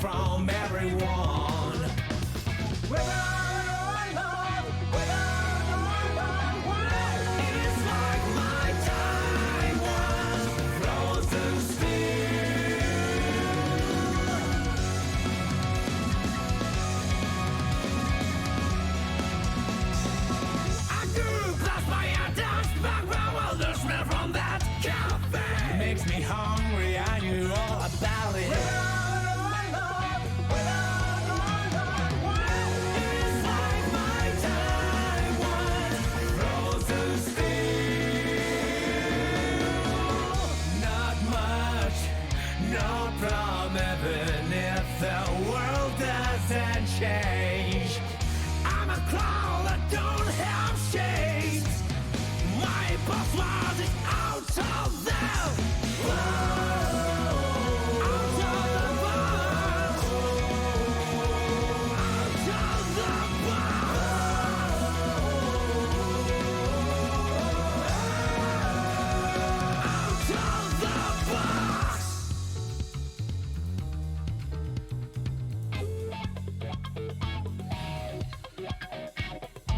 from everyone. It's like my time was frozen still. I grew past my attacks back well, the smell from that cafe makes me hungry. I knew all about it. It's like my time was frozen still. Not much, no problem, even if the world doesn't change. I'm a cloud that don't have shades. My password is out of there. Out of the box. Out of the box. Out of the box.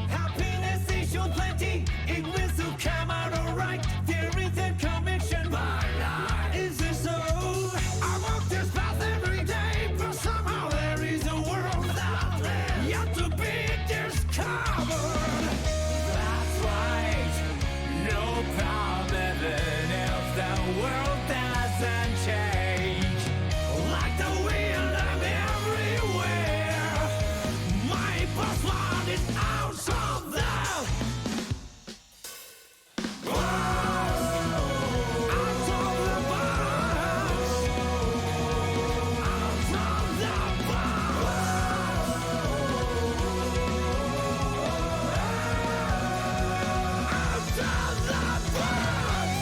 Happiness is your plenty, it will still come out alright. There is a conviction, my life is this so. I walk this path every day, but somehow there is a world out there yet to be discovered. That's right, no problem, even if the world doesn't change. Like the wind, I'm everywhere. My password is out of there. Out of the box. Out of the box. Out of the box.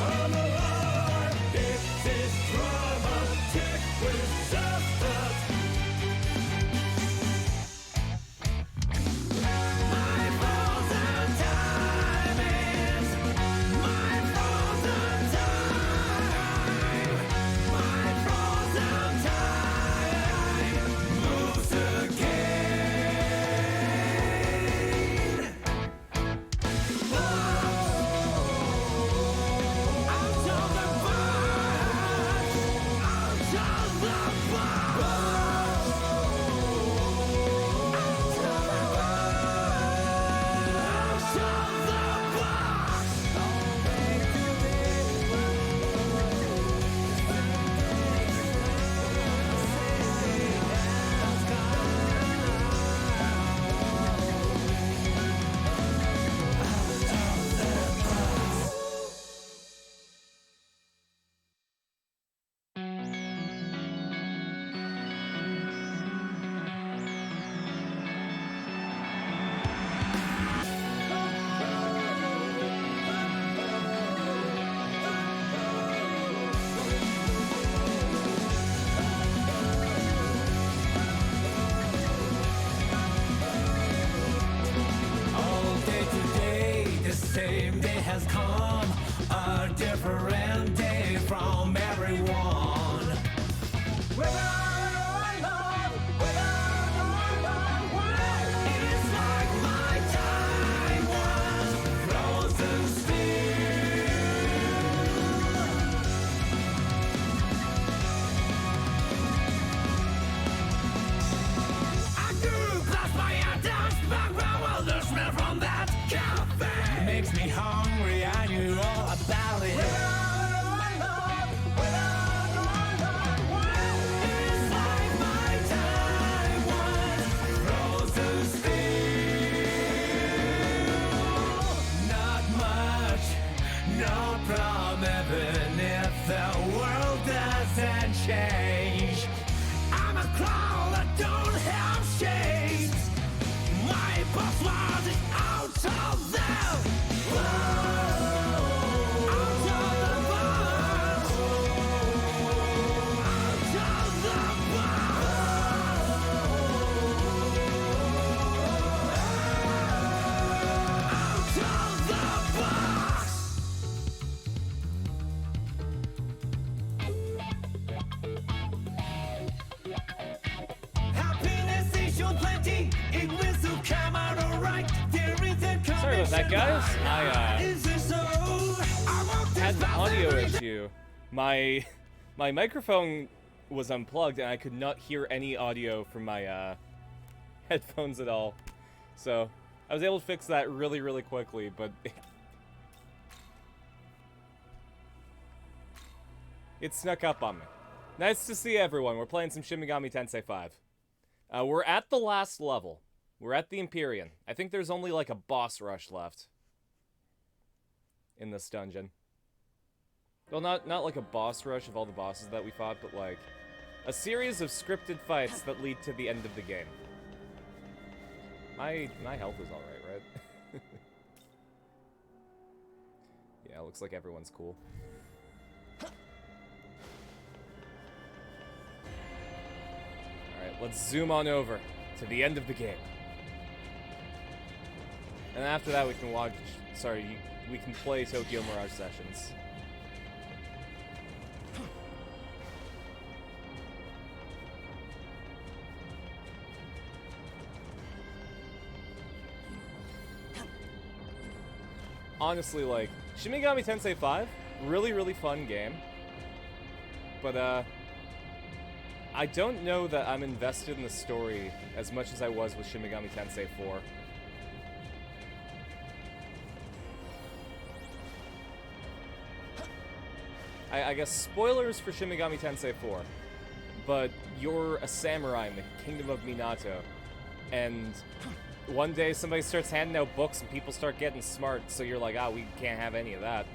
I'm alive. This is dramatic resistance. My frozen time is my frozen time. My frozen time moves again. Out of the box. Out of the box. Out of the box. All day today, the same day has come. A different day from everyone. It's like my time was frozen still. I grew past my attacks back well, the smell from that cafe makes me hungry. I knew all about it. It's like my time was frozen still. Sorry about that, guys. I had an audio issue. My microphone was unplugged and I could not hear any audio from my headphones at all. So I was able to fix that really, really quickly, but it snuck up on me. Nice to see everyone. We're playing some Shin Megami Tensei 5. We're at the last level. We're at the Empyrean. I think there's only like a boss rush left in this dungeon. Well, not like a boss rush of all the bosses that we fought, but like a series of scripted fights that lead to the end of the game. My health is alright, right? Yeah, looks like everyone's cool. Alright, let's zoom on over to the end of the game. And after that we can watch, we can play Tokyo Mirage Sessions. Honestly, like, Shin Megami Tensei 5, really, really fun game. But, I don't know that I'm invested in the story as much as I was with Shin Megami Tensei 4. I guess spoilers for Shin Megami Tensei 4, but you're a samurai in the Kingdom of Minato, and one day somebody starts handing out books and people start getting smart, so you're like, we can't have any of that.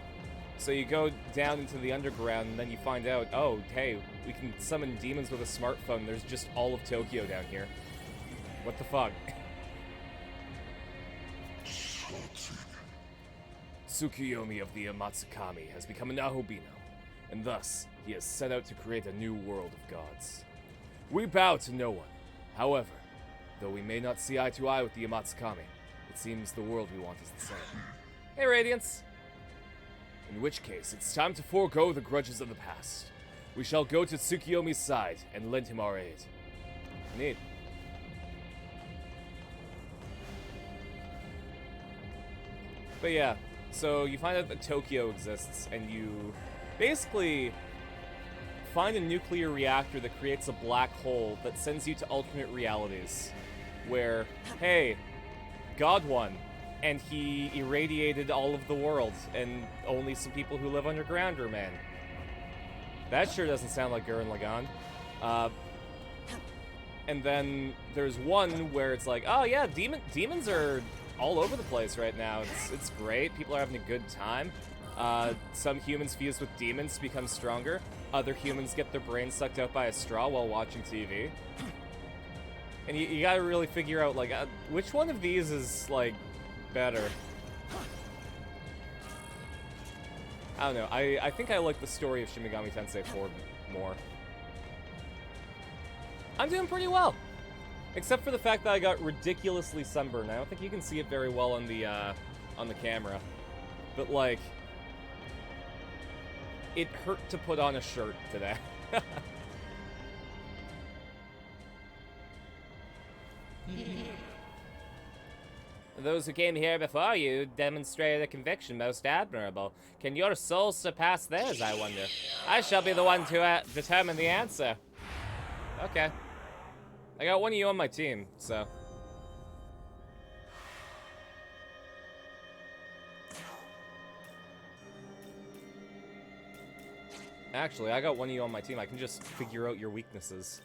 So you go down into the underground, and then you find out, oh, hey, we can summon demons with a smartphone. There's just all of Tokyo down here. What the fuck? Tsukuyomi of the Amatsukami has become an Ahobino, and thus he has set out to create a new world of gods. We bow to no one. However, though we may not see eye to eye with the Amatsukami, it seems the world we want is the same. Hey, Radiance! In which case, it's time to forego the grudges of the past. We shall go to Tsukuyomi's side and lend him our aid. Neat. But yeah, so you find out that Tokyo exists, and you basically find a nuclear reactor that creates a black hole that sends you to alternate realities. Where, hey, God won, and he irradiated all of the world, and only some people who live underground remain. That sure doesn't sound like Gurren Lagann. And then there's one where it's like, oh yeah, demons are all over the place right now. It's great. People are having a good time. Some humans fused with demons become stronger. Other humans get their brains sucked out by a straw while watching TV. And you gotta really figure out, like, which one of these is, like, better. I don't know. I think I like the story of Shin Megami Tensei 4 more. I'm doing pretty well. Except for the fact that I got ridiculously sunburned. I don't think you can see it very well on the camera. But, like, it hurt to put on a shirt today. Those who came here before you demonstrated a conviction most admirable. Can your soul surpass theirs, I wonder? I shall be the one to determine the answer. Okay. I got one of you on my team, so. Actually, I got one of you on my team. I can just figure out your weaknesses.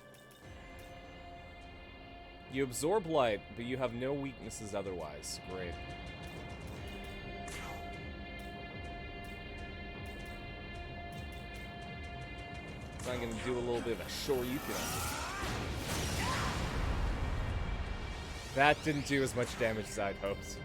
You absorb light, but you have no weaknesses otherwise. Great. So I'm gonna do a little bit of a Shoryuken. That didn't do as much damage as I'd hoped.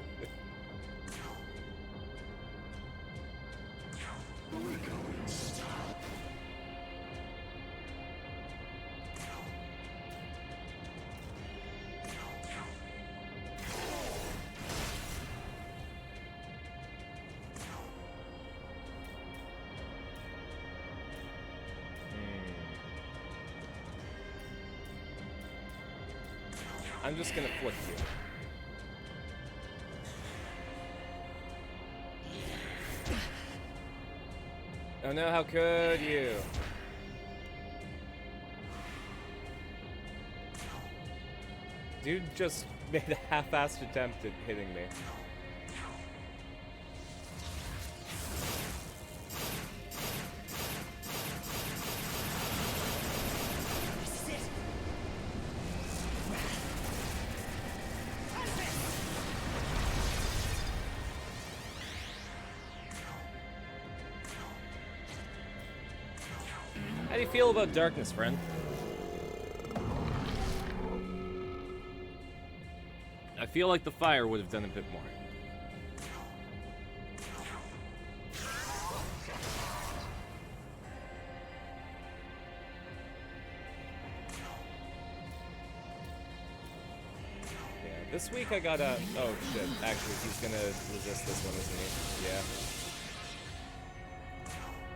I'm just gonna flick you. Oh no, how could you? Dude just made a half-assed attempt at hitting me. How do you feel about darkness, friend? I feel like the fire would have done a bit more. Yeah, this week I gotta... Oh shit, actually he's gonna resist this one, isn't he? Yeah.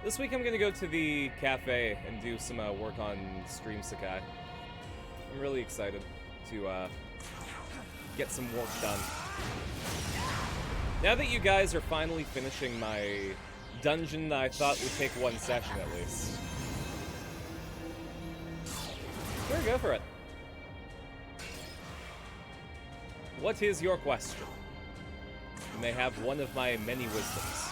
This week I'm gonna go to the cafe and do some work on Stream Sakai. I'm really excited to get some work done. Now that you guys are finally finishing my dungeon that I thought would take one session at least. Sure, go for it. What is your question? You may have one of my many wisdoms.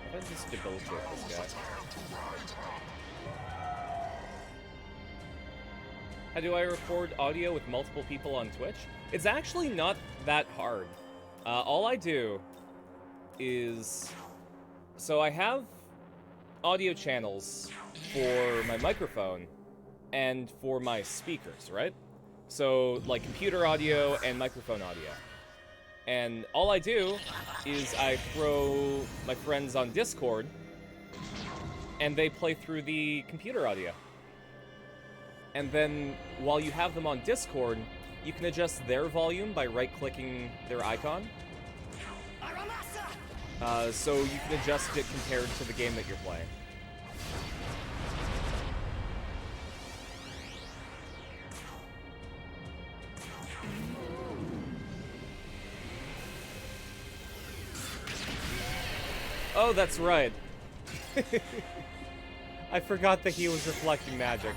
How do I just debilitate this guy? How do I record audio with multiple people on Twitch? It's actually not that hard. All I do is... So I have audio channels for my microphone and for my speakers, right? So, like, computer audio and microphone audio. And all I do is I throw my friends on Discord, and they play through the computer audio. And then, while you have them on Discord, you can adjust their volume by right-clicking their icon. So you can adjust it compared to the game that you're playing. Oh, that's right. I forgot that he was reflecting magic.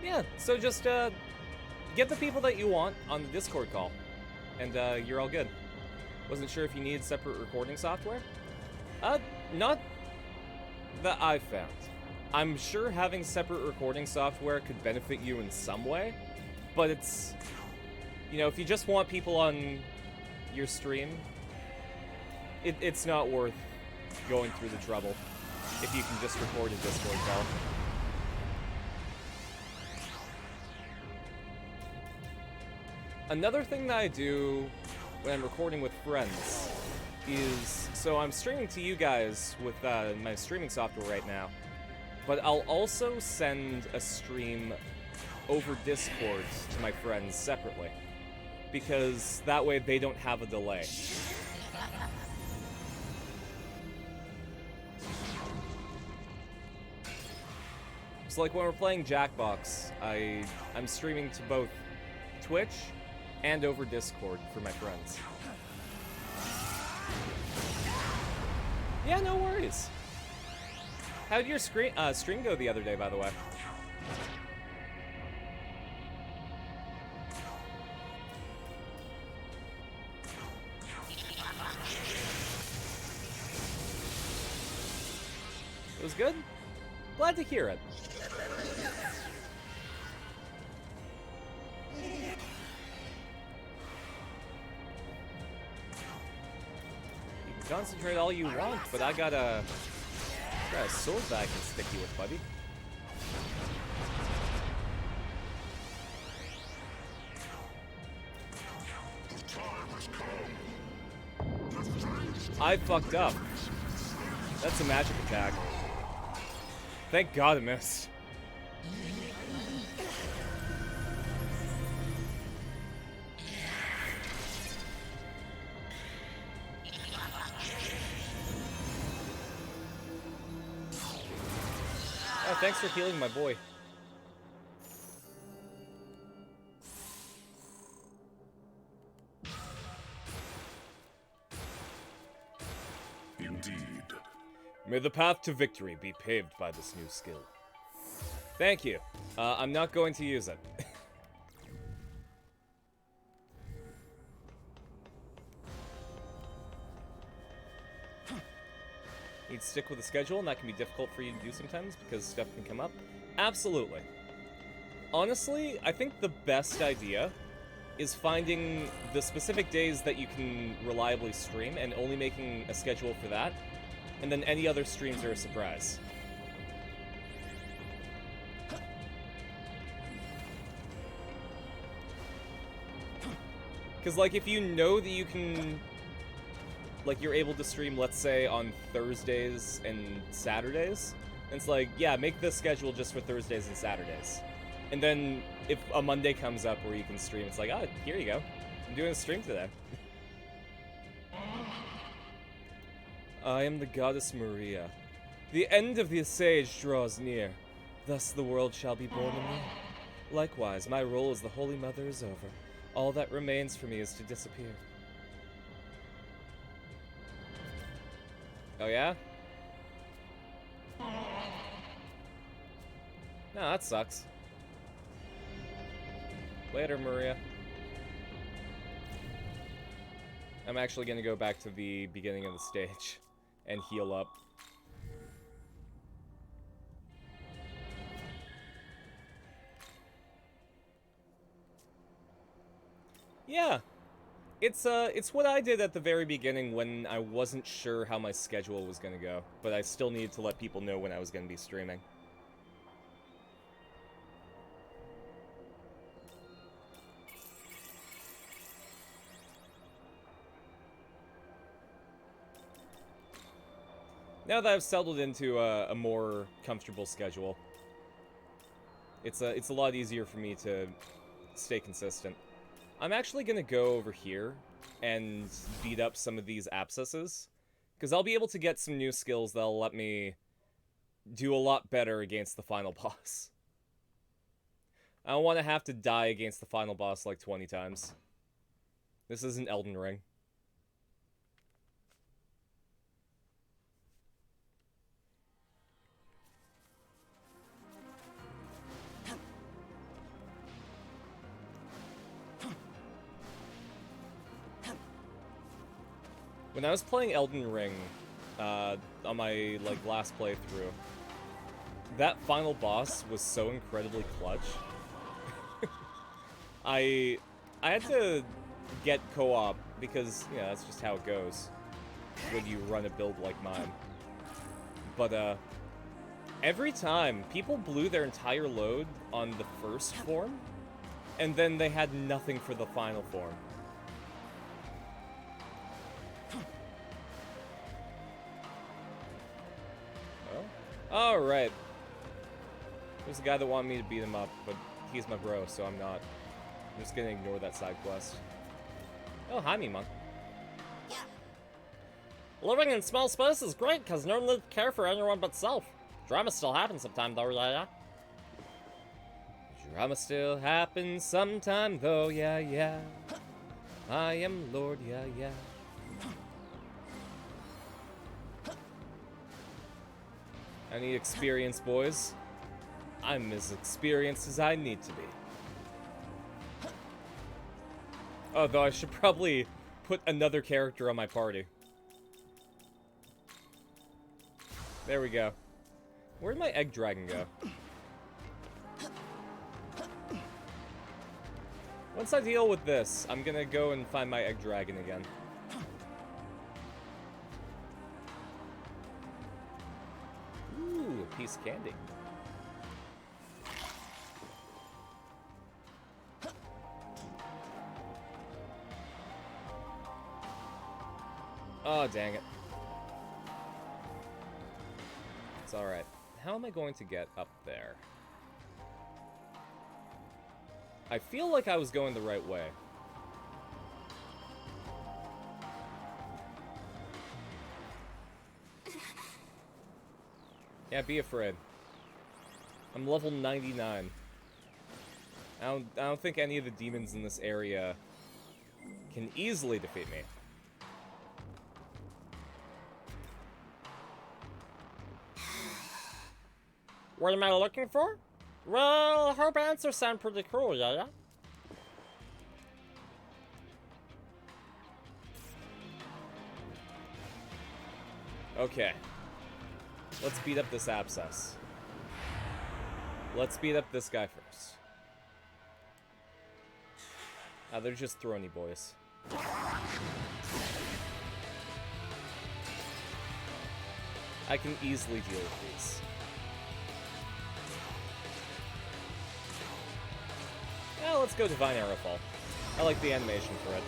Yeah, so just get the people that you want on the Discord call, and you're all good. Wasn't sure if you needed separate recording software? Not that I've found. I'm sure having separate recording software could benefit you in some way, but it's, you know, if you just want people on your stream, it's not worth going through the trouble if you can just record a Discord call. Another thing that I do when I'm recording with friends is, so I'm streaming to you guys with my streaming software right now, but I'll also send a stream over Discord to my friends separately, because that way they don't have a delay. So like when we're playing Jackbox, I'm streaming to both Twitch and over Discord for my friends. Yeah, no worries. How did your stream go the other day, by the way? It was good? Glad to hear it. You can concentrate all you want, but I got a sword that I can stick you with, buddy. I fucked up. That's a magic attack. Thank God it missed. Oh, thanks for healing my boy. Indeed. May the path to victory be paved by this new skill. Thank you. I'm not going to use it. You'd stick with the schedule, and that can be difficult for you to do sometimes because stuff can come up. Absolutely. Honestly, I think the best idea is finding the specific days that you can reliably stream and only making a schedule for that, and then any other streams are a surprise. Because, like, if you know that you can... Like, you're able to stream, let's say, on Thursdays and Saturdays, and it's like, yeah, make the schedule just for Thursdays and Saturdays. And then, if a Monday comes up where you can stream, it's like, oh, here you go. I'm doing a stream today. I am the goddess Maria. The end of the Sage draws near. Thus the world shall be born anew. Likewise, my role as the Holy Mother is over. All that remains for me is to disappear. Oh, yeah? No, that sucks. Later, Maria. I'm actually gonna go back to the beginning of the stage and heal up. Yeah. It's what I did at the very beginning when I wasn't sure how my schedule was gonna go, but I still needed to let people know when I was gonna be streaming. Now that I've settled into a more comfortable schedule, it's a lot easier for me to stay consistent. I'm actually gonna go over here and beat up some of these abscesses, because I'll be able to get some new skills that'll let me do a lot better against the final boss. I don't want to have to die against the final boss like 20 times. This isn't Elden Ring. When I was playing Elden Ring, on my, like, last playthrough, that final boss was so incredibly clutch. I had to get co-op, because, you know, that's just how it goes when you run a build like mine. But, every time, people blew their entire load on the first form, and then they had nothing for the final form. Alright. There's a guy that wanted me to beat him up, but he's my bro, so I'm not. I'm just gonna ignore that side quest. Oh, hi, me monk. Yeah. Living in small space is great, because no need to care for anyone but self. Drama still happens sometime, though, yeah. Drama still happens sometime, though, yeah. I am Lord, yeah. I need experience, boys. I'm as experienced as I need to be. Although I should probably put another character on my party. There we go. Where'd my egg dragon go? Once I deal with this, I'm gonna go and find my egg dragon again. Ooh, a piece of candy. Oh, dang it. It's alright. how am I going to get up there? I feel like I was going the right way. Yeah, be afraid. I'm level 99. I don't think any of the demons in this area can easily defeat me. What am I looking for? Well, her answers sound pretty cool, yeah? Okay. Let's beat up this abscess. Let's beat up this guy first. Ah, they're just throwny boys. I can easily deal with these. Yeah, let's go Divine Arrowfall. I like the animation for it.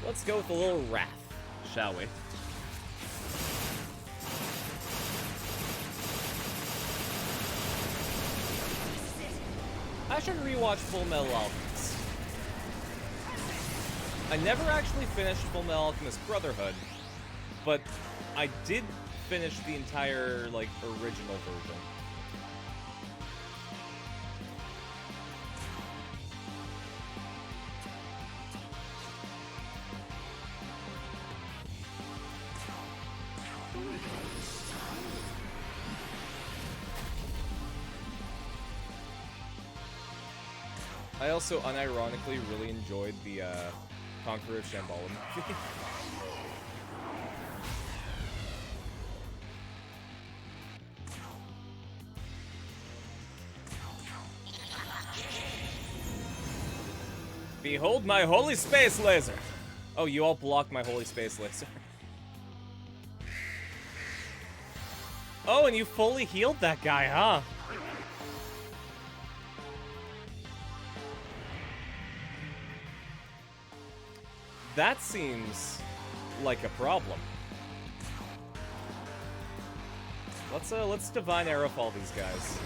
Let's go with a little wrath, shall we? I should rewatch Full Metal Alchemist. I never actually finished Full Metal Alchemist Brotherhood, but I did finish the entire, like, original version. I also unironically really enjoyed the Conqueror of Shambhala movie. Behold my holy space laser! Oh, you all blocked my holy space laser. Oh, and you fully healed that guy, huh? That seems like a problem. Let's Divine Arrowfall these guys.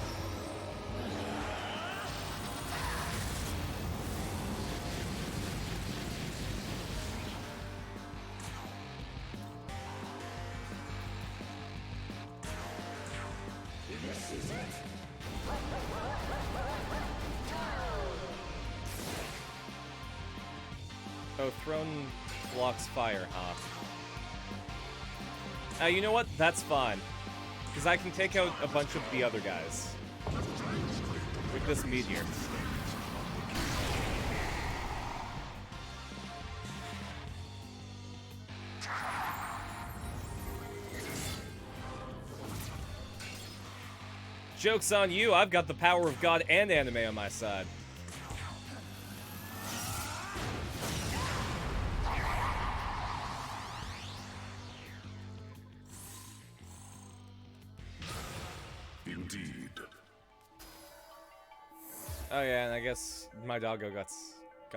Oh, Throne blocks fire, huh? You know what? That's fine. Because I can take out a bunch of the other guys. With this meteor. Joke's on you, I've got the power of God and anime on my side. Indeed. Oh yeah, and I guess my doggo got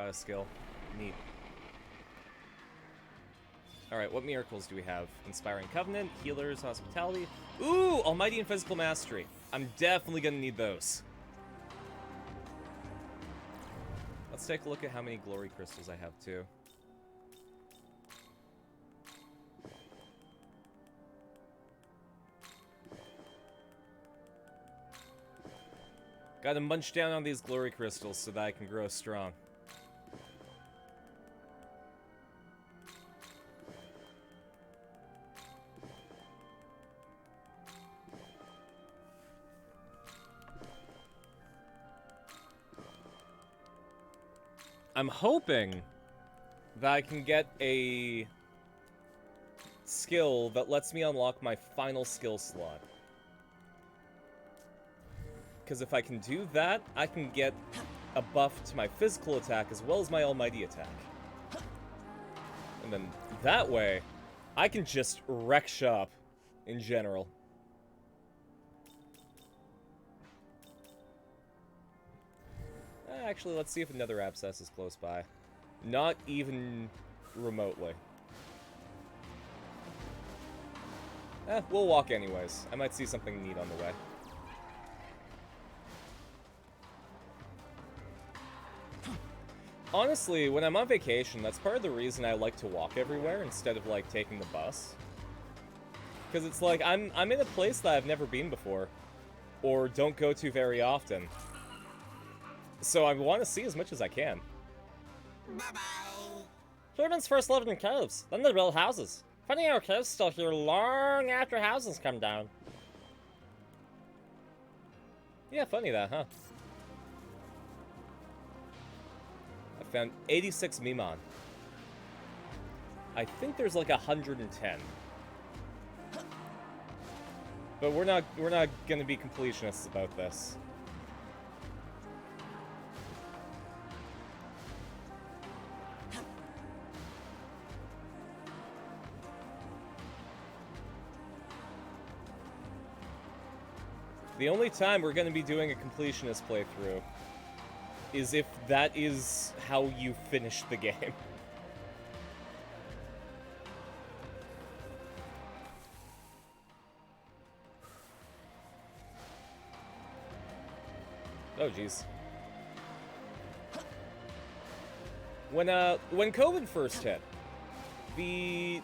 a skill. Neat. Alright, what miracles do we have? Inspiring Covenant, Healers, Hospitality. Ooh, Almighty and Physical Mastery. I'm definitely gonna need those. Let's take a look at how many Glory Crystals I have, too. Gotta munch down on these Glory Crystals so that I can grow strong. I'm hoping that I can get a skill that lets me unlock my final skill slot. Because if I can do that, I can get a buff to my physical attack as well as my almighty attack. And then that way, I can just wreck shop in general. Actually, let's see if another abscess is close by. Not even remotely. We'll walk anyways. I might see something neat on the way. Honestly, when I'm on vacation, that's part of the reason I like to walk everywhere instead of, like, taking the bus. Because it's like, I'm in a place that I've never been before, or don't go to very often. So I want to see as much as I can. Bye-bye. Humans first lived in caves, then they built houses. Funny how caves still here long after houses come down. Yeah, funny that, huh? I found 86 Mimon. I think there's like 110. But we're not gonna be completionists about this. The only time we're gonna be doing a completionist playthrough is if that is how you finish the game. Oh, jeez. When COVID first hit, the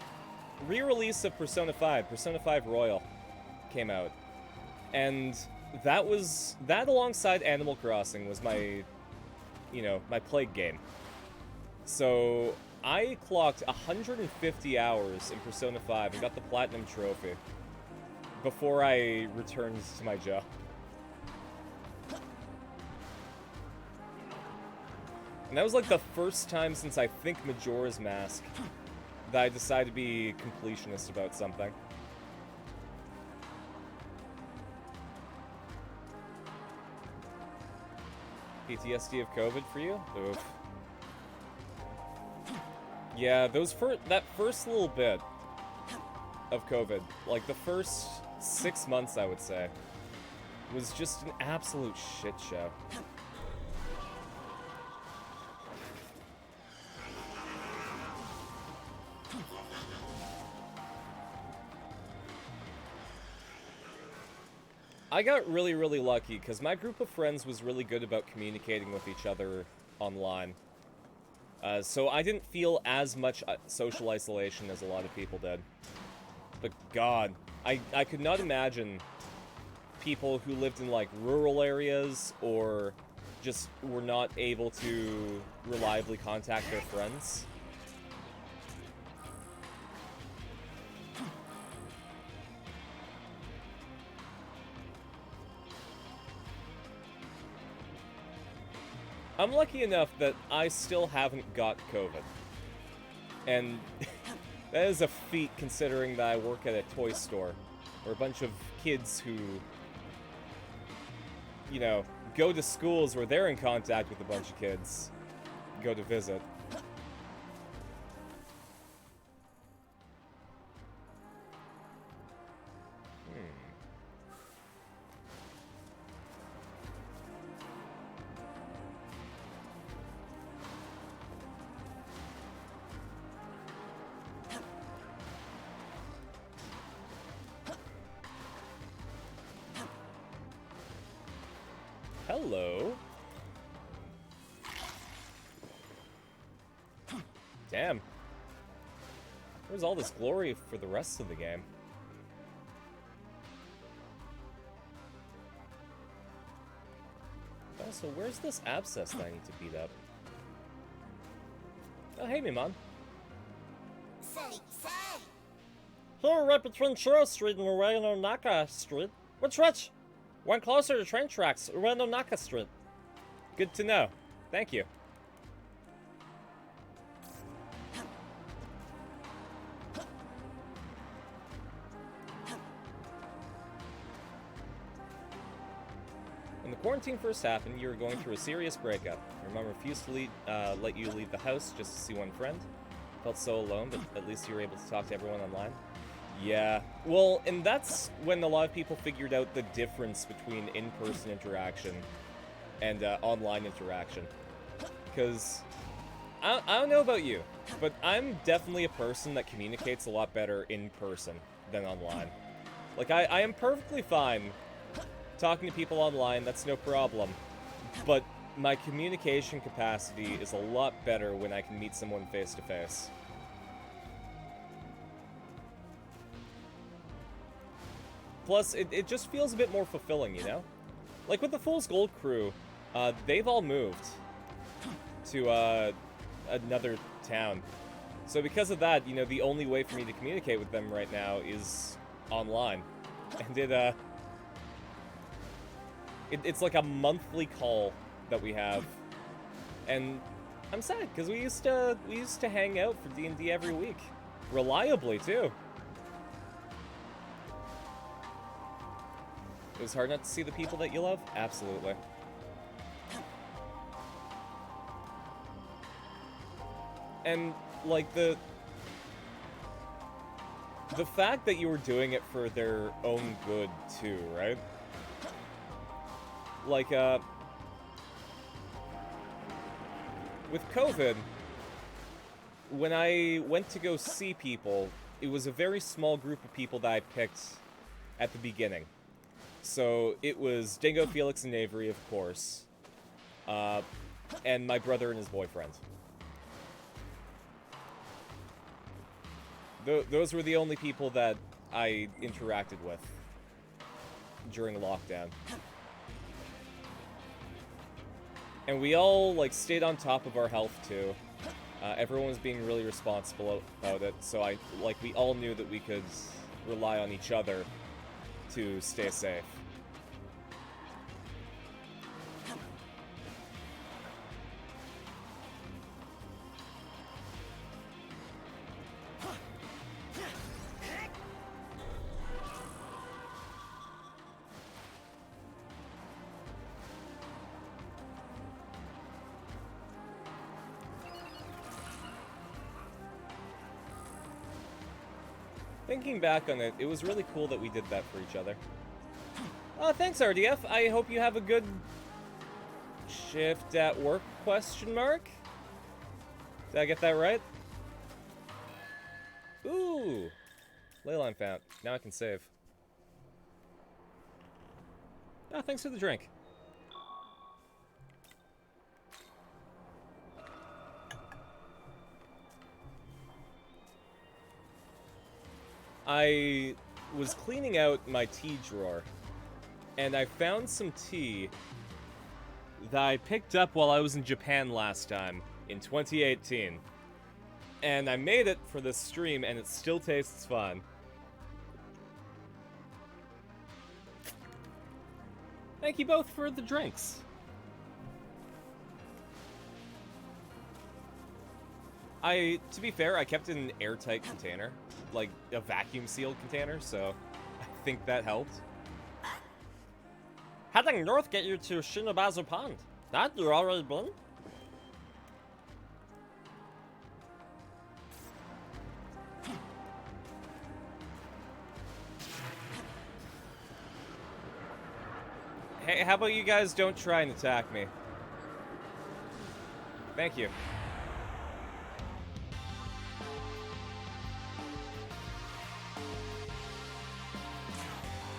re-release of Persona 5 Royal, came out. And that alongside Animal Crossing was my, my plague game. So I clocked 150 hours in Persona 5 and got the Platinum Trophy before I returned to my job. And that was like the first time since I think Majora's Mask that I decided to be completionist about something. PTSD of COVID for you? Oof. Yeah, that first little bit of COVID, like the first 6 months, I would say, was just an absolute shit show. I got really, really lucky because my group of friends was really good about communicating with each other online. So I didn't feel as much social isolation as a lot of people did. But God, I could not imagine people who lived in like rural areas or just were not able to reliably contact their friends. I'm lucky enough that I still haven't got COVID. And that is a feat considering that I work at a toy store, where a bunch of kids who, go to schools where they're in contact with a bunch of kids, go to visit. Hello. Damn. Where's all this glory for the rest of the game? Also, where's this abscess that I need to beat up? Oh, hey, Mimon. Say. Here, right between Churro Street and Ueno Naka Street. Which? One closer to train tracks, Ueno Naka Street. Good to know. Thank you. When the quarantine first happened, you were going through a serious breakup. Your mom refused to let you leave the house just to see one friend. Felt so alone, but at least you were able to talk to everyone online. Yeah, well, and that's when a lot of people figured out the difference between in-person interaction and online interaction. Because, I don't know about you, but I'm definitely a person that communicates a lot better in person than online. Like, I am perfectly fine talking to people online, that's no problem. But my communication capacity is a lot better when I can meet someone face to face. Plus, it just feels a bit more fulfilling, you know? Like with the Fool's Gold crew, they've all moved to another town. So because of that, you know, the only way for me to communicate with them right now is online. And it's like a monthly call that we have. And I'm sad, because we used to hang out for D&D every week. Reliably, too. It was hard not to see the people that you love? Absolutely. And, like, the fact that you were doing it for their own good, too, right? Like, with COVID, when I went to go see people, it was a very small group of people that I picked at the beginning. So it was Dingo, Felix, and Avery, of course, and my brother and his boyfriend. Those were the only people that I interacted with during lockdown. And we all, like, stayed on top of our health, too. Everyone was being really responsible about it, so we all knew that we could rely on each other to stay safe. Thinking back on it, it was really cool that we did that for each other. Thanks, RDF. I hope you have a good shift at work, question mark? Did I get that right? Ooh! Leyline found. Now I can save. Thanks for the drink. I was cleaning out my tea drawer, and I found some tea that I picked up while I was in Japan last time, in 2018. And I made it for this stream, and it still tastes fun. Thank you both for the drinks. To be fair, I kept it in an airtight container. Like, a vacuum-sealed container, so I think that helped. Heading north get you to Shinobazu Pond. That you already been? Hey, how about you guys don't try and attack me? Thank you.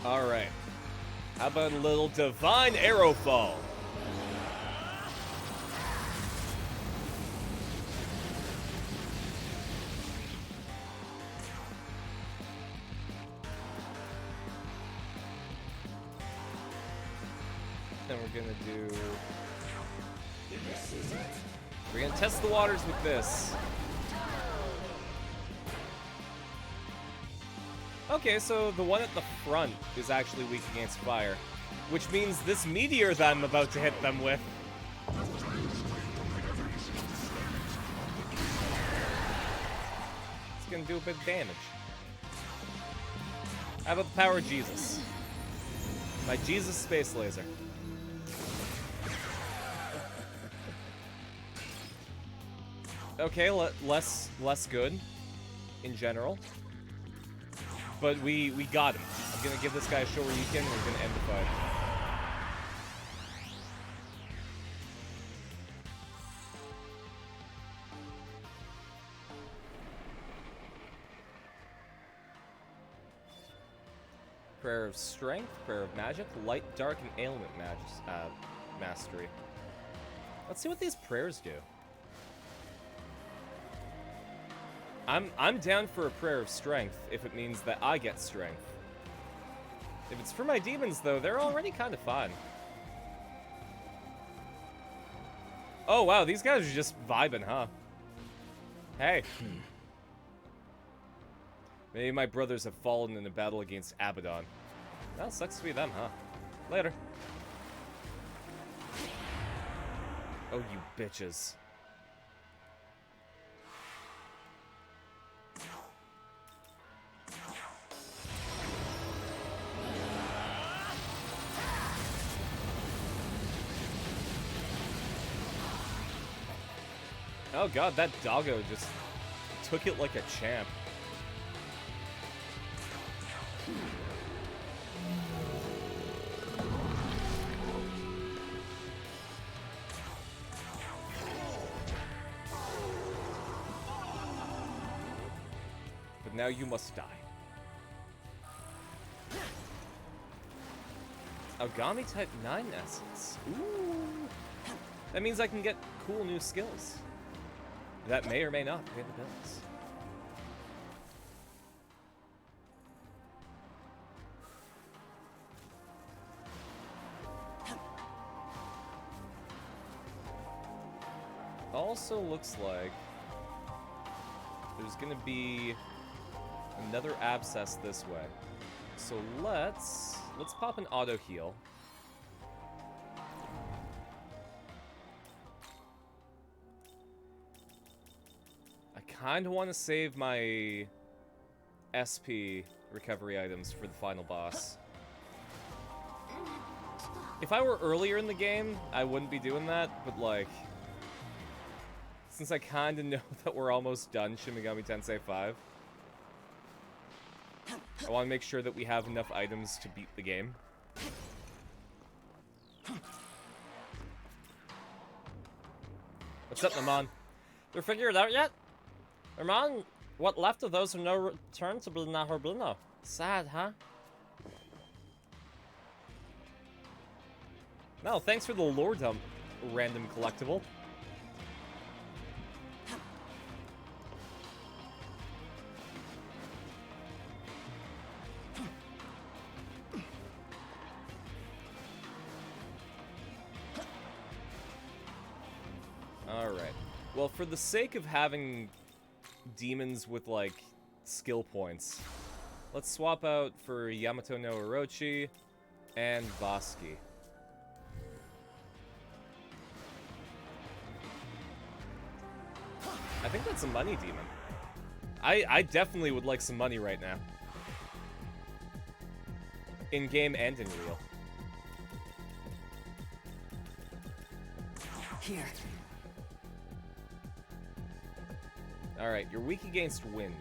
Alright. How about a little Divine Arrow Fall? Then we're gonna do... We're gonna test the waters with this. Okay, so the one at the front is actually weak against fire, which means this meteor that I'm about to hit them with it's gonna do a bit of damage. How about the power of Jesus? My Jesus space laser. okay, less good in general. But we got him. I'm gonna give this guy a Shoryuken and we're gonna end the fight. Prayer of Strength, Prayer of Magic, Light, Dark, and Ailment Mastery. Let's see what these prayers do. I'm down for a Prayer of Strength if it means that I get strength. If it's for my demons, though, they're already kind of fun. Oh, wow, these guys are just vibing, huh? Hey. Maybe my brothers have fallen in a battle against Abaddon. Well, sucks to be them, huh? Later. Oh, you bitches. Oh god, that doggo just took it like a champ. But now you must die. Ogami type 9 essence. Ooh. That means I can get cool new skills. That may or may not pay the bills. Also looks like there's gonna be another abscess this way. So let's pop an auto heal. Kinda want to save my SP recovery items for the final boss. If I were earlier in the game, I wouldn't be doing that, but like, since I kinda know that we're almost done Shin Megami Tensei 5, I want to make sure that we have enough items to beat the game. What's up, Naman? You figured it out yet? Herman, what left of those have no return to Blina Herblino. Sad, huh? No, thanks for the lore dump, random collectible. Alright. Well, for the sake of having demons with, like, skill points, let's swap out for Yamato no Orochi and Voski. I think that's a money demon. I definitely would like some money right now. In-game and in real. Here. Alright, you're weak against wind.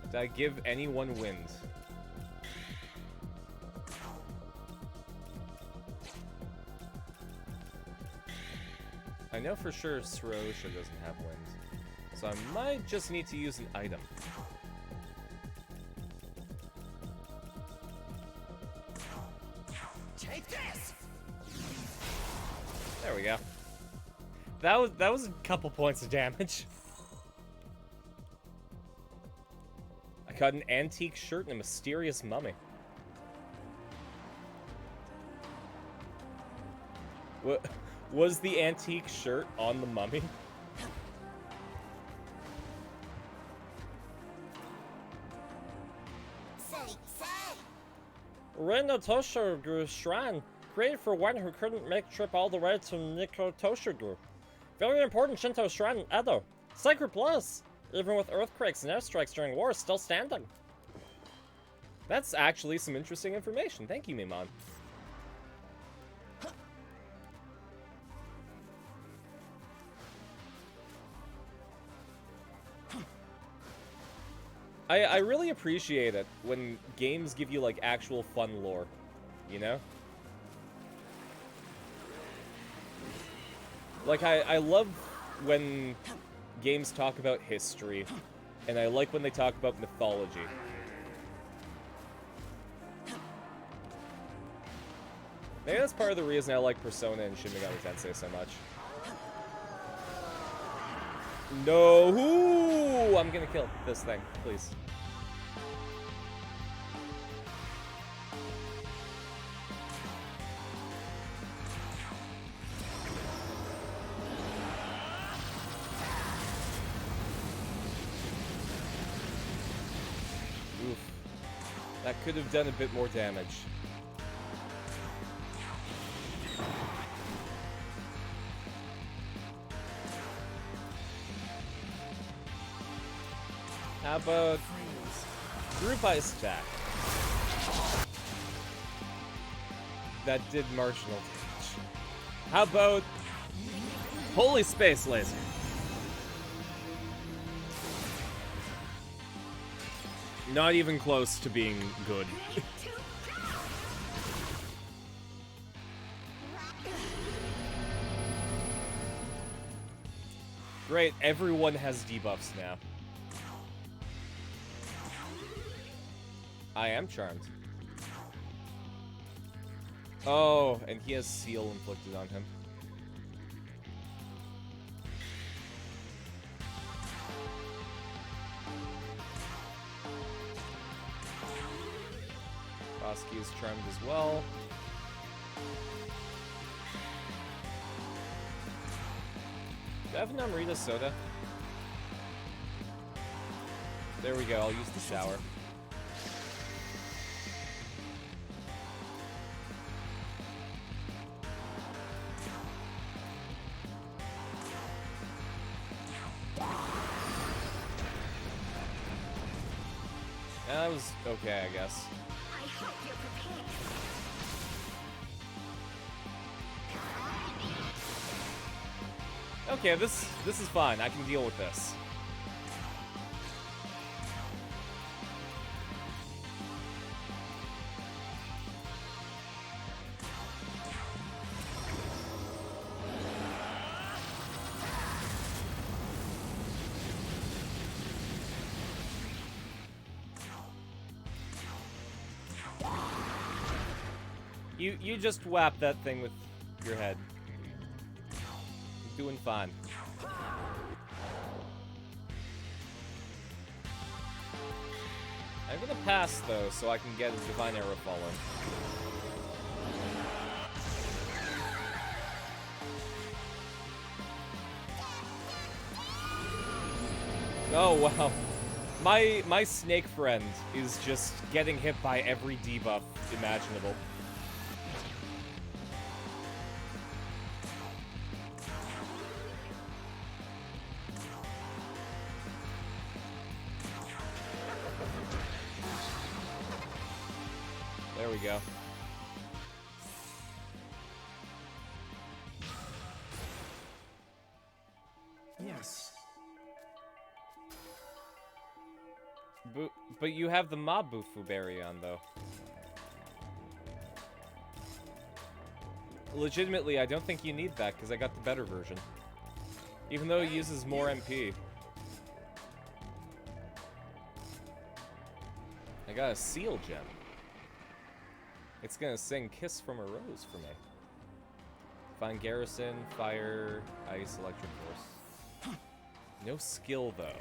Did I give anyone wind? I know for sure Srosha doesn't have wind. So I might just need to use an item. Take this. There we go. That was a couple points of damage. I got an antique shirt and a mysterious mummy. What was the antique shirt on the mummy? Reno Toshiguru Shrine, created for one who couldn't make trip all the way to Nikko Toshiguru. Very important Shinto shrine in Edo. Sacred place, even with earthquakes and airstrikes during war, still standing. That's actually some interesting information. Thank you, Mimon. I really appreciate it when games give you, like, actual fun lore, you know? Like, I love when games talk about history, and I like when they talk about mythology. Maybe that's part of the reason I like Persona and Shin Megami Tensei so much. No! Ooh, I'm gonna kill this thing, please. Oof. That could have done a bit more damage. How about group ice attack? That did marginal damage. How about holy space laser? Not even close to being good. Great, everyone has debuffs now. I am charmed. Oh, and he has seal inflicted on him. Bosky is charmed as well. Do I have Namrita soda? There we go, I'll use the shower. That was okay, I guess. I hope you're prepared. Okay, this is fine. I can deal with this. You just whap that thing with your head. You're doing fine. I'm gonna pass though, so I can get a divine arrow fall in. Oh wow. My snake friend is just getting hit by every debuff imaginable. There we go. Yes. But you have the Mabufu berry on, though. Legitimately, I don't think you need that, because I got the better version. Even though it uses more MP. I got a seal gem. It's gonna sing Kiss from a Rose for me. Find Garrison, Fire, Ice, Electric Force. No skill, though.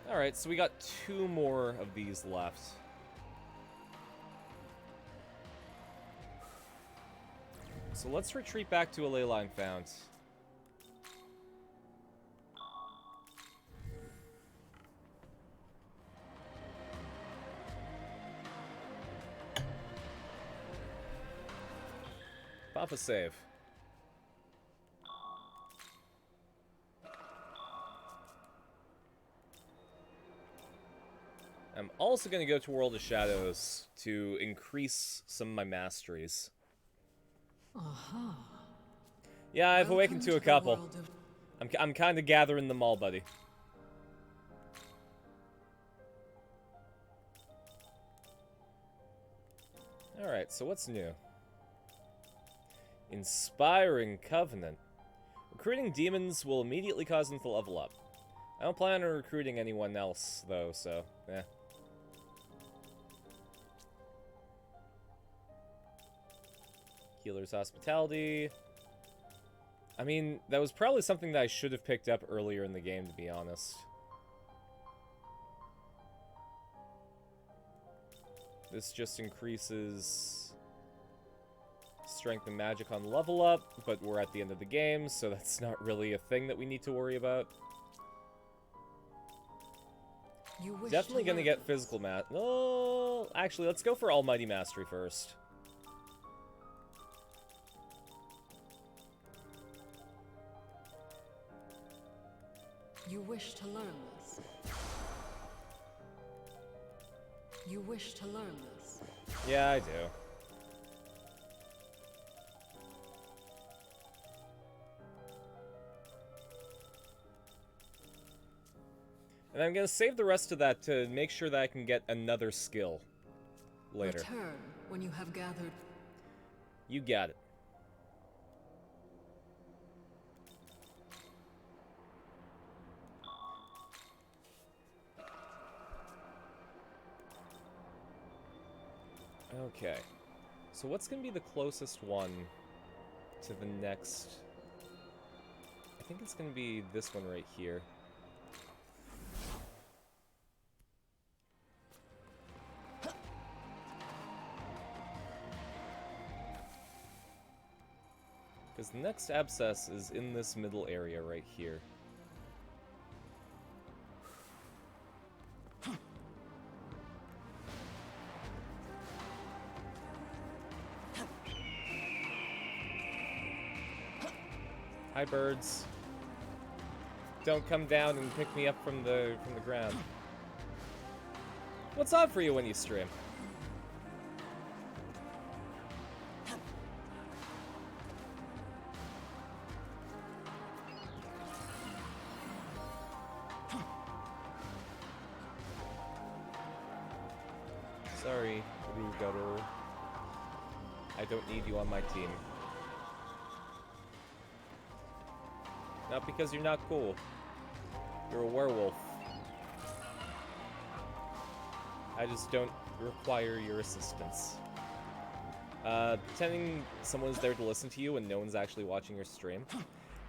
Alright, so we got 2 more of these left. So let's retreat back to a ley line found. Pop a save. I'm also going to go to World of Shadows to increase some of my masteries. Yeah, I've awakened to a the couple. world of- I'm kind of gathering them all, buddy. Alright, so what's new? Inspiring Covenant. Recruiting demons will immediately cause them to level up. I don't plan on recruiting anyone else, though, so, eh. Healer's Hospitality. I mean, that was probably something that I should have picked up earlier in the game, to be honest. This just increases strength and magic on level up, but we're at the end of the game, so that's not really a thing that we need to worry about. You wish Definitely to gonna learn get this. physical Oh, actually, let's go for Almighty Mastery first. You wish to learn this. You wish to learn this. Yeah, I do. And I'm gonna save the rest of that to make sure that I can get another skill later. Return when you have gathered. You got it. Okay. So what's gonna be the closest one to the next? I think it's gonna be this one right here. Because the next abscess is in this middle area right here. Hi, birds. Don't come down and pick me up from the ground. What's up for you when you stream? Sorry, Blue Gutter. I don't need you on my team. Not because you're not cool. You're a werewolf. I just don't require your assistance. Pretending someone's there to listen to you and no one's actually watching your stream.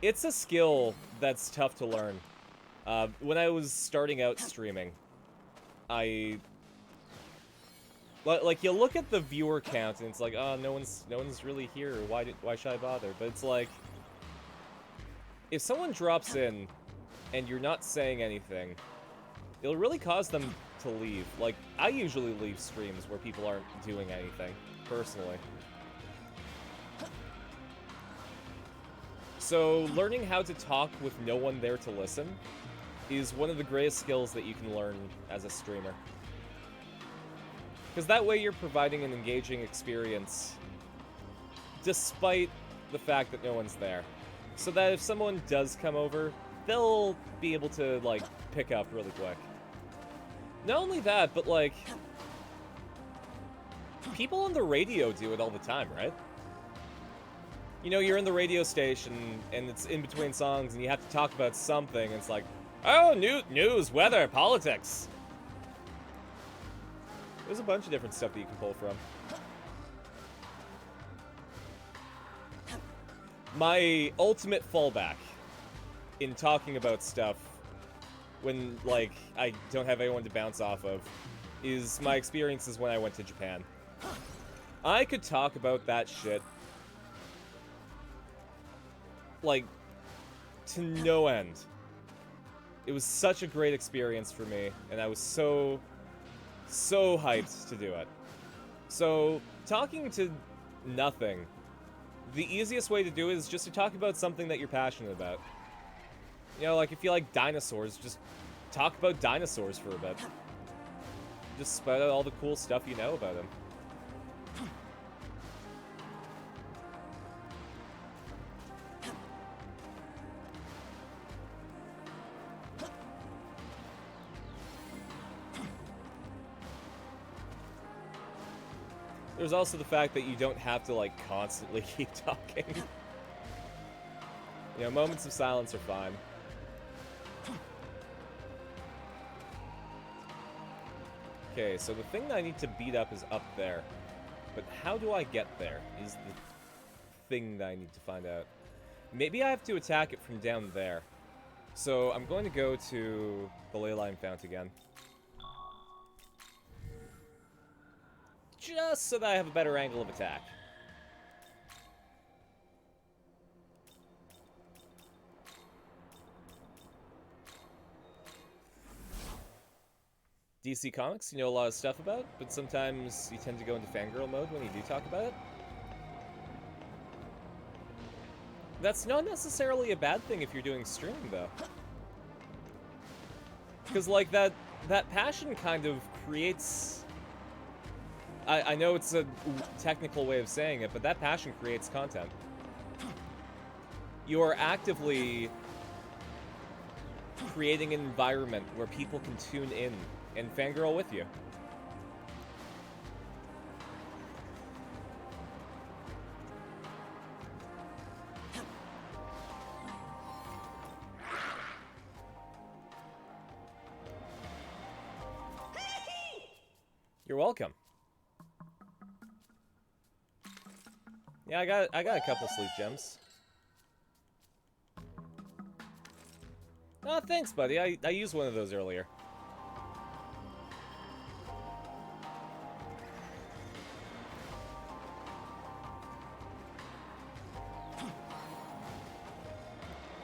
It's a skill that's tough to learn. When I was starting out streaming, like, you look at the viewer count and it's like, oh, no one's really here. Why should I bother? But it's like, if someone drops in and you're not saying anything, it'll really cause them to leave. Like, I usually leave streams where people aren't doing anything, personally. So, learning how to talk with no one there to listen is one of the greatest skills that you can learn as a streamer. Because that way you're providing an engaging experience despite the fact that no one's there. So that if someone does come over, they'll be able to, like, pick up really quick. Not only that, but, like, people on the radio do it all the time, right? You know, you're in the radio station, and it's in between songs, and you have to talk about something, and it's like, oh, news, weather, politics. There's a bunch of different stuff that you can pull from. My ultimate fallback in talking about stuff when, like, I don't have anyone to bounce off of is my experiences when I went to Japan. I could talk about that shit, like, to no end. It was such a great experience for me, and I was so hyped to do it. So, talking to nothing, the easiest way to do it is just to talk about something that you're passionate about. You know, like, if you like dinosaurs, just talk about dinosaurs for a bit. Just spout out all the cool stuff you know about them. There's also the fact that you don't have to, like, constantly keep talking. You know, moments of silence are fine. Okay, so the thing that I need to beat up is up there. But how do I get there is the thing that I need to find out. Maybe I have to attack it from down there. So I'm going to go to the Leyline Fount again. Just so that I have a better angle of attack. DC Comics, you know a lot of stuff about, but sometimes you tend to go into fangirl mode when you do talk about it. That's not necessarily a bad thing if you're doing streaming, though. Because, like, that passion kind of creates... I know it's a technical way of saying it, but that passion creates content. You are actively creating an environment where people can tune in and fangirl with you. You're welcome. Yeah, I got a couple sleep gems. Oh, thanks, buddy. I used one of those earlier.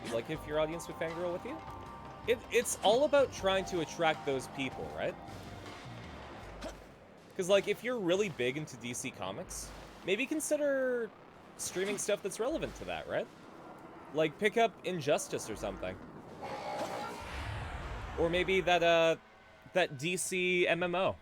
You like it if your audience would fangirl with you? It's all about trying to attract those people, right? Because, like, if you're really big into DC Comics, maybe consider streaming stuff that's relevant to that, right? Like, pick up Injustice or something. Or maybe that DC MMO.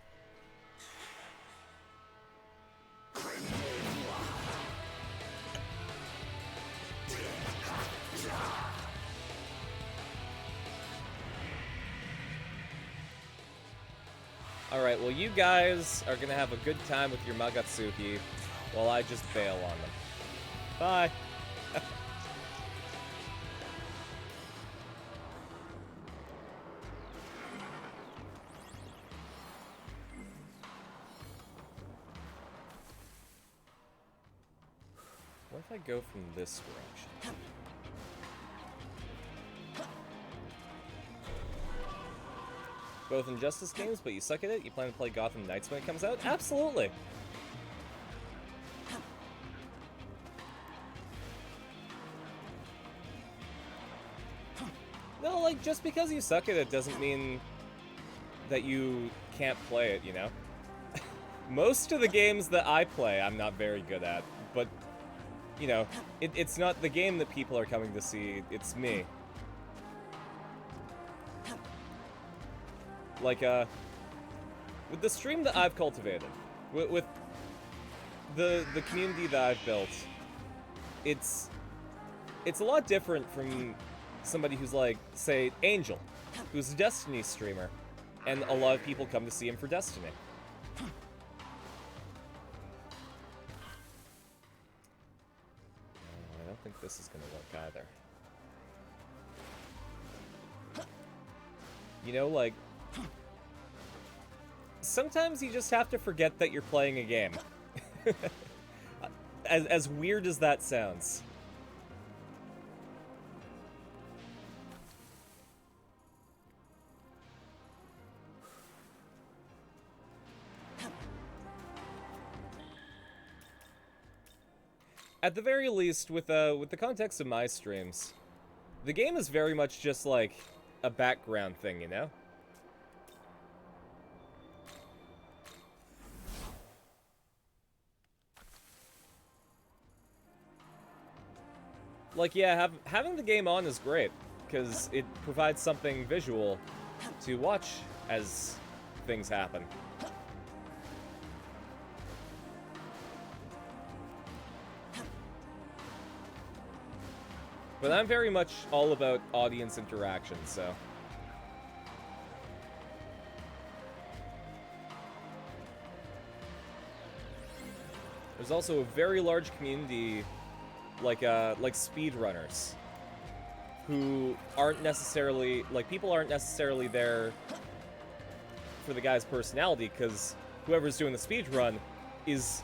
Alright, well, you guys are gonna have a good time with your Magatsuki while I just bail on them. Bye! What if I go from this direction? Both Injustice games, but you suck at it? You plan to play Gotham Knights when it comes out? Absolutely! No, like, just because you suck at it doesn't mean that you can't play it, you know? Most of the games that I play, I'm not very good at, but, you know, it's not the game that people are coming to see, it's me. Like, with the stream that I've cultivated, with the community that I've built, it's a lot different from somebody who's like, say, Angel, who's a Destiny streamer, and a lot of people come to see him for Destiny. I don't think this is gonna work either. You know, like, sometimes you just have to forget that you're playing a game. As weird as that sounds. At the very least, with the context of my streams, the game is very much just like a background thing, you know? Like, yeah, having the game on is great, because it provides something visual to watch as things happen. But I'm very much all about audience interaction, so... There's also a very large community, like speedrunners, who aren't necessarily, like, people aren't necessarily there for the guy's personality, because whoever's doing the speed run is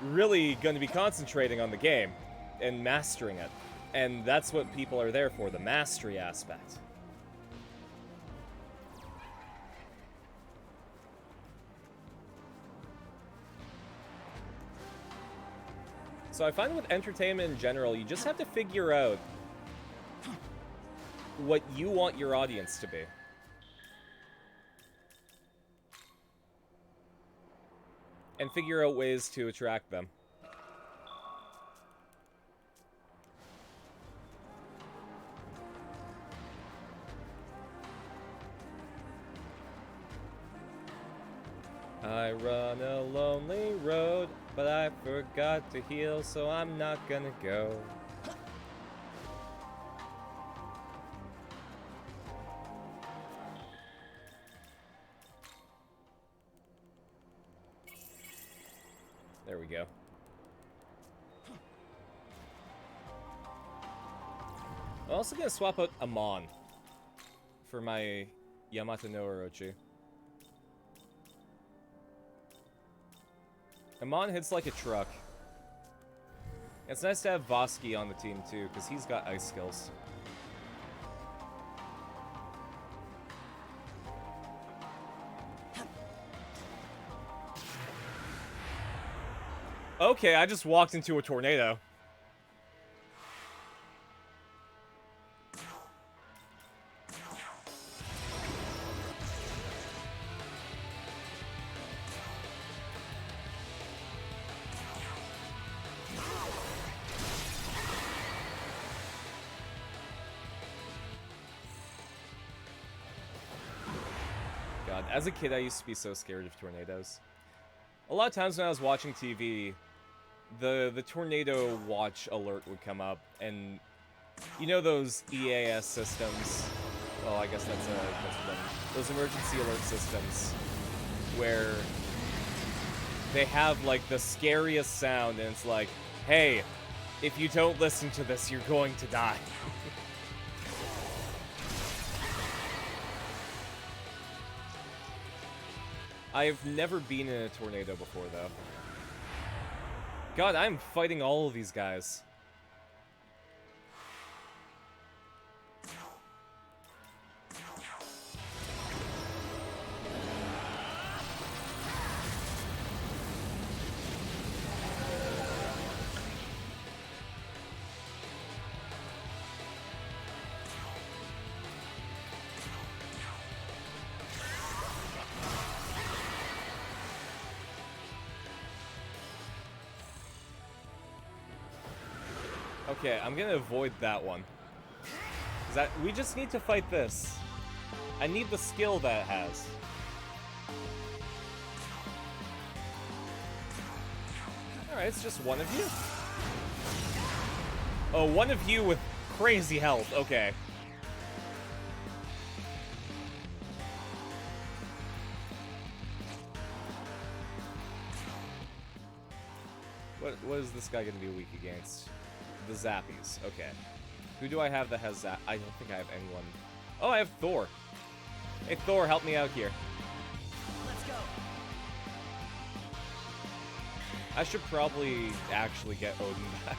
really going to be concentrating on the game and mastering it. And that's what people are there for, the mastery aspect. So I find with entertainment in general, you just have to figure out what you want your audience to be. And figure out ways to attract them. I run a lonely road, but I forgot to heal, so I'm not gonna go. There we go. I'm also gonna swap out Amon for my Yamato no Orochi. Amon hits like a truck. It's nice to have Vosky on the team too, because he's got ice skills. Okay, I just walked into a tornado. God, as a kid, I used to be so scared of tornadoes. A lot of times when I was watching TV, the tornado watch alert would come up, and you know those EAS systems? Well, I guess that's them. Those emergency alert systems, where they have like the scariest sound, and it's like, hey, if you don't listen to this, you're going to die. I've never been in a tornado before, though. God, I'm fighting all of these guys. Okay, I'm gonna avoid that one. We just need to fight this. I need the skill that it has. Alright, it's just one of you. Oh, one of you with crazy health. Okay. What is this guy gonna be weak against? The Zappies. Okay. Who do I have that has Zap? I don't think I have anyone. Oh, I have Thor. Hey, Thor, help me out here. Let's go. I should probably actually get Odin back.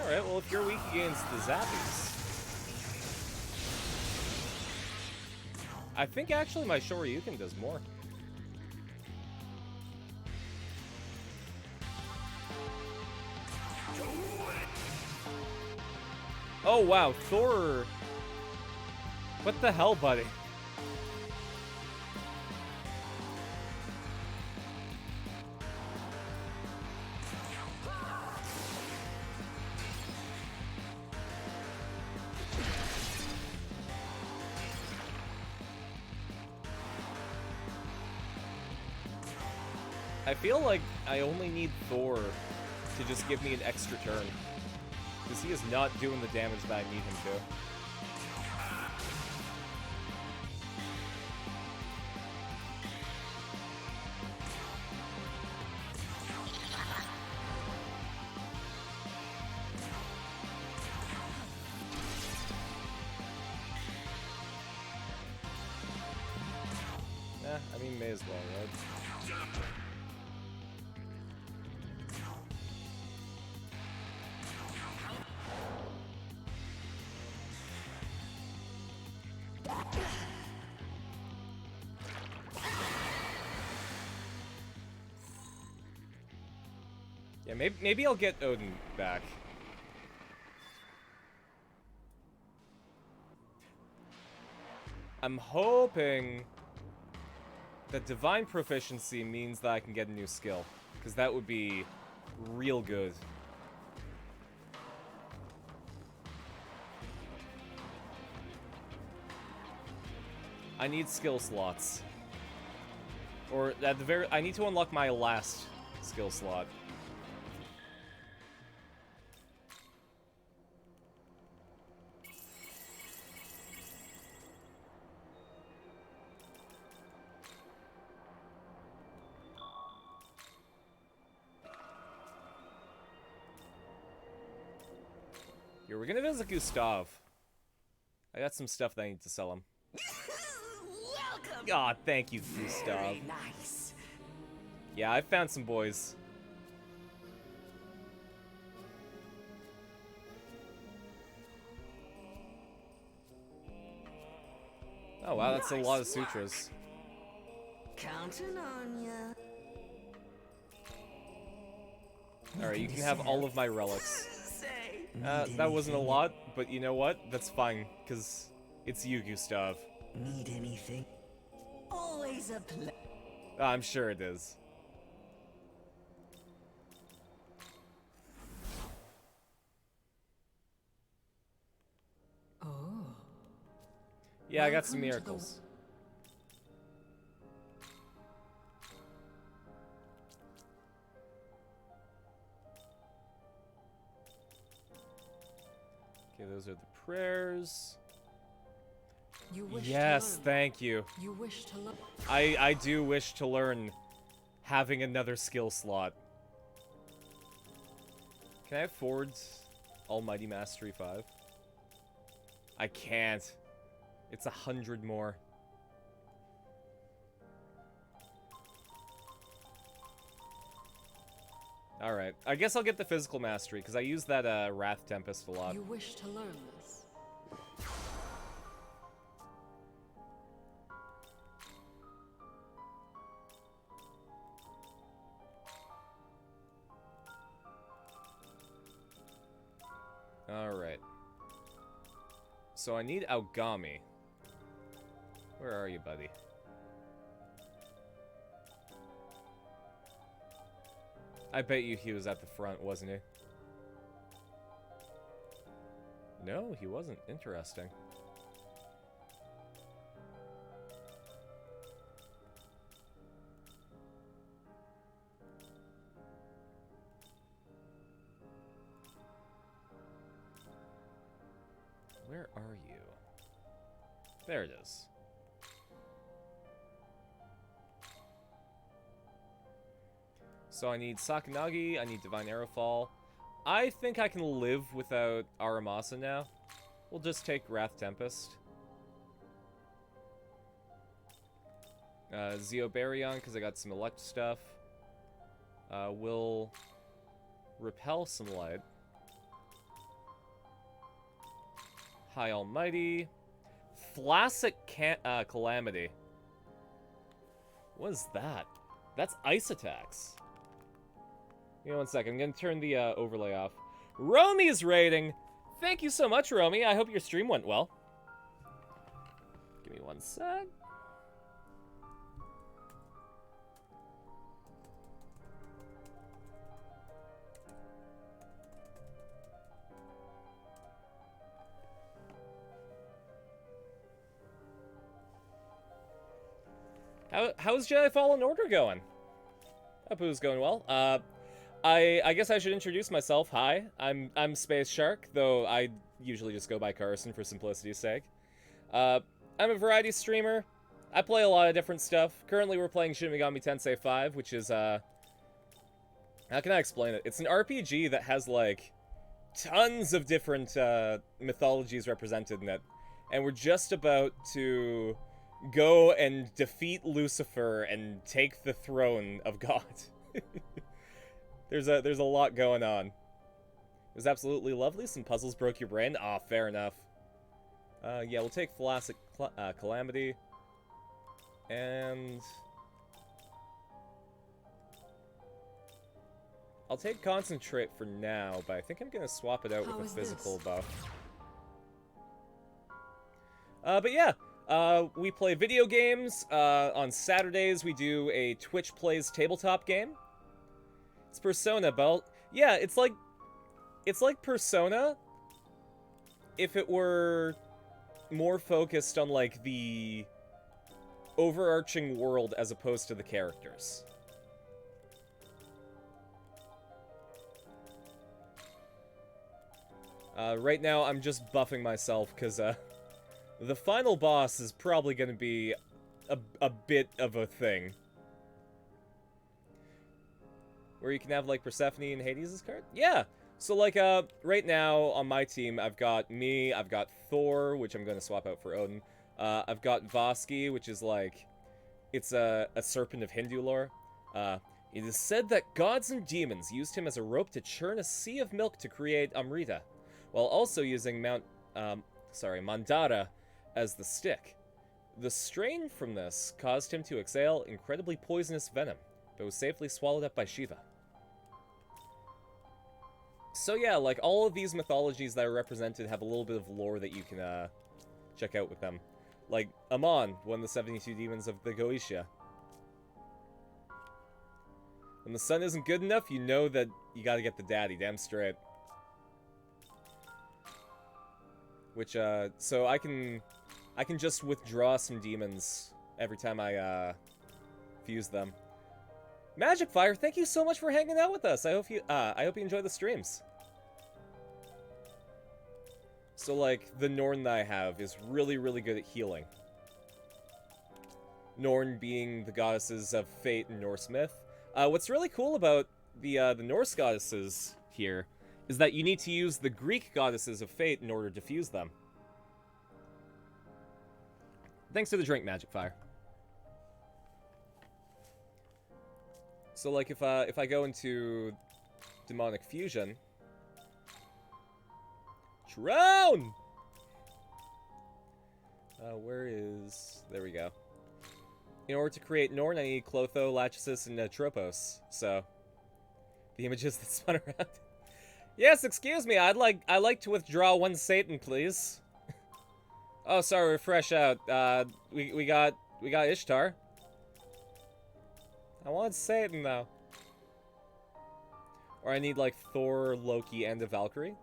Alright, well, if you're weak against the Zappies... I think actually my Shoryuken does more. Oh wow, Thor... What the hell, buddy? I feel like I only need Thor to just give me an extra turn. Because he is not doing the damage that I need him to. I mean, may as well, right? Yeah, maybe I'll get Odin back. I'm hoping that Divine Proficiency means that I can get a new skill, because that would be real good. I need skill slots. Or at the very... I need to unlock my last skill slot. Here, we're gonna visit Gustav. I got some stuff that I need to sell him. Welcome. Aw, thank you, Gustav. Very nice. Yeah, I found some boys. Oh wow, that's a lot of Nice work. sutras. Counting on ya. Alright, you can have all of my relics. Say. That wasn't a lot, but you know what? That's fine, because it's you, Gustav. Need anything? Always a pleasure. I'm sure it is. Oh. Yeah, I got some Welcome to the- miracles. Okay, those are the prayers. You wish Yes, to learn. thank you. You wish to learn. I do wish to learn having another skill slot. Can I afford Almighty Mastery 5? I can't. It's 100 more. Alright, I guess I'll get the Physical Mastery, because I use that Wrath Tempest a lot. You wish to learn this. Alright. So I need Aogami. Where are you, buddy? I bet you he was at the front, wasn't he? No, he wasn't. Interesting. Where are you? There it is. So I need Sakanagi, I need Divine Arrowfall. I think I can live without Aramasa now. We'll just take Wrath Tempest. Zeobarion, because I got some Elect stuff. Will repel some light. High Almighty. Flaccid Calamity. What is that? That's ice attacks. Give me 1 second. I'm gonna turn the overlay off. Romy's rating! Thank you so much, Romy. I hope your stream went well. Give me 1 sec. How's Jedi Fallen Order going? Hope it was going well. I guess I should introduce myself. Hi, I'm Space Shark, though I usually just go by Carson for simplicity's sake. I'm a variety streamer. I play a lot of different stuff. Currently, we're playing Shin Megami Tensei 5, which is how can I explain it? It's an RPG that has like tons of different mythologies represented in it, and we're just about to go and defeat Lucifer and take the throne of God. There's a lot going on. It was absolutely lovely. Some puzzles broke your brain. Ah, fair enough. Yeah, we'll take Thalassic Calamity. And I'll take Concentrate for now, but I think I'm gonna swap it out with a physical buff. But yeah, we play video games. On Saturdays, we do a Twitch Plays tabletop game. It's Persona, but yeah, it's like Persona if it were more focused on like the overarching world as opposed to the characters. Right now, I'm just buffing myself because the final boss is probably going to be a bit of a thing. Where you can have, like, Persephone and Hades' card? Yeah! So, like, right now, on my team, I've got me, I've got Thor, which I'm going to swap out for Odin. I've got Voski, which is, like, it's a serpent of Hindu lore. It is said that gods and demons used him as a rope to churn a sea of milk to create Amrita, while also using Mandara as the stick. The strain from this caused him to exhale incredibly poisonous venom, but was safely swallowed up by Shiva. So yeah, like, all of these mythologies that are represented have a little bit of lore that you can, check out with them. Like, Amon, one of the 72 demons of the Goetia. When the son isn't good enough, you know that you gotta get the daddy, damn straight. Which, so I can just withdraw some demons every time I, fuse them. Magic Fire, thank you so much for hanging out with us. I hope you enjoy the streams. So, like, the Norn that I have is really, really good at healing. Norn being the goddesses of fate and Norse myth. What's really cool about the Norse goddesses here is that you need to use the Greek goddesses of fate in order to fuse them. Thanks to the drink, Magic Fire. So, like, if I go into Demonic Fusion... Drown! Where is... There we go. In order to create Norn, I need Clotho, Lachesis, and Tropos. So, the images that spun around. Yes, excuse me, I'd like to withdraw one Satan, please. Oh, sorry, we're fresh out. We got Ishtar. I want Satan, though. Or I need, like, Thor, Loki, and a Valkyrie.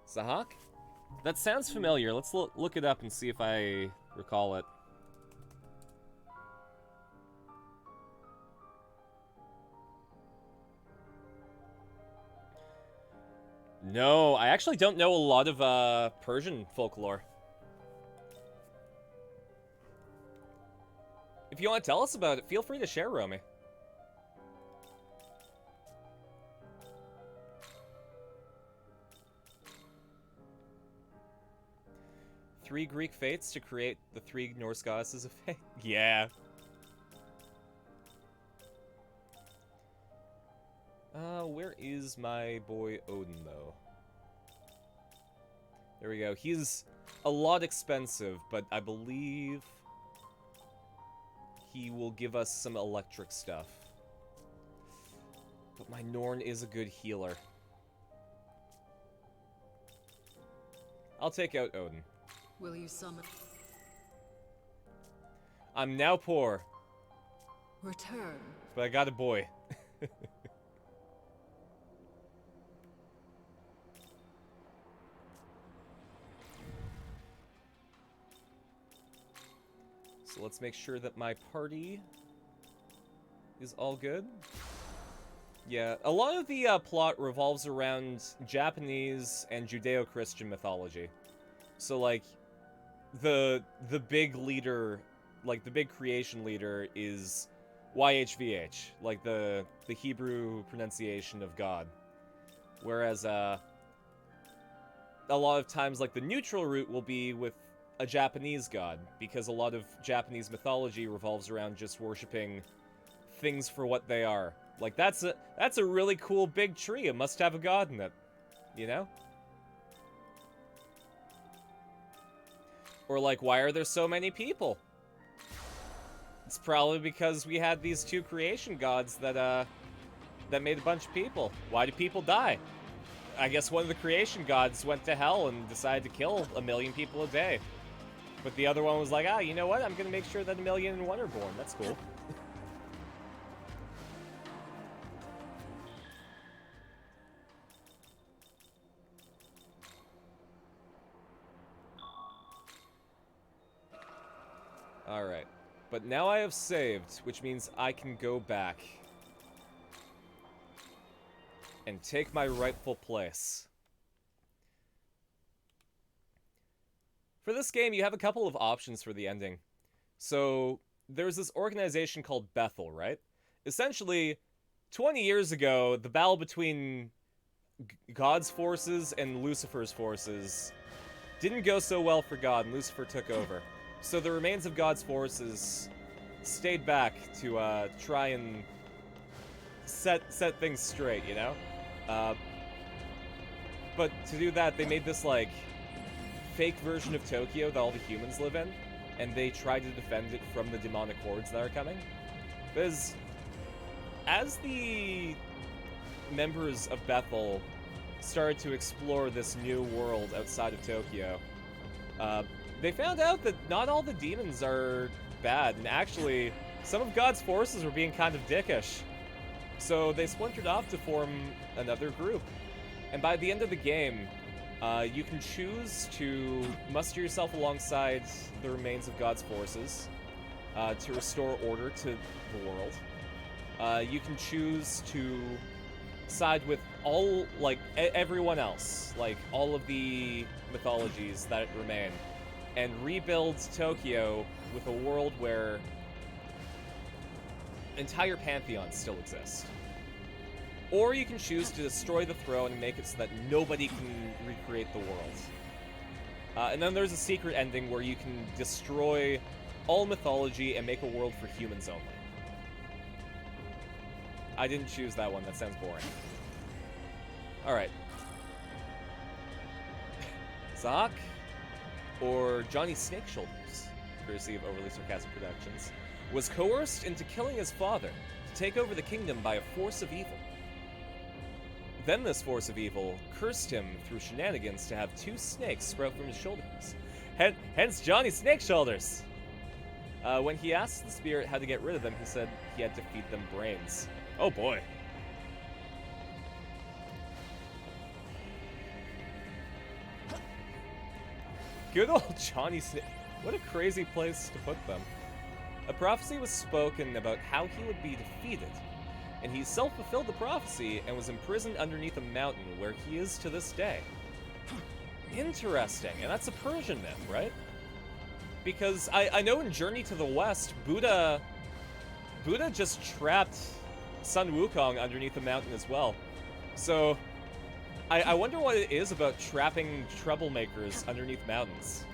Sahak? That sounds familiar. Let's look it up and see if I recall it. No, I actually don't know a lot of Persian folklore. If you want to tell us about it, feel free to share, Romy. Three Greek fates to create the three Norse goddesses of fate? Yeah. Where is my boy Odin, though? There we go. He's a lot expensive, but I believe he will give us some electric stuff. But my Norn is a good healer. I'll take out Odin. Will you summon? I'm now poor, Return. but I got a boy. So let's make sure that my party is all good. Yeah, a lot of the plot revolves around Japanese and Judeo-Christian mythology. So, like, the big leader, like, the big creation leader is YHVH, like the Hebrew pronunciation of God. Whereas, a lot of times, like, the neutral route will be with a Japanese god, because a lot of Japanese mythology revolves around just worshipping things for what they are. Like, that's a really cool big tree. It must have a god in it, you know? Or like, why are there so many people? It's probably because we had these two creation gods that made a bunch of people. Why do people die? I guess one of the creation gods went to hell and decided to kill 1 million people a day. But the other one was like, you know what? I'm gonna make sure that 1,000,001 are born. That's cool. Alright. But now I have saved, which means I can go back and take my rightful place. For this game, you have a couple of options for the ending. So, there's this organization called Bethel, right? Essentially, 20 years ago, the battle between God's forces and Lucifer's forces didn't go so well for God, and Lucifer took over. So the remains of God's forces stayed back to try and set things straight, you know? But to do that, they made this, like, fake version of Tokyo that all the humans live in, and they tried to defend it from the demonic hordes that are coming. Because as the members of Bethel started to explore this new world outside of Tokyo, they found out that not all the demons are bad, and actually, some of God's forces were being kind of dickish. So they splintered off to form another group. And by the end of the game, you can choose to muster yourself alongside the remains of God's forces to restore order to the world. You can choose to side with all, like, everyone else, like, all of the mythologies that remain, and rebuild Tokyo with a world where entire pantheons still exist. Or you can choose to destroy the throne and make it so that nobody can recreate the world. And then there's a secret ending where you can destroy all mythology and make a world for humans only. I didn't choose that one, that sounds boring. Alright. Zoc or Johnny Snake Shoulders, courtesy of Overly Sarcastic Productions, was coerced into killing his father to take over the kingdom by a force of evil. Then this force of evil cursed him through shenanigans to have 2 snakes sprout from his shoulders. Hence Johnny Snake Shoulders! When he asked the spirit how to get rid of them, he said he had to feed them brains. Oh boy. Good old Johnny Snake. What a crazy place to put them. A prophecy was spoken about how he would be defeated, and he self-fulfilled the prophecy and was imprisoned underneath a mountain where he is to this day. Interesting, and that's a Persian myth, right? Because I know in Journey to the West, Buddha just trapped Sun Wukong underneath a mountain as well. So, I wonder what it is about trapping troublemakers underneath mountains.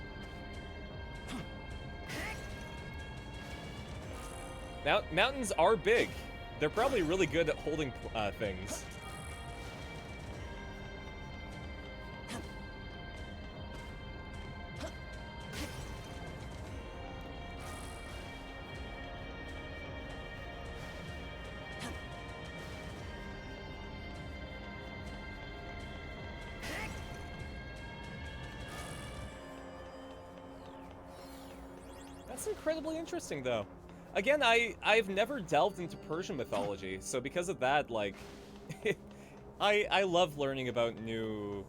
Mountains are big. They're probably really good at holding things. That's incredibly interesting, though. Again, I've never delved into Persian mythology, so because of that, like, I love learning about new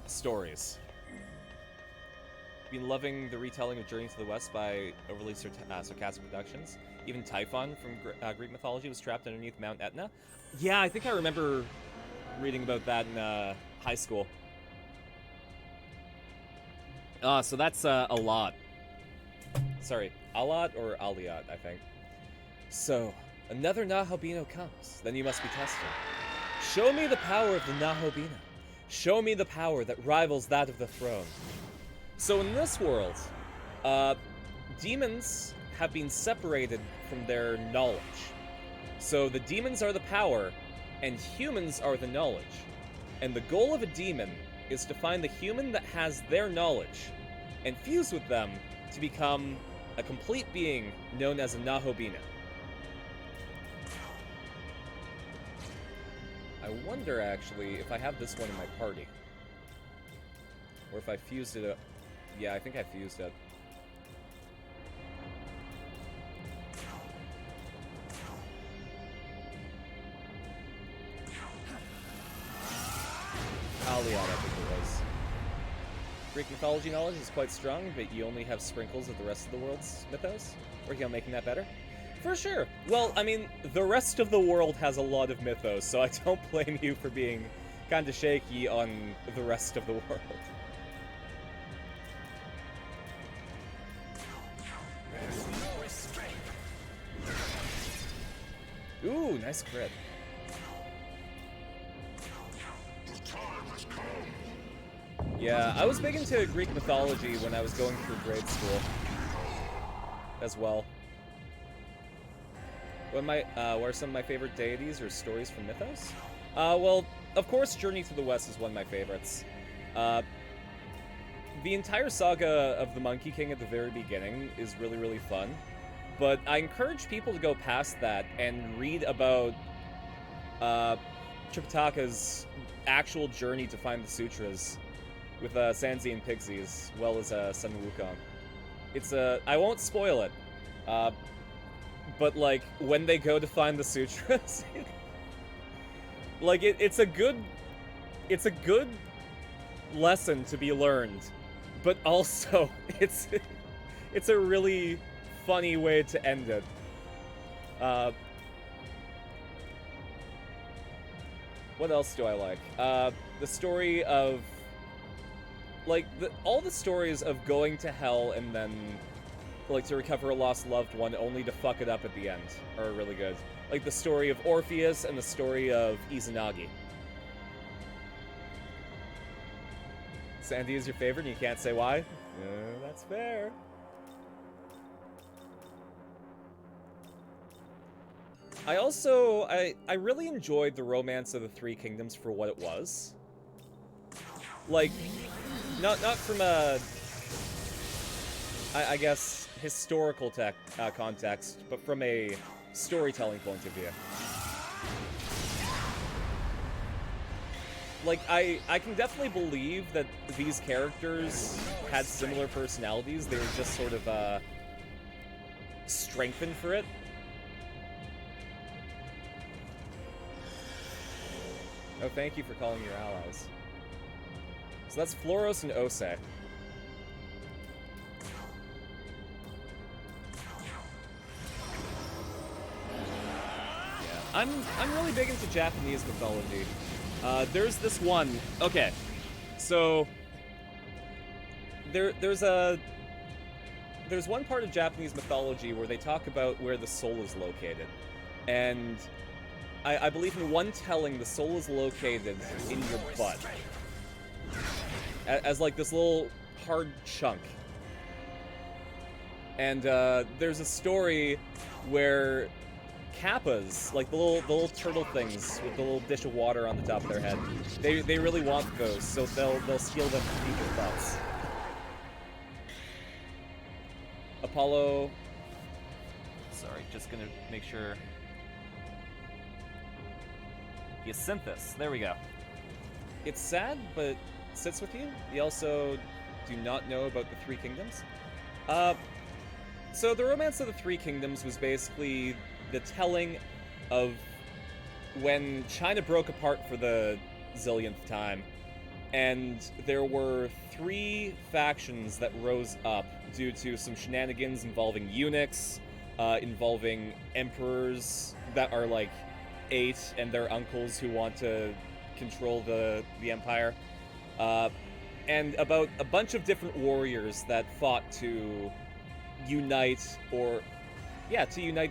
stories. been loving the retelling of Journey to the West by overly sarcastic productions. Even Typhon from Greek mythology was trapped underneath Mount Etna. Yeah, I think I remember reading about that in high school. So that's a lot. Sorry, Alat or Aliat, I think. So, another Nahobino comes, then you must be tested. Show me the power of the Nahobino. Show me the power that rivals that of the throne. So in this world, demons have been separated from their knowledge. So the demons are the power, and humans are the knowledge. And the goal of a demon is to find the human that has their knowledge, and fuse with them to become a complete being known as a Nahobina. I wonder, actually, if I have this one in my party. Or if I fused it up. Yeah, I think I fused it. Aliad, I think it was. Greek mythology knowledge is quite strong, but you only have sprinkles of the rest of the world's mythos? Working on making that better? For sure. Well, I mean, the rest of the world has a lot of mythos, so I don't blame you for being kind of shaky on the rest of the world. Ooh, nice crit. Yeah, I was big into Greek mythology when I was going through grade school as well. What are some of my favorite deities or stories from mythos? Well, of course, Journey to the West is one of my favorites. The entire saga of the Monkey King at the very beginning is really, really fun. But I encourage people to go past that and read about Tripitaka's actual journey to find the sutras with Sanzi and Pixie, as well as Sun Wukong. It's I won't spoil it, but like when they go to find the sutras, like it's a good lesson to be learned, but also it's a really funny way to end it. What else do I like? The story of, like, all the stories of going to hell and then, like, to recover a lost loved one only to fuck it up at the end are really good. Like the story of Orpheus and the story of Izanagi. Sandy is your favorite and you can't say why? That's fair. I also, I really enjoyed the Romance of the Three Kingdoms for what it was. Like, not from a, I guess, historical context, but from a storytelling point of view. Like, I can definitely believe that these characters had similar personalities. They were just sort of, strengthened for it. Oh, thank you for calling your allies. So that's Floros and Ose. Yeah. I'm really big into Japanese mythology. There's this one. Okay, so there's one part of Japanese mythology where they talk about where the soul is located, and I believe in one telling the soul is located in your butt as like this little hard chunk. And there's a story where kappas, like the little turtle things with the little dish of water on the top of their head, they really want those, so they'll steal them from people's butts. Apollo. Sorry, just gonna make sure. Hyacinthus, there we go. It's sad, but sits with you. You also do not know about the Three Kingdoms. So the Romance of the Three Kingdoms was basically the telling of when China broke apart for the zillionth time, and there were 3 factions that rose up due to some shenanigans involving eunuchs, involving emperors that are like 8 and their uncles who want to control the empire, and about a bunch of different warriors that fought to unite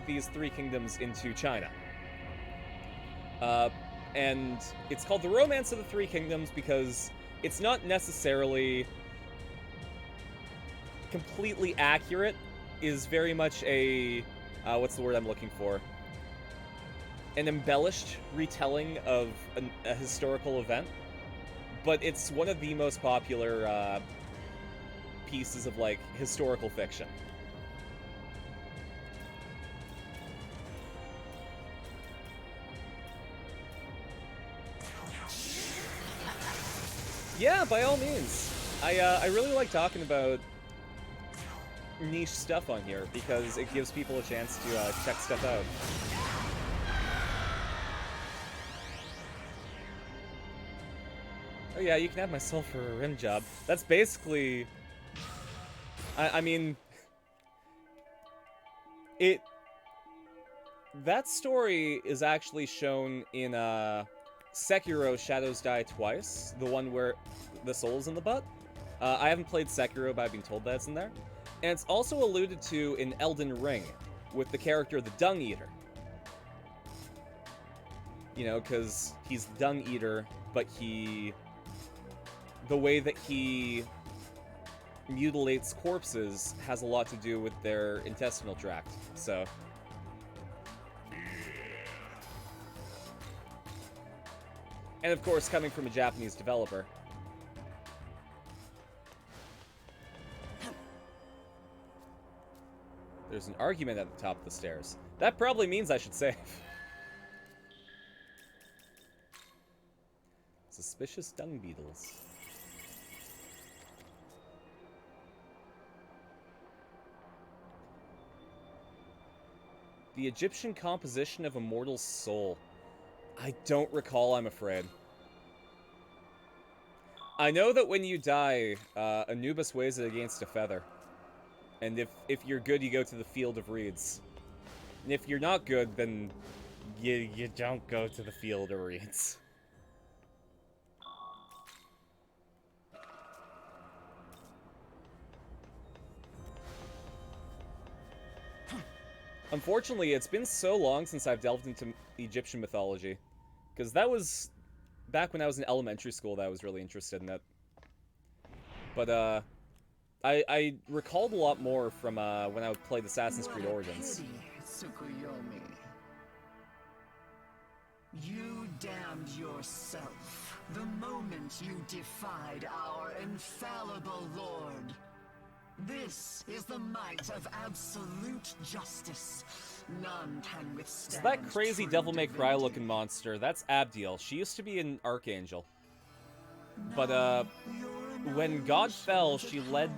these 3 kingdoms into China. And it's called The Romance of the 3 Kingdoms because it's not necessarily completely accurate, is very much a, what's the word I'm looking for? An embellished retelling of a historical event, but it's one of the most popular pieces of, like, historical fiction. Yeah, by all means. I really like talking about niche stuff on here because it gives people a chance to check stuff out. Oh yeah, you can have my soul for a rim job. That's basically... I mean... That story is actually shown in, Sekiro Shadows Die Twice, the one where the soul's in the butt. I haven't played Sekiro, but I've been told that it's in there. And it's also alluded to in Elden Ring, with the character the Dung Eater. You know, because he's the Dung Eater, but the way that he mutilates corpses has a lot to do with their intestinal tract, so... And of course, coming from a Japanese developer. There's an argument at the top of the stairs. That probably means I should save. Suspicious dung beetles. The Egyptian composition of a mortal's soul. I don't recall, I'm afraid. I know that when you die, Anubis weighs it against a feather. And if you're good, you go to the Field of Reeds. And if you're not good, then you don't go to the Field of Reeds. Unfortunately, it's been so long since I've delved into Egyptian mythology. Because that was back when I was in elementary school that I was really interested in it. But, I recalled a lot more from, when I played Assassin's Creed Origins. Tsukuyomi. You damned yourself the moment you defied our infallible Lord. This is the might of absolute justice. None can withstand. So that crazy true Devil May Cry divinity. looking monster, that's Abdiel. She used to be an archangel. But, when God fell, she led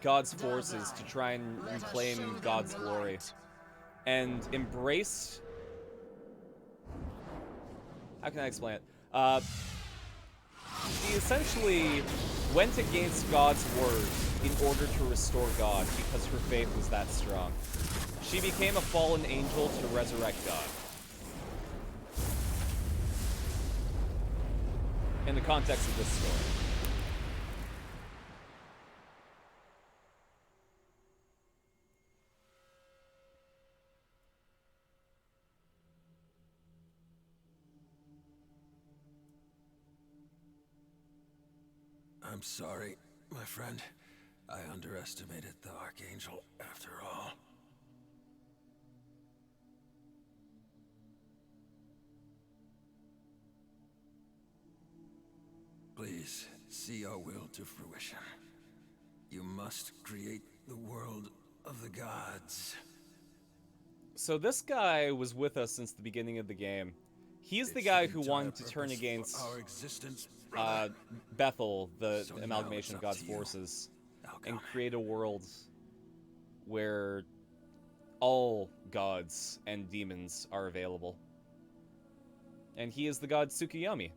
God's forces to try and reclaim God's glory. And embraced... How can I explain it? She essentially went against God's word in order to restore God because her faith was that strong. She became a fallen angel to resurrect God. In the context of this story. I'm sorry, my friend. I underestimated the Archangel after all. Please, see our will to fruition. You must create the world of the gods. So this guy was with us since the beginning of the game. He's the It's guy who entire wanted to turn purpose for against our existence, brother. Bethel, the So now amalgamation of it's up God's to you. forces, Alchemy. and create a world where all gods and demons are available. And he is the god Tsukuyomi.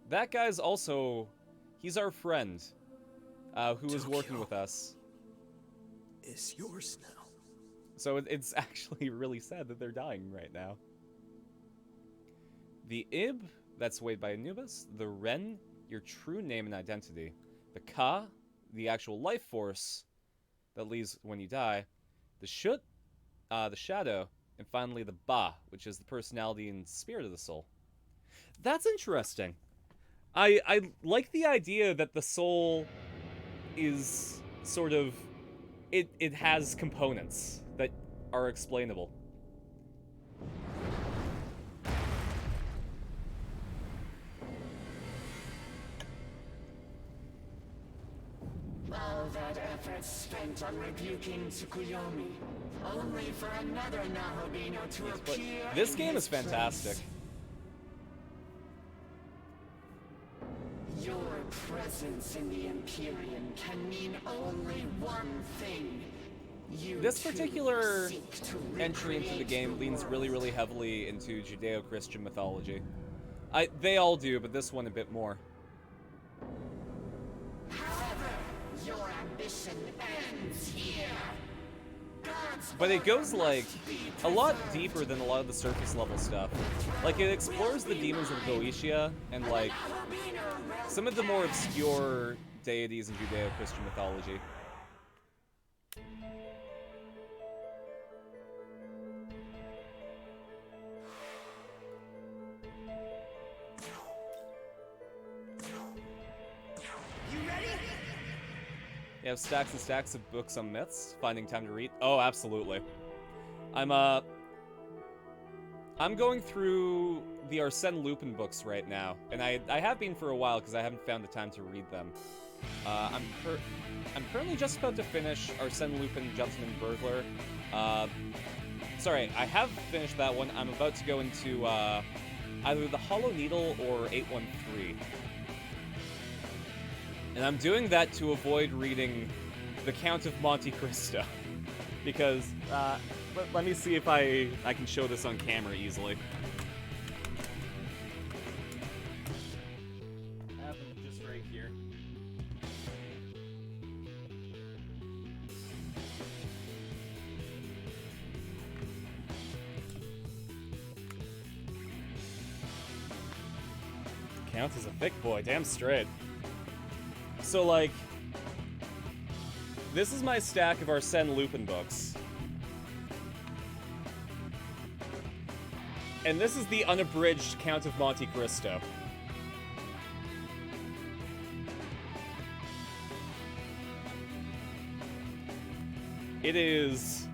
That guy's also... He's our friend, who was working with us. Is yours now. So it's actually really sad that they're dying right now. The Ib, that's swayed by Anubis. The Ren, your true name and identity. The Ka, the actual life force that leaves when you die. The Shut, the shadow. And finally the Ba, which is the personality and spirit of the soul. That's interesting. I like the idea that the soul is sort of... It has components that are explainable. All that effort spent on rebuking Tsukuyomi, only for another Nahobino to But appear. this in game his is fantastic. place. Your presence in the Empyrean can mean only one thing. You This too particular seek to entry into the recreate game leans world. really, really heavily into Judeo-Christian mythology. They all do, but this one a bit more. However, your ambition ends here. God's But it goes, order like, must be a lot preserved. deeper than a lot of the surface level stuff. Like, it explores the demons of Goetia and, like, some of the more obscure deities in Judeo-Christian mythology. You have stacks and stacks of books on myths, finding time to read. Oh, absolutely. I'm going through the Arsène Lupin books right now, and I have been for a while because I haven't found the time to read them. I'm currently just about to finish Arsène Lupin, Gentleman Burglar. Sorry, I have finished that one. I'm about to go into either the Hollow Needle or 813. And I'm doing that to avoid reading The Count of Monte Cristo. Because, let me see if I can show this on camera easily. I have them just right here. Count is a thick boy, damn straight. So, like, this is my stack of Arsène Lupin books. And this is the unabridged Count of Monte Cristo. It is...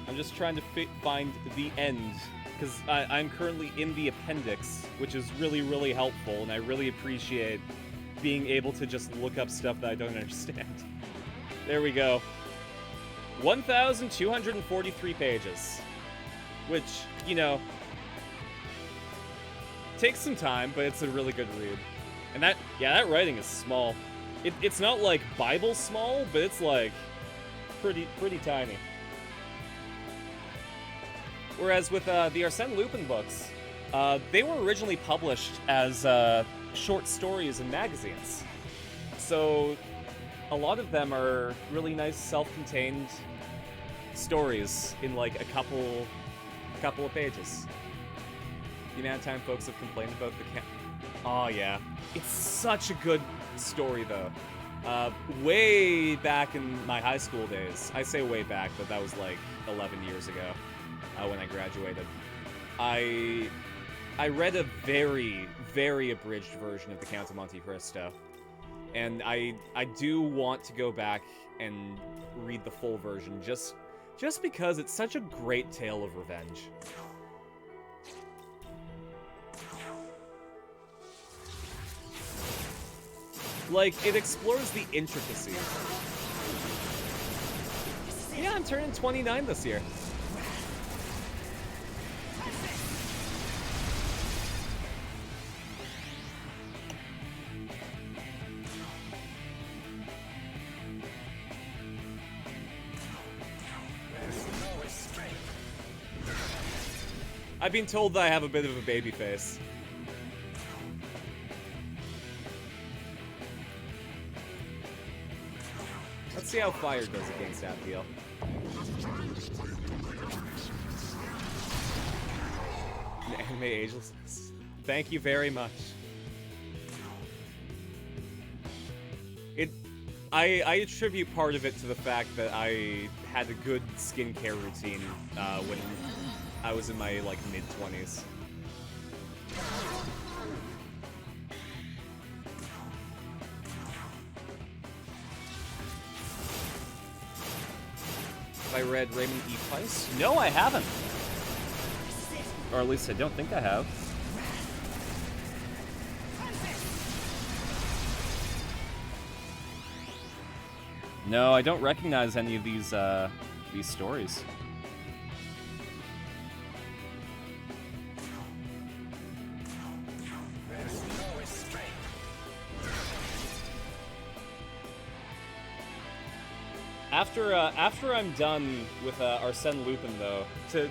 I'm just trying to find the end, because I'm currently in the appendix, which is really, really helpful, and I really appreciate being able to just look up stuff that I don't understand. There we go. 1,243 pages. Which, you know, takes some time, but it's a really good read. And that writing is small. It's not like Bible small, but it's like pretty tiny. Whereas with the Arsène Lupin books, they were originally published as short stories in magazines. So a lot of them are really nice self-contained stories in like a couple of pages. The amount of time folks have complained about the Oh yeah. It's such a good story though. Way back in my high school days, I say way back, but that was like 11 years ago when I graduated. I read a very, very abridged version of The Count of Monte Cristo. And I do want to go back and read the full version just because it's such a great tale of revenge. Like, it explores the intricacies. Yeah, I'm turning 29 this year. I've been told that I have a bit of a baby face. Let's see how fire does against Abigail. Anime agelessness. Thank you very much. I attribute part of it to the fact that I had a good skincare routine when I was in my like mid-20s. Have I read Raymond E. Price? No, I haven't. Or at least I don't think I have. No, I don't recognize any of these stories. After I'm done with Arsène Lupin, though, to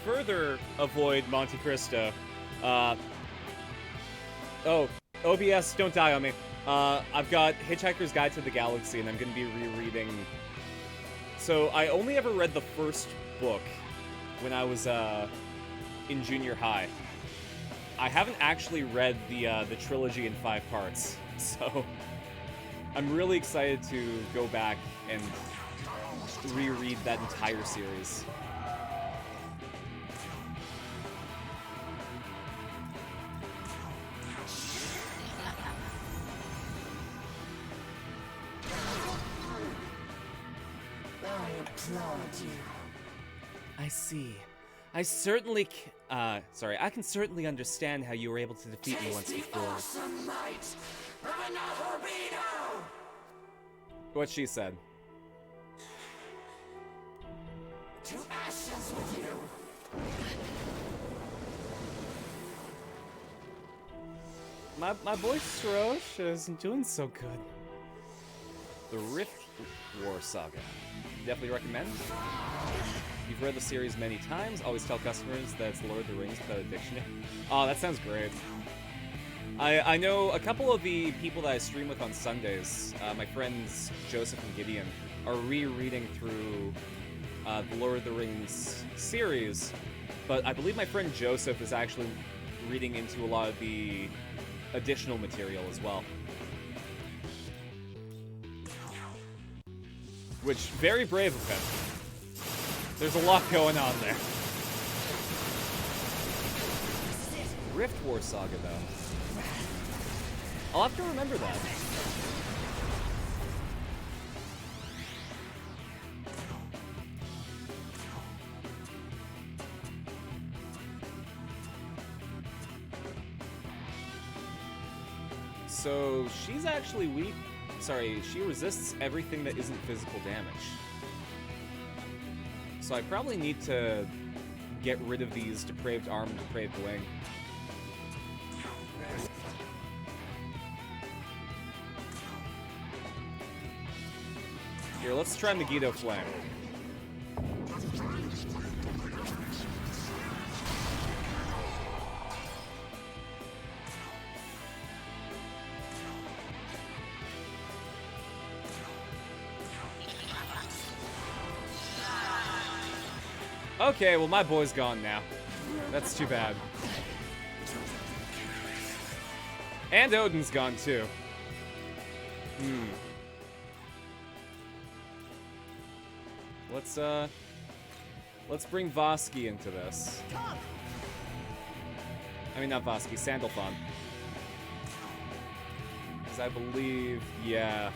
further avoid Monte Cristo, oh, OBS, don't die on me. I've got Hitchhiker's Guide to the Galaxy, and I'm going to be rereading. So I only ever read the first book when I was in junior high. I haven't actually read the trilogy in 5 parts, so I'm really excited to go back and reread that entire series. I see. I certainly I can certainly understand how you were able to defeat me once before. What she said. To ashes with you. My boy Sorosh isn't doing so good. The Rift War Saga. Definitely recommend. You've read the series many times. Always tell customers that it's Lord of the Rings without a dictionary. Oh, that sounds great. I know a couple of the people that I stream with on Sundays, my friends Joseph and Gideon, are rereading through the Lord of the Rings series, but I believe my friend Joseph is actually reading into a lot of the additional material as well. Which, very brave of him. There's a lot going on there. Rift War Saga, though. I'll have to remember that. So, she's actually weak. Sorry, she resists everything that isn't physical damage. So I probably need to get rid of these depraved arm and depraved wing. Here, let's try Megiddo Flame. Okay, well my boy's gone now. That's too bad. And Odin's gone too. Let's bring Vosky into this. I mean, not Vosky, Sandalphon. Because I believe, yeah.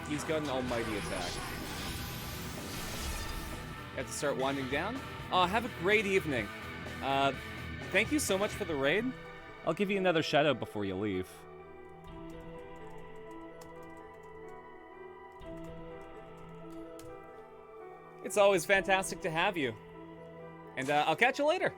He's got an almighty attack. Have to start winding down. Have a great evening. Thank you so much for the raid. I'll give you another shout out before you leave. It's always fantastic to have you. And I'll catch you later.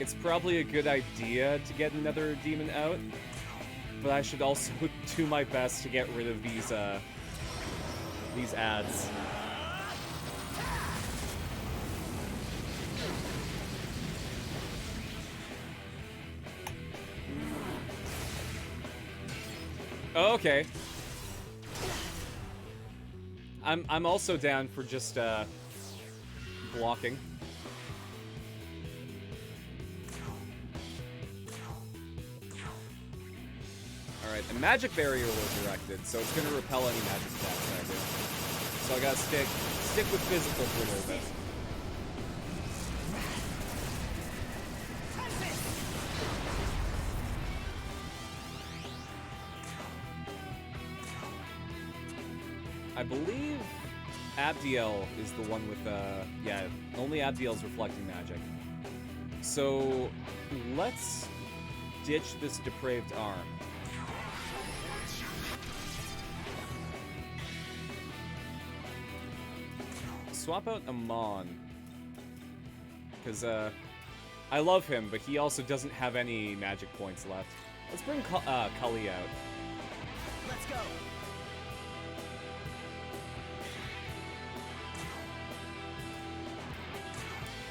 it's probably a good idea to get another demon out, but I should also do my best to get rid of these ads. Oh, okay. I'm also down for just blocking. Alright, the magic barrier was directed, so it's gonna repel any magic attacks that I do. So I gotta stick with physical for a little bit. I believe Abdiel is the one with, yeah, only Abdiel's reflecting magic. So, let's ditch this depraved arm. Swap out Amon. Because, I love him, but he also doesn't have any magic points left. Let's bring Kali out. Let's go.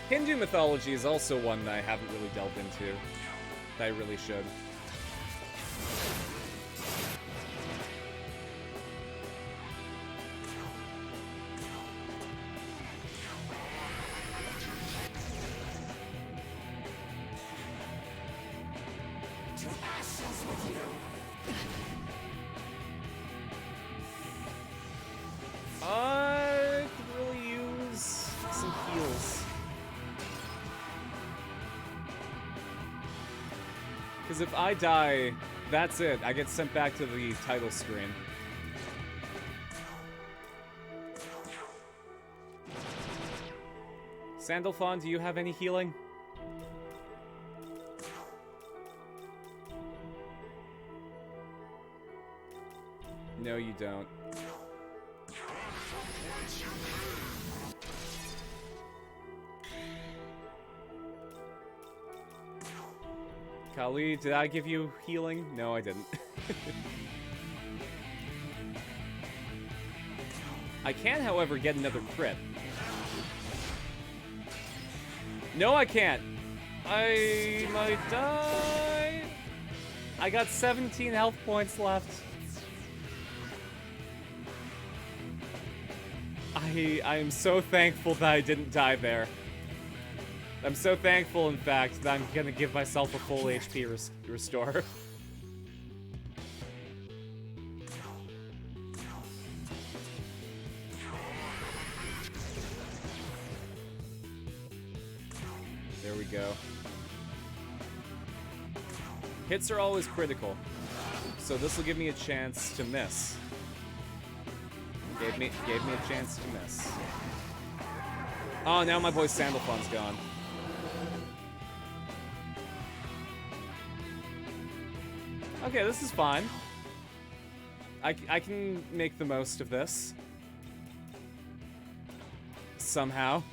Hindu mythology is also one that I haven't really delved into. That I really should. I could really use some heals. Because if I die, that's it. I get sent back to the title screen. Sandalphon, do you have any healing? No, you don't. Kali, did I give you healing? No, I didn't. I can, however, get another crit. No, I can't. I might die. I got 17 health points left. I am so thankful that I didn't die there. I'm so thankful, in fact, that I'm gonna give myself a full HP restore. There we go. Hits are always critical, so this will give me a chance to miss. Gave me a chance to miss. Oh, now my boy Sandalphon's gone. Okay, this is fine. I can make the most of this. Somehow.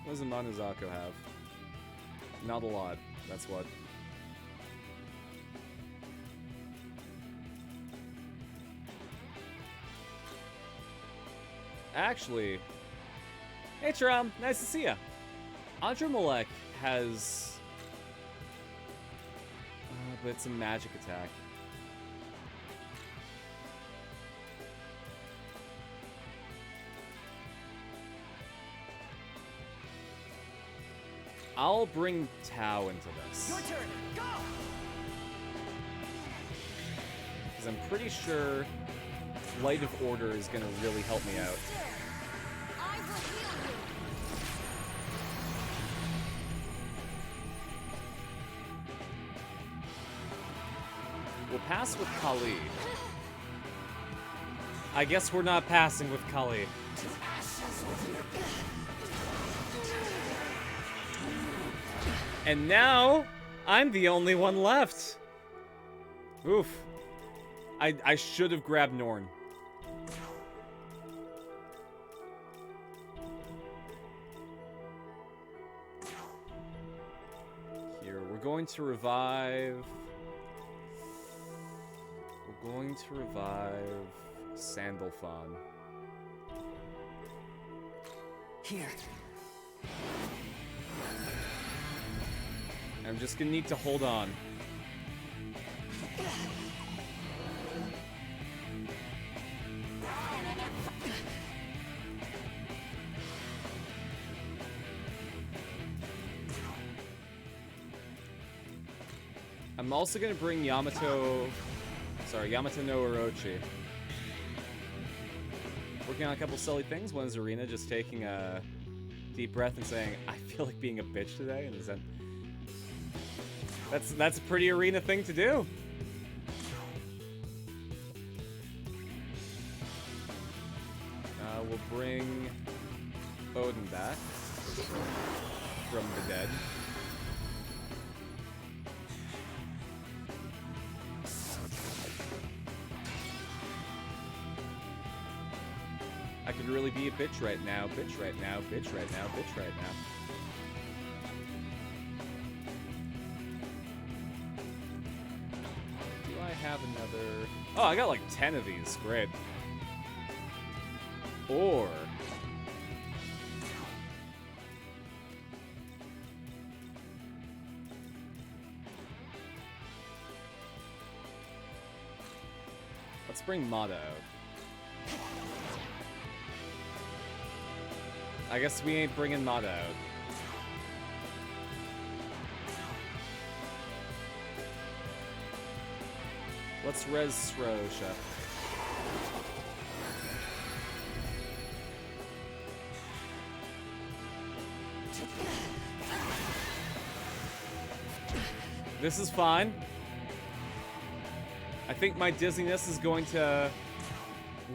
What does a Manuzako have? Not a lot, that's what. Actually, hey Tram, nice to see ya. Adramalek has, but it's a magic attack. I'll bring Tao into this. Your turn. Go. Because I'm pretty sure Light of Order is gonna really help me out. I will heal you. We'll pass with Kali. I guess we're not passing with Kali. And now, I'm the only one left. Oof. I should have grabbed Norn. going to revive... We're going to revive Sandalphon. Here. I'm just gonna need to hold on. I'm also gonna bring Yamato no Orochi. Working on a couple silly things. One is Arena just taking a deep breath and saying, I feel like being a bitch today, and then that's a pretty Arena thing to do. We'll bring Odin back from the dead. I could really be a bitch right now, bitch right now, bitch right now, bitch right now. Do I have another... Oh, I got like 10 of these. Great. Or... let's bring Mata out. I guess we ain't bringing Mata out. Let's res Srosha. This is fine. I think my dizziness is going to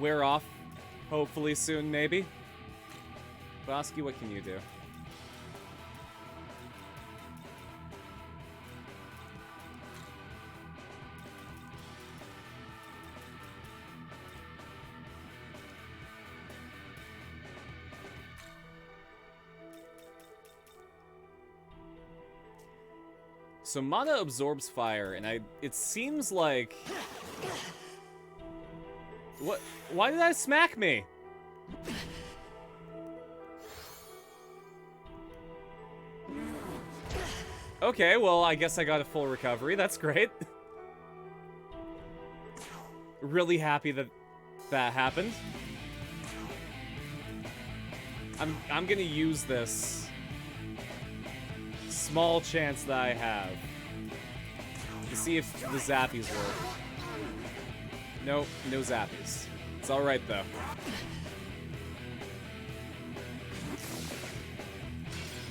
wear off, hopefully soon, maybe. Bosky, what can you do? So Mana absorbs fire, and it seems like... What? Why did I smack me? Okay, well, I guess I got a full recovery. That's great. Really happy that that happened. I'm gonna use this small chance that I have to see if the zappies work. Nope, no zappies. It's alright though.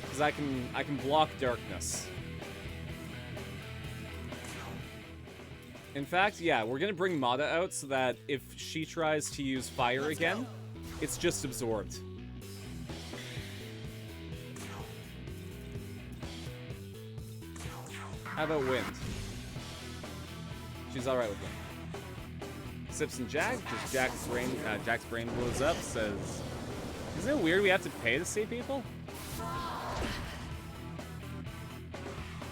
Because I can block darkness. In fact, yeah, we're gonna bring Mata out so that if she tries to use fire again, it's just absorbed. How about wind? She's alright with wind. Sips and Jack, because Jack's brain blows up, says, isn't it weird we have to pay to see people?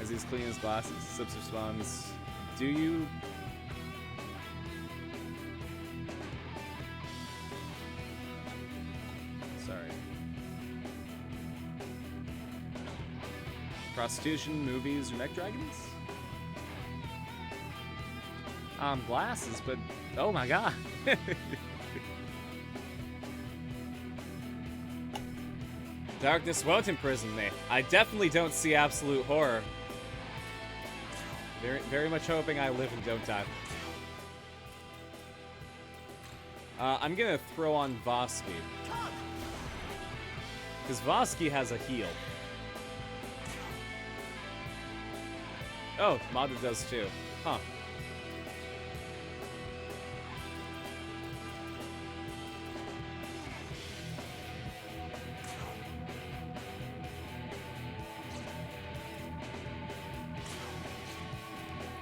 As he's cleaning his glasses, Sips responds, do you? Sorry. Prostitution, movies, or neck dragons? Glasses, but oh my god. Darkness won't imprison me. I definitely don't see absolute horror. Very, very much hoping I live and don't die. I'm gonna throw on Vosky. Because Vosky has a heal. Oh, Mata does too. Huh.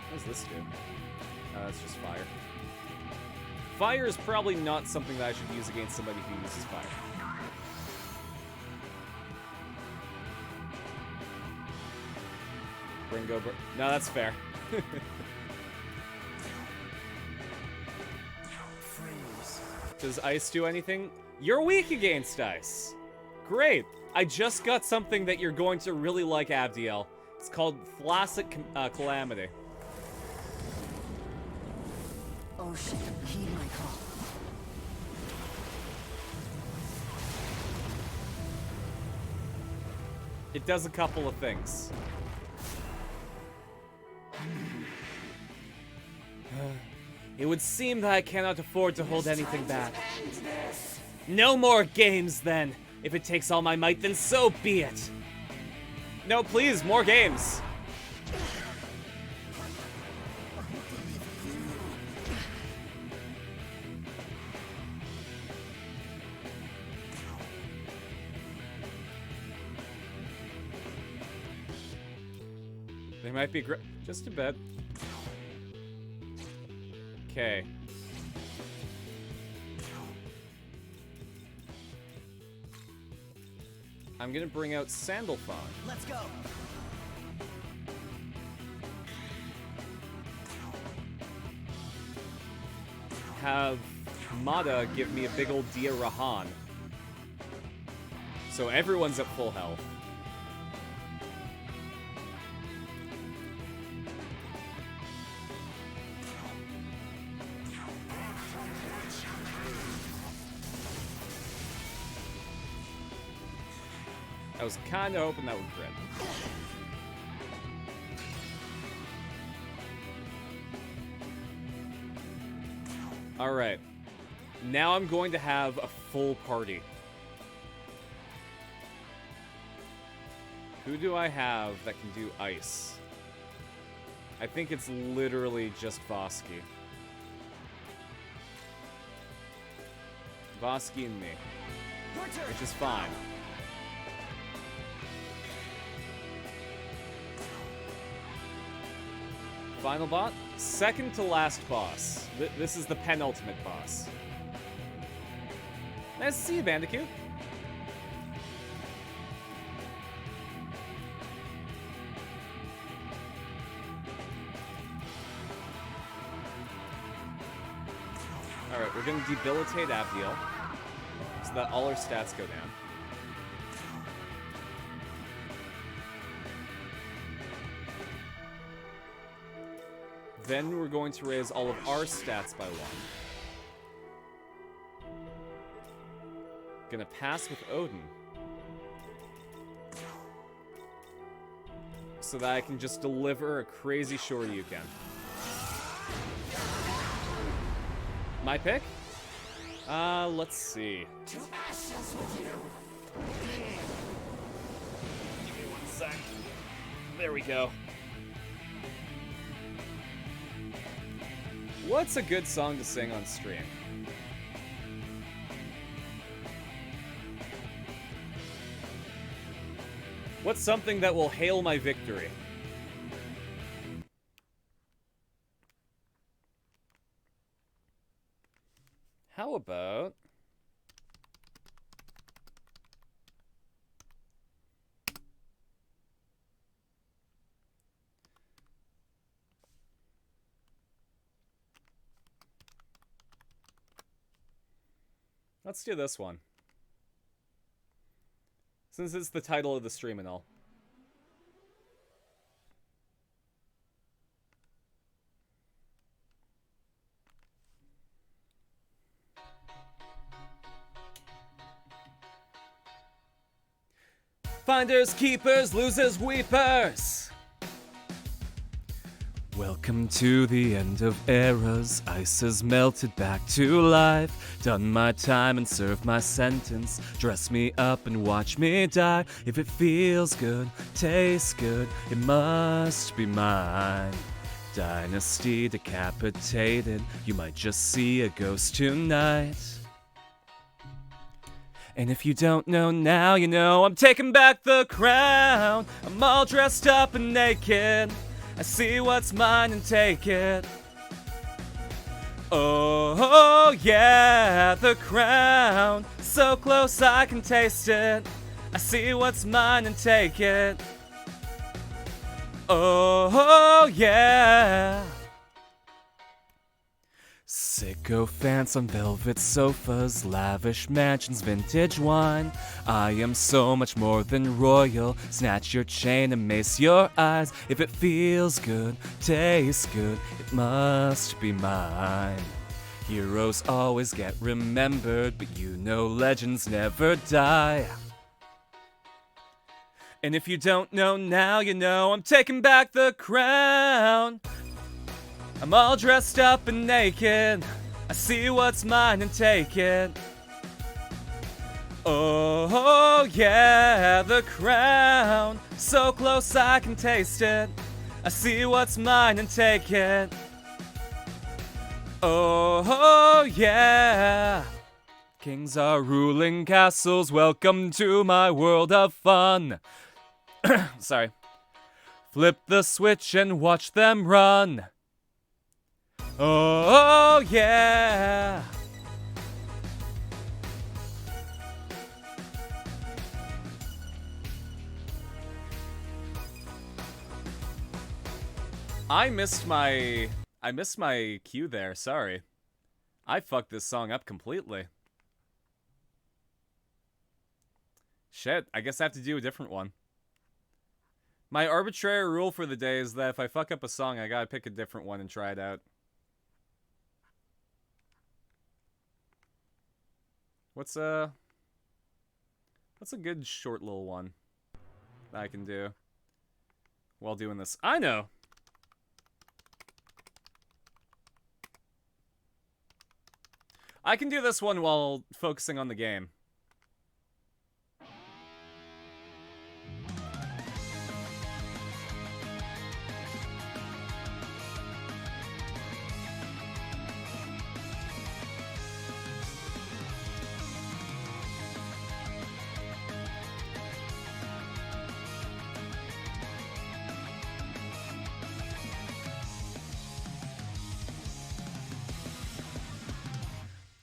What does this do? It's just fire. Fire is probably not something that I should use against somebody who uses fire. Ringo. No, that's fair. Does ice do anything? You're weak against ice. Great. I just got something that you're going to really like, Abdiel. It's called Flaccid Calamity. Oh shit, heed my call. It does a couple of things. It would seem that I cannot afford to hold anything back. No more games, then! If it takes all my might, then so be it! No, please, more games! They might be just a bit. Okay. I'm gonna bring out Sandalphon. Let's go. Have Mada give me a big old Dia Rahan. So everyone's at full health. I was kinda hoping that would crit. Alright. Now I'm going to have a full party. Who do I have that can do ice? I think it's literally just Vosky. Vosky and me. Which is fine. Final boss? Second to last boss. This is the penultimate boss. Nice to see you, Bandicoot. Alright, we're gonna debilitate Abdiel so that all our stats go down. Then we're going to raise all of our stats by 1. Gonna pass with Odin. So that I can just deliver a crazy Shoryuken. My pick? Let's see. To ashes with you. Give me 1 sec. There we go. What's a good song to sing on stream? What's something that will hail my victory? How about... Let's do this one. Since it's the title of the stream and all. Finders, keepers, losers, weepers! Welcome to the end of eras. Ice has melted back to life. Done my time and served my sentence. Dress me up and watch me die. If it feels good, tastes good, it must be mine. Dynasty decapitated. You might just see a ghost tonight. And if you don't know now, you know I'm taking back the crown. I'm all dressed up and naked. I see what's mine and take it. Oh, yeah, the crown. So close I can taste it. I see what's mine and take it. Oh, yeah. Sycophants on velvet sofas, lavish mansions, vintage wine. I am so much more than royal. Snatch your chain and mace your eyes. If it feels good, tastes good, it must be mine. Heroes always get remembered, but you know legends never die. And if you don't know now, you know I'm taking back the crown. I'm all dressed up and naked. I see what's mine and take it. Oh yeah, the crown. So close I can taste it. I see what's mine and take it. Oh yeah. Kings are ruling castles. Welcome to my world of fun. Sorry. Flip the switch and watch them run. Oh yeah. I missed my cue there, sorry. I fucked this song up completely. Shit, I guess I have to do a different one. My arbitrary rule for the day is that if I fuck up a song, I gotta pick a different one and try it out. What's a good short little one that I can do while doing this? I know! I can do this one while focusing on the game.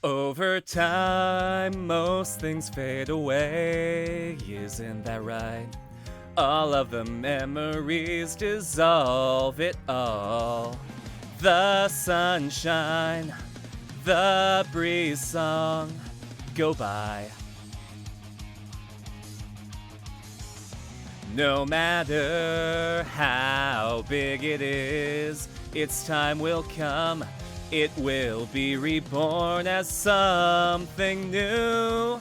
Over time, most things fade away, isn't that right? All of the memories dissolve it all. The sunshine, the breeze song go by. No matter how big it is, its time will come. It will be reborn as something new.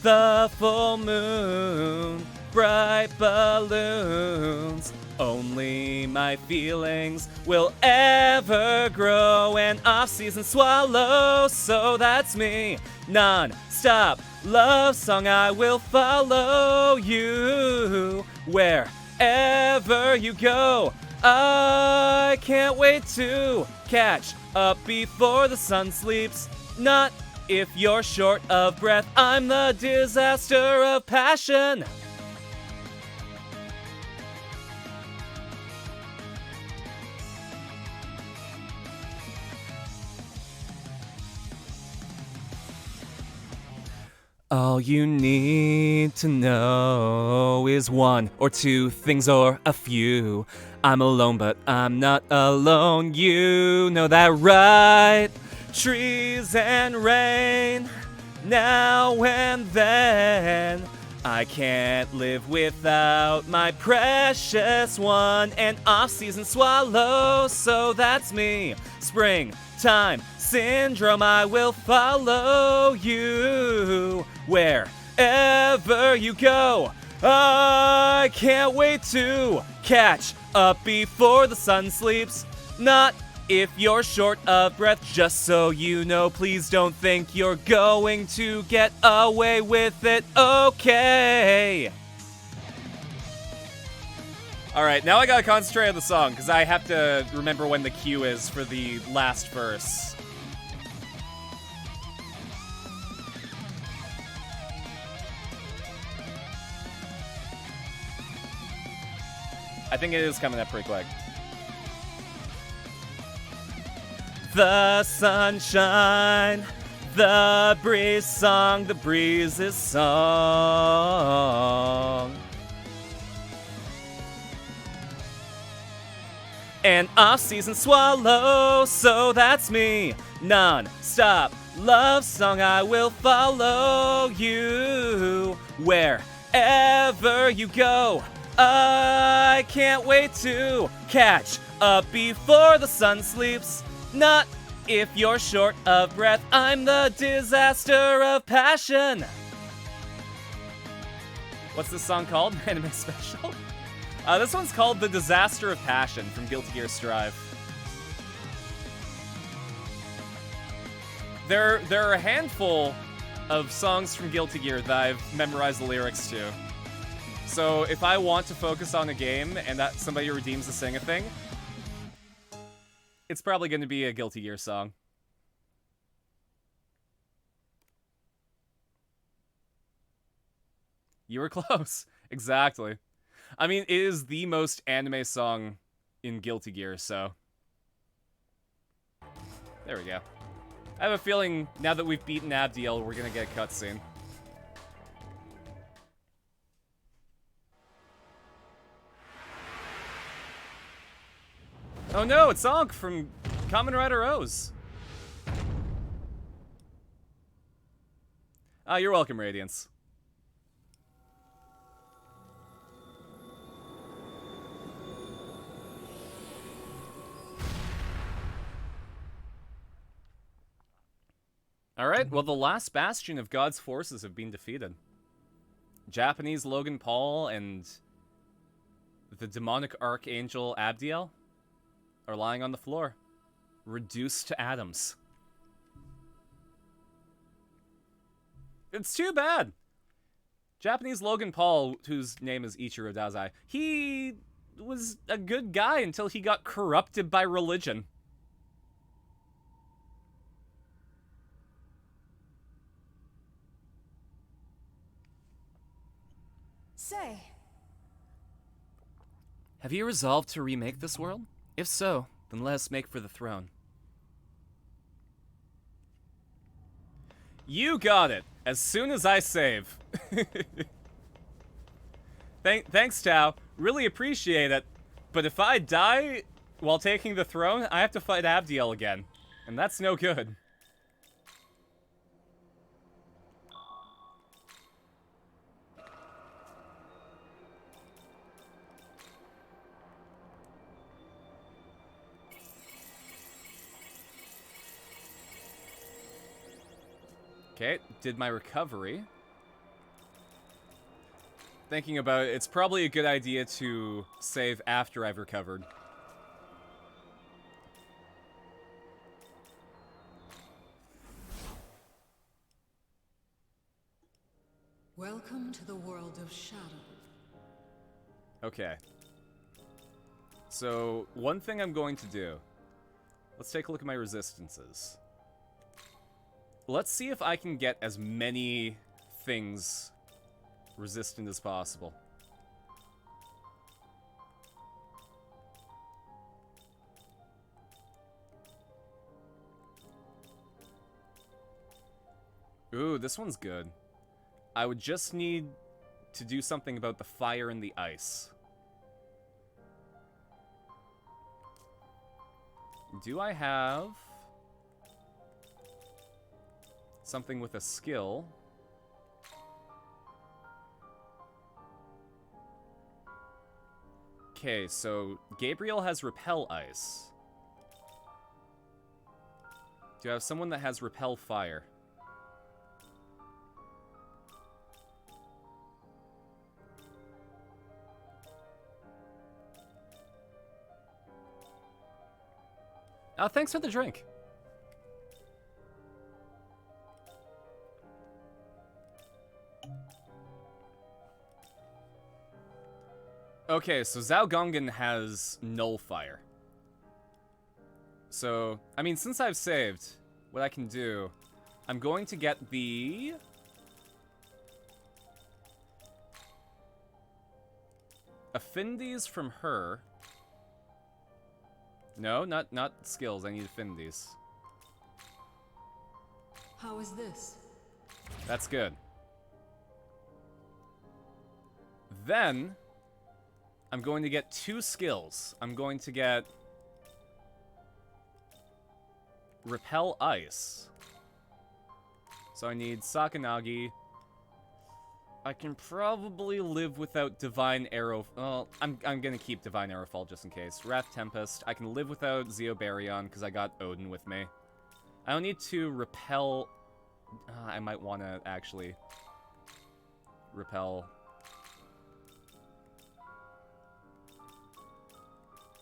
The full moon, bright balloons. Only my feelings will ever grow. An off-season swallow, so that's me. Non-stop love song, I will follow you wherever you go. I can't wait to catch up before the sun sleeps. Not if you're short of breath. I'm the disaster of passion. All you need to know is one or two things or a few. I'm alone, but I'm not alone. You know that, right? Trees and rain, now and then. I can't live without my precious one. An off-season swallow, so that's me. Springtime syndrome, I will follow you wherever you go. I can't wait to catch up before the sun sleeps. Not if you're short of breath, just so you know. Please don't think you're going to get away with it, okay? Alright, now I gotta concentrate on the song, because I have to remember when the cue is for the last verse. I think it is coming up pretty quick. The sunshine, the breeze song, the breeze's song. An off-season swallow, so that's me. Non-stop love song, I will follow you wherever you go. I can't wait to catch up before the sun sleeps. Not if you're short of breath, I'm the disaster of passion. What's this song called? Anime Special? This one's called The Disaster of Passion from Guilty Gear Strive. There are a handful of songs from Guilty Gear that I've memorized the lyrics to. So if I want to focus on a game and that somebody redeems the sing-a-thing, it's probably going to be a Guilty Gear song. You were close. Exactly. I mean, it is the most anime song in Guilty Gear, so... There we go. I have a feeling, now that we've beaten Abdiel, we're gonna get a cutscene. Oh no, it's Ankh from Kamen Rider O's. You're welcome, Radiance. Alright, well, the last bastion of God's forces have been defeated. Japanese Logan Paul and the demonic archangel Abdiel are lying on the floor, reduced to atoms. It's too bad. Japanese Logan Paul, whose name is Ichiro Dazai, he was a good guy until he got corrupted by religion. Say, Have you resolved to remake this world? If so, then let us make for the throne. You got it, as soon as I save. Thanks, Tao. Really appreciate it. But if I die while taking the throne, I have to fight Abdiel again. And that's no good. Okay, did my recovery. Thinking about it, it's probably a good idea to save after I've recovered. Welcome to the world of shadow. Okay. So, one thing I'm going to do. Let's take a look at my resistances. Let's see if I can get as many things resistant as possible. Ooh, this one's good. I would just need to do something about the fire and the ice. Do I have something with a skill? Okay, so Gabriel has Repel Ice. Do you have someone that has Repel Fire? Oh, thanks for the drink. Okay, so Zhao Gongan has Null Fire. So, I mean, since I've saved, what I can do, I'm going to get the... affinities from her. No, not skills, I need affinities. How is this? That's good. Then, I'm going to get 2 skills. I'm going to get repel ice. So I need Sakanagi. I can probably live without Divine Arrow. Well, I'm gonna keep Divine Arrowfall just in case. Wrath Tempest. I can live without Zeobarion because I got Odin with me. I don't need to repel. I might want to actually repel.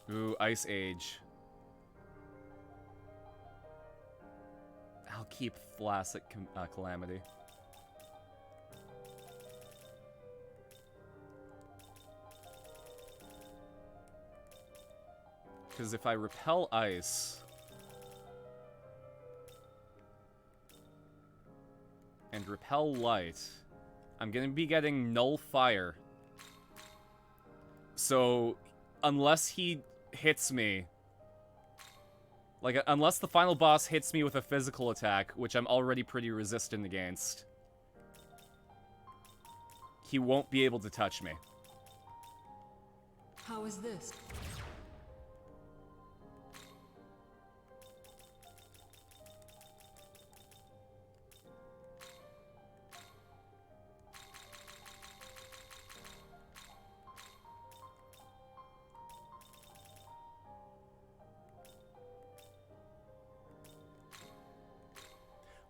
Ooh, Ice Age. I'll keep Thlastic Calamity. Because if I repel ice... and repel light, I'm gonna be getting null fire. So, unless he hits me... like, unless the final boss hits me with a physical attack, which I'm already pretty resistant against, he won't be able to touch me. How is this?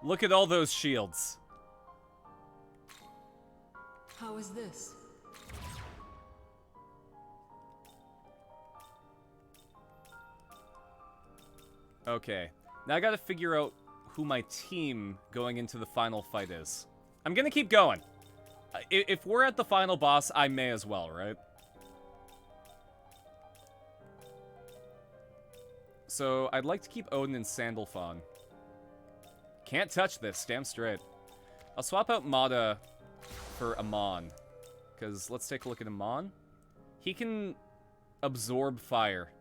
Look at all those shields. How is this? Okay. Now I gotta figure out who my team going into the final fight is. I'm gonna keep going. If we're at the final boss, I may as well, right? So, I'd like to keep Odin and Sandalphon. Can't touch this, damn straight. I'll swap out Mada for Amon. Because, let's take a look at Amon. He can absorb fire.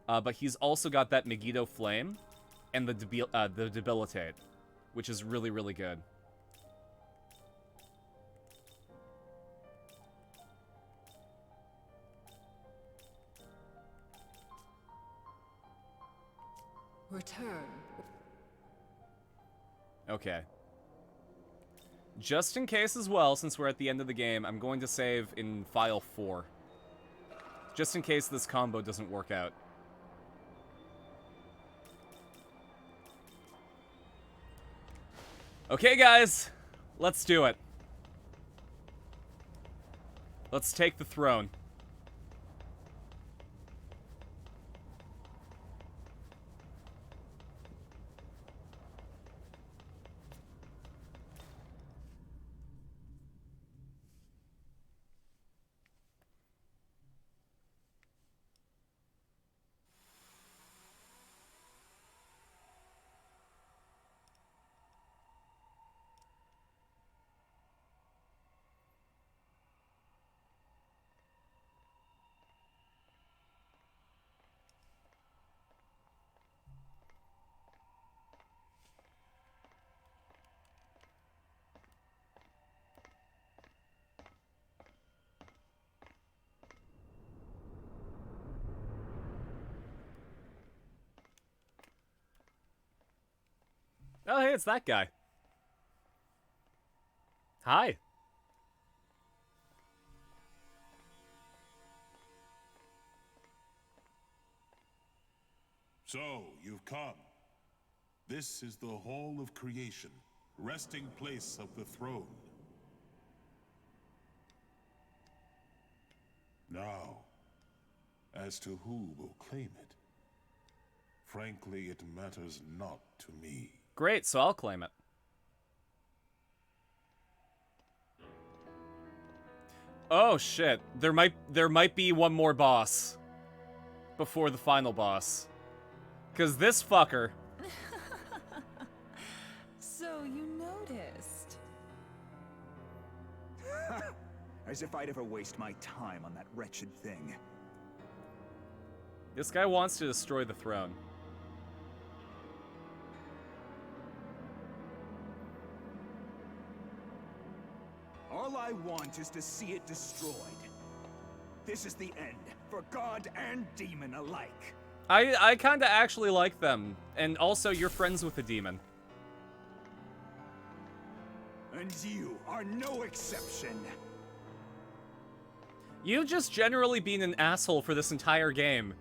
But he's also got that Megiddo Flame and the Debilitate. Which is really, really good. Return. Okay. Just in case as well, since we're at the end of the game, I'm going to save in file 4. Just in case this combo doesn't work out. Okay, guys. Let's do it. Let's take the throne. Oh, hey, it's that guy. Hi. So, you've come. This is the Hall of Creation, resting place of the throne. Now, as to who will claim it, frankly, it matters not to me. Great, so I'll claim it. Oh shit, there might be one more boss before the final boss. 'Cause this fucker. So you noticed. As if I'd ever waste my time on that wretched thing. This guy wants to destroy the throne. All I want is to see it destroyed. This is the end, for god and demon alike. I kind of actually like them. And also, you're friends with the demon. And you are no exception. You've just generally been an asshole for this entire game.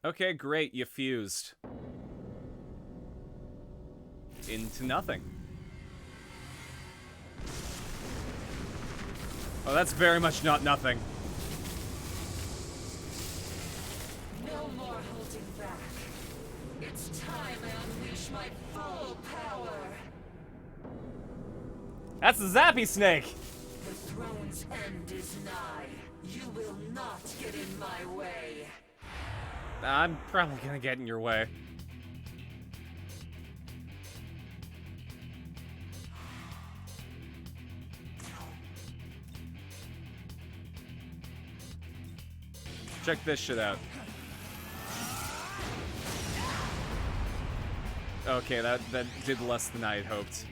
Okay, great, you fused. Into nothing. Oh, that's very much not nothing. No more holding back. It's time I unleash my full power. That's the Zappy Snake! The throne's end is nigh. You will not get in my way. I'm probably gonna get in your way. Check this shit out. Okay, that did less than I had hoped.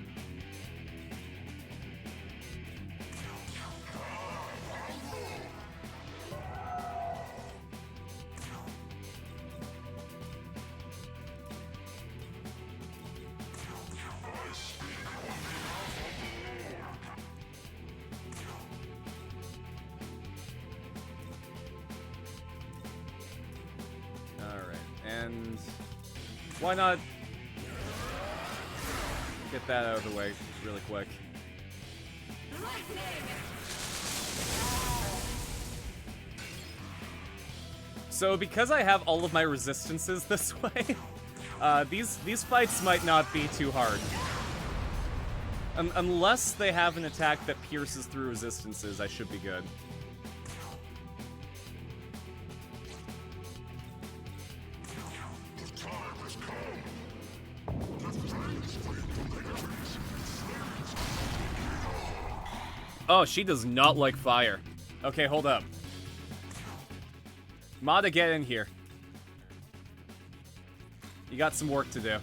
And why not get that out of the way really quick? So because I have all of my resistances this way, these fights might not be too hard. Unless they have an attack that pierces through resistances, I should be good. Oh, she does not like fire. Okay, hold up. Mada, get in here. You got some work to do.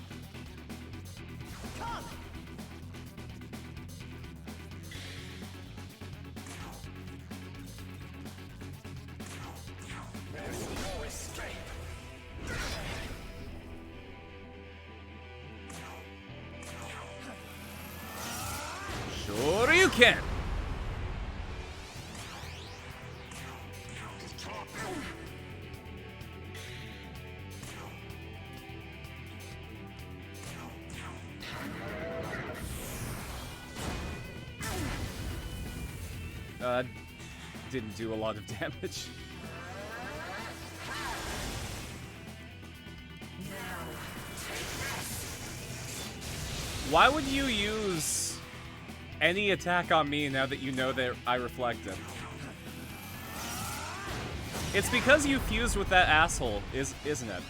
Sure you can. Didn't do a lot of damage. Why would you use any attack on me now that you know that I reflected? It's because you fused with that asshole, isn't it?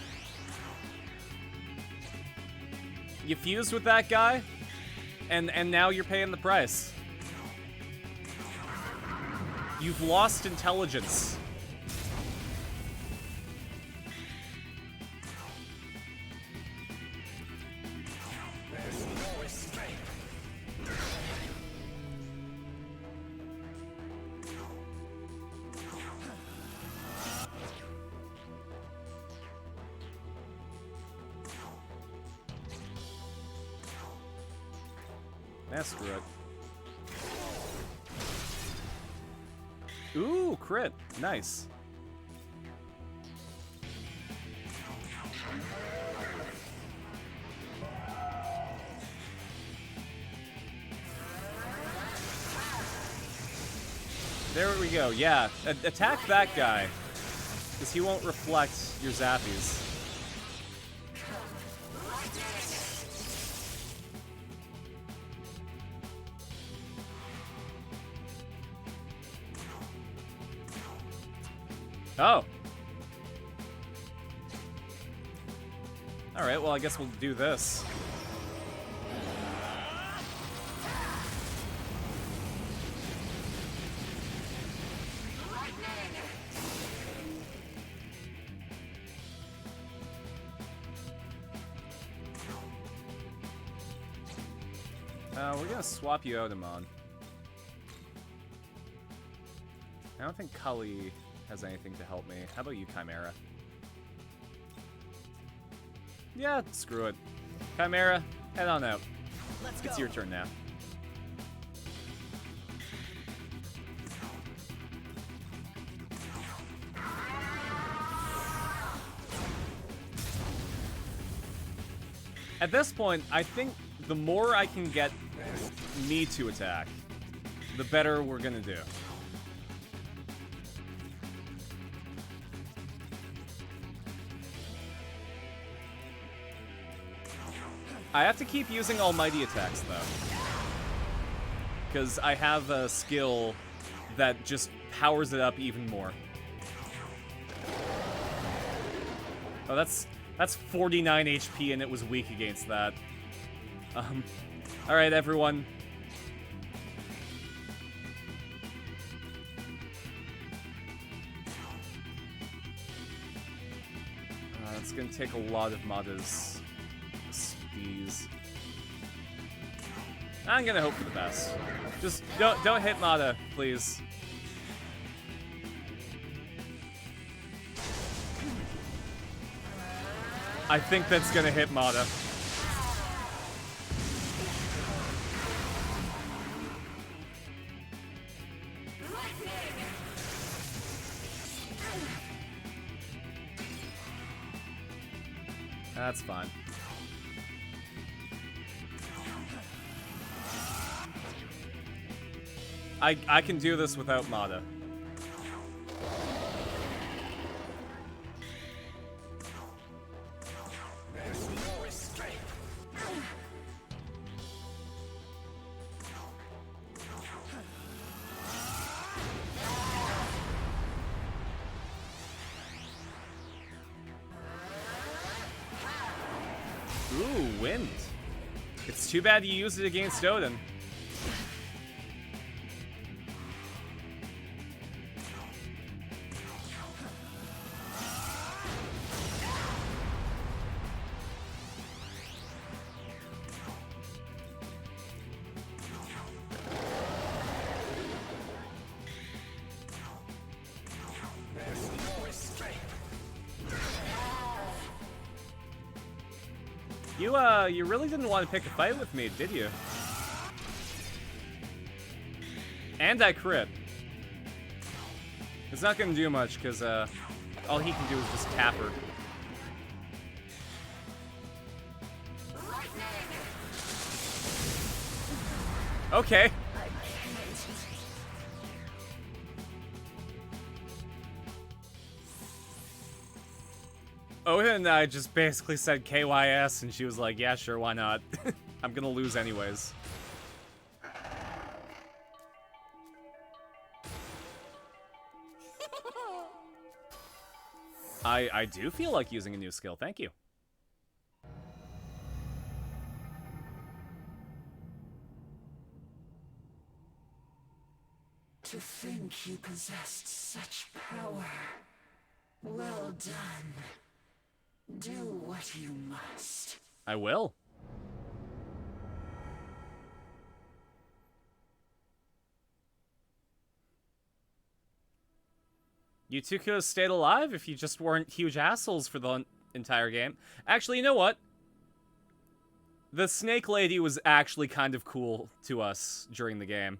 You fused with that guy, and now you're paying the price. You've lost intelligence. That's screw it. Ooh, crit. Nice. There we go. Yeah, attack that guy, because he won't reflect your zappies. Oh. Alright, well, I guess we'll do this. We're gonna swap you out, Amon. I don't think Cully has anything to help me. How about you, Chimera? Yeah, screw it. Chimera, head on out. It's your turn now. At this point, I think the more I can get me to attack, the better we're gonna do. I have to keep using almighty attacks, though. Because I have a skill that just powers it up even more. Oh, that's 49 HP and it was weak against that. Alright, everyone. It's gonna take a lot of Mada's skis. I'm gonna hope for the best. Just don't hit Mada, please. I think that's gonna hit Mada. That's fine. I can do this without Mada. Ooh, wind. It's too bad you used it against Odin. You really didn't want to pick a fight with me, did you? And I crit. It's not gonna do much, because, all he can do is just tap her. Okay. Odin and I just basically said KYS, and she was like, yeah, sure, why not? I'm gonna lose anyways. I do feel like using a new skill, thank you. To think you possessed such power. Well done. Do what you must. I will. You two could have stayed alive if you just weren't huge assholes for the entire game. Actually, you know what? The snake lady was actually kind of cool to us during the game.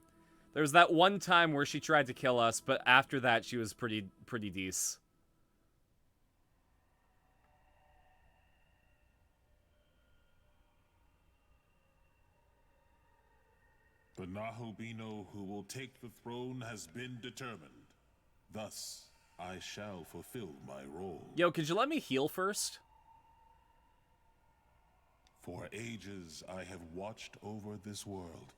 There was that one time where she tried to kill us, but after that she was pretty decent. The Nahobino who will take the throne has been determined. Thus, I shall fulfill my role. Yo, could you let me heal first? For ages I have watched over this world,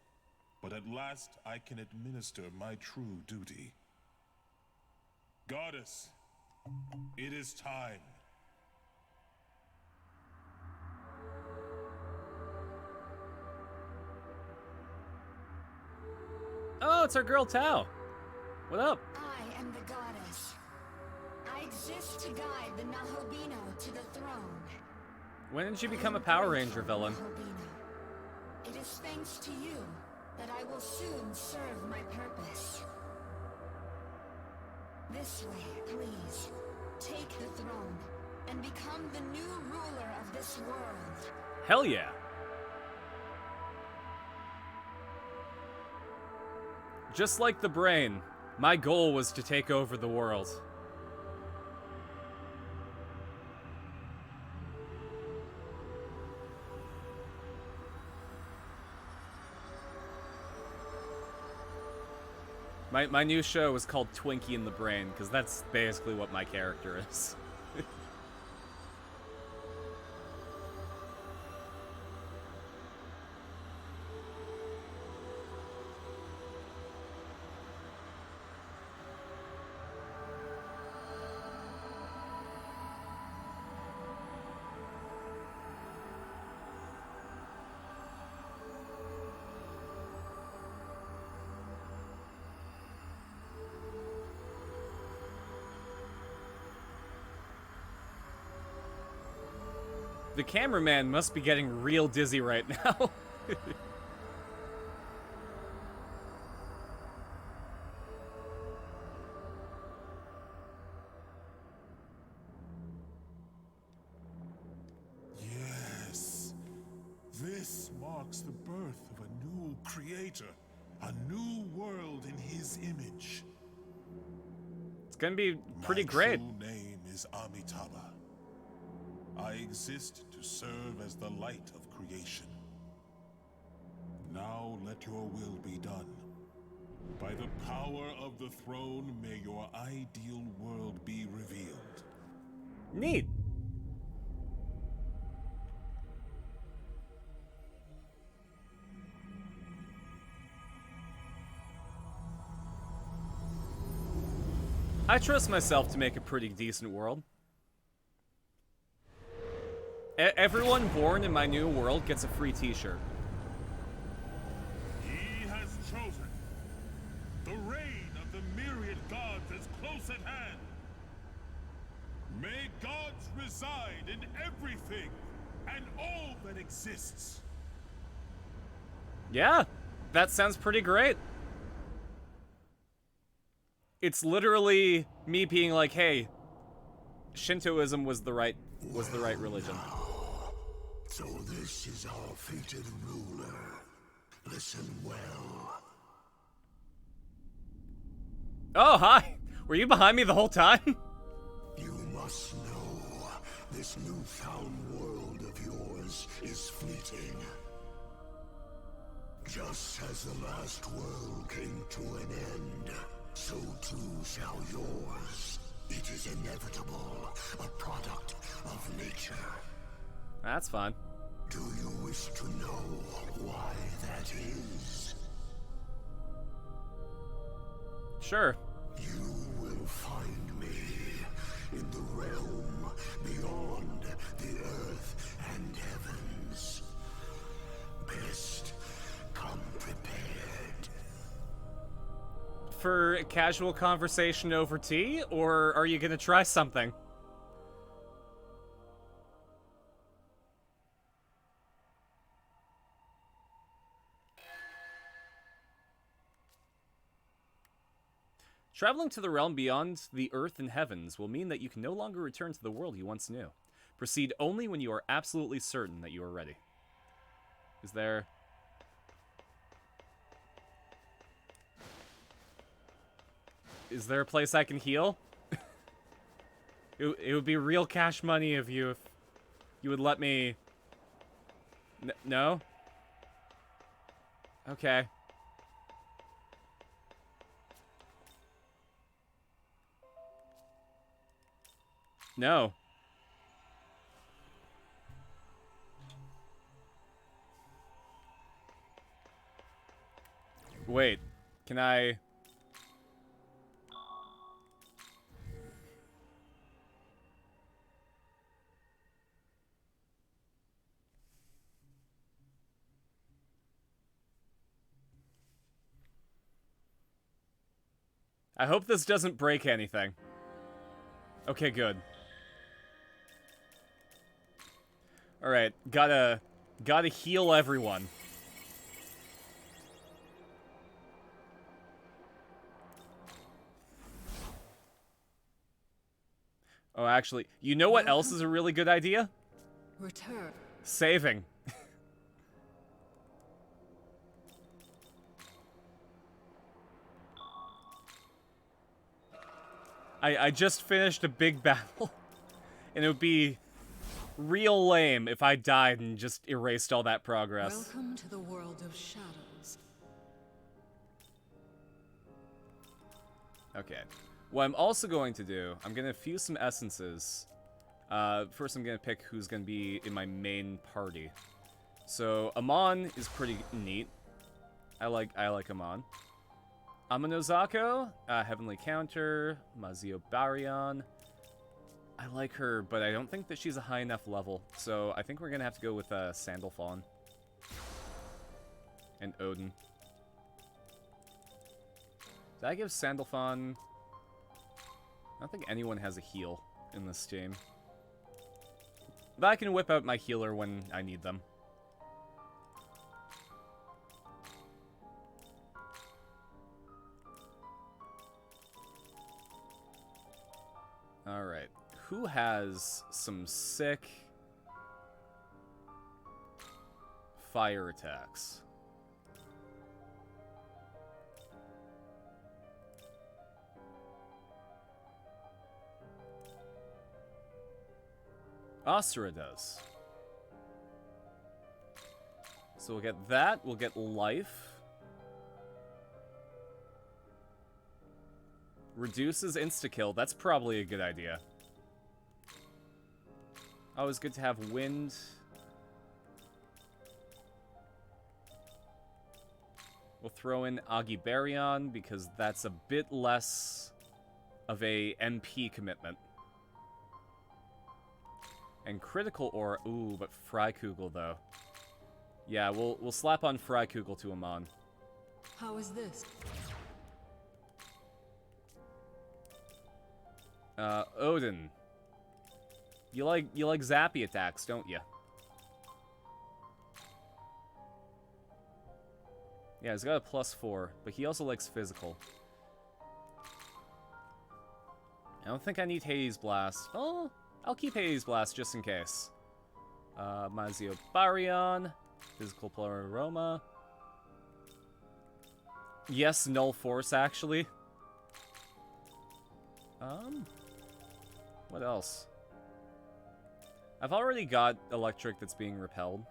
but at last I can administer my true duty. Goddess, it is time. Oh, it's our girl Tao. What up? I am the goddess. I exist to guide the Nahobino to the throne. When did you become a Power Ranger villain? It is thanks to you that I will soon serve my purpose. This way, please. Take the throne and become the new ruler of this world. Hell yeah. Just like the brain, my goal was to take over the world. My new show is called Twinkie in the Brain, because that's basically what my character is. The cameraman must be getting real dizzy right now. Yes. This marks the birth of a new creator. A new world in his image. It's gonna be pretty My great. true name is Amitabha. I exist to serve as the light of creation. Now let your will be done. By the power of the throne, may your ideal world be revealed. Neat. I trust myself to make a pretty decent world. Everyone born in my new world gets a free t-shirt. He has chosen. The reign of the myriad gods is close at hand. May gods reside in everything and all that exists. Yeah, that sounds pretty great. It's literally me being like, hey, Shintoism was the right religion. So this is our fated ruler. Listen well. Oh, hi. Were you behind me the whole time? You must know, this newfound world of yours is fleeting. Just as the last world came to an end, so too shall yours. It is inevitable, a product of nature. That's fine. Do you wish to know why that is? Sure. You will find me in the realm beyond the earth and heavens. Best come prepared. For a casual conversation over tea, or are you gonna try something? Traveling to the realm beyond the earth and heavens will mean that you can no longer return to the world you once knew. Proceed only when you are absolutely certain that you are ready. Is there... Is there a place I can heal? It would be real cash money of you if you would let me... No? Okay. No. Wait, can I... I hope this doesn't break anything. Okay, good. Alright, gotta heal everyone. Oh, actually, you know what else is a really good idea? Return. Saving. I just finished a big battle, and it would be real lame if I died and just erased all that progress. Welcome to the world of shadows. Okay. What I'm also going to do, I'm going to fuse some essences. First I'm going to pick who's going to be in my main party. So, Amon is pretty neat. I like Amon. Amanozako, Heavenly Counter, Mazio Baryon. I like her, but I don't think that she's a high enough level. So I think we're going to have to go with Sandalphon. And Odin. Did I give Sandalphon... I don't think anyone has a heal in this team. But I can whip out my healer when I need them. Alright. Who has some sick fire attacks? Asura does. So we'll get that. We'll get life. Reduces insta-kill. That's probably a good idea. Always good to have wind. We'll throw in Agibarion because that's a bit less of a MP commitment. And critical aura. Ooh, but Freikugel though. Yeah, we'll slap on Freikugel to Amon. How is this? Odin. You like zappy attacks, don't you? Yeah, he's got a +4, but he also likes physical. I don't think I need Hades Blast. Oh, I'll keep Hades Blast just in case. Mazio Baryon. Physical Pleroma. Yes, Null Force, actually. What else? I've already got Electric that's being repelled.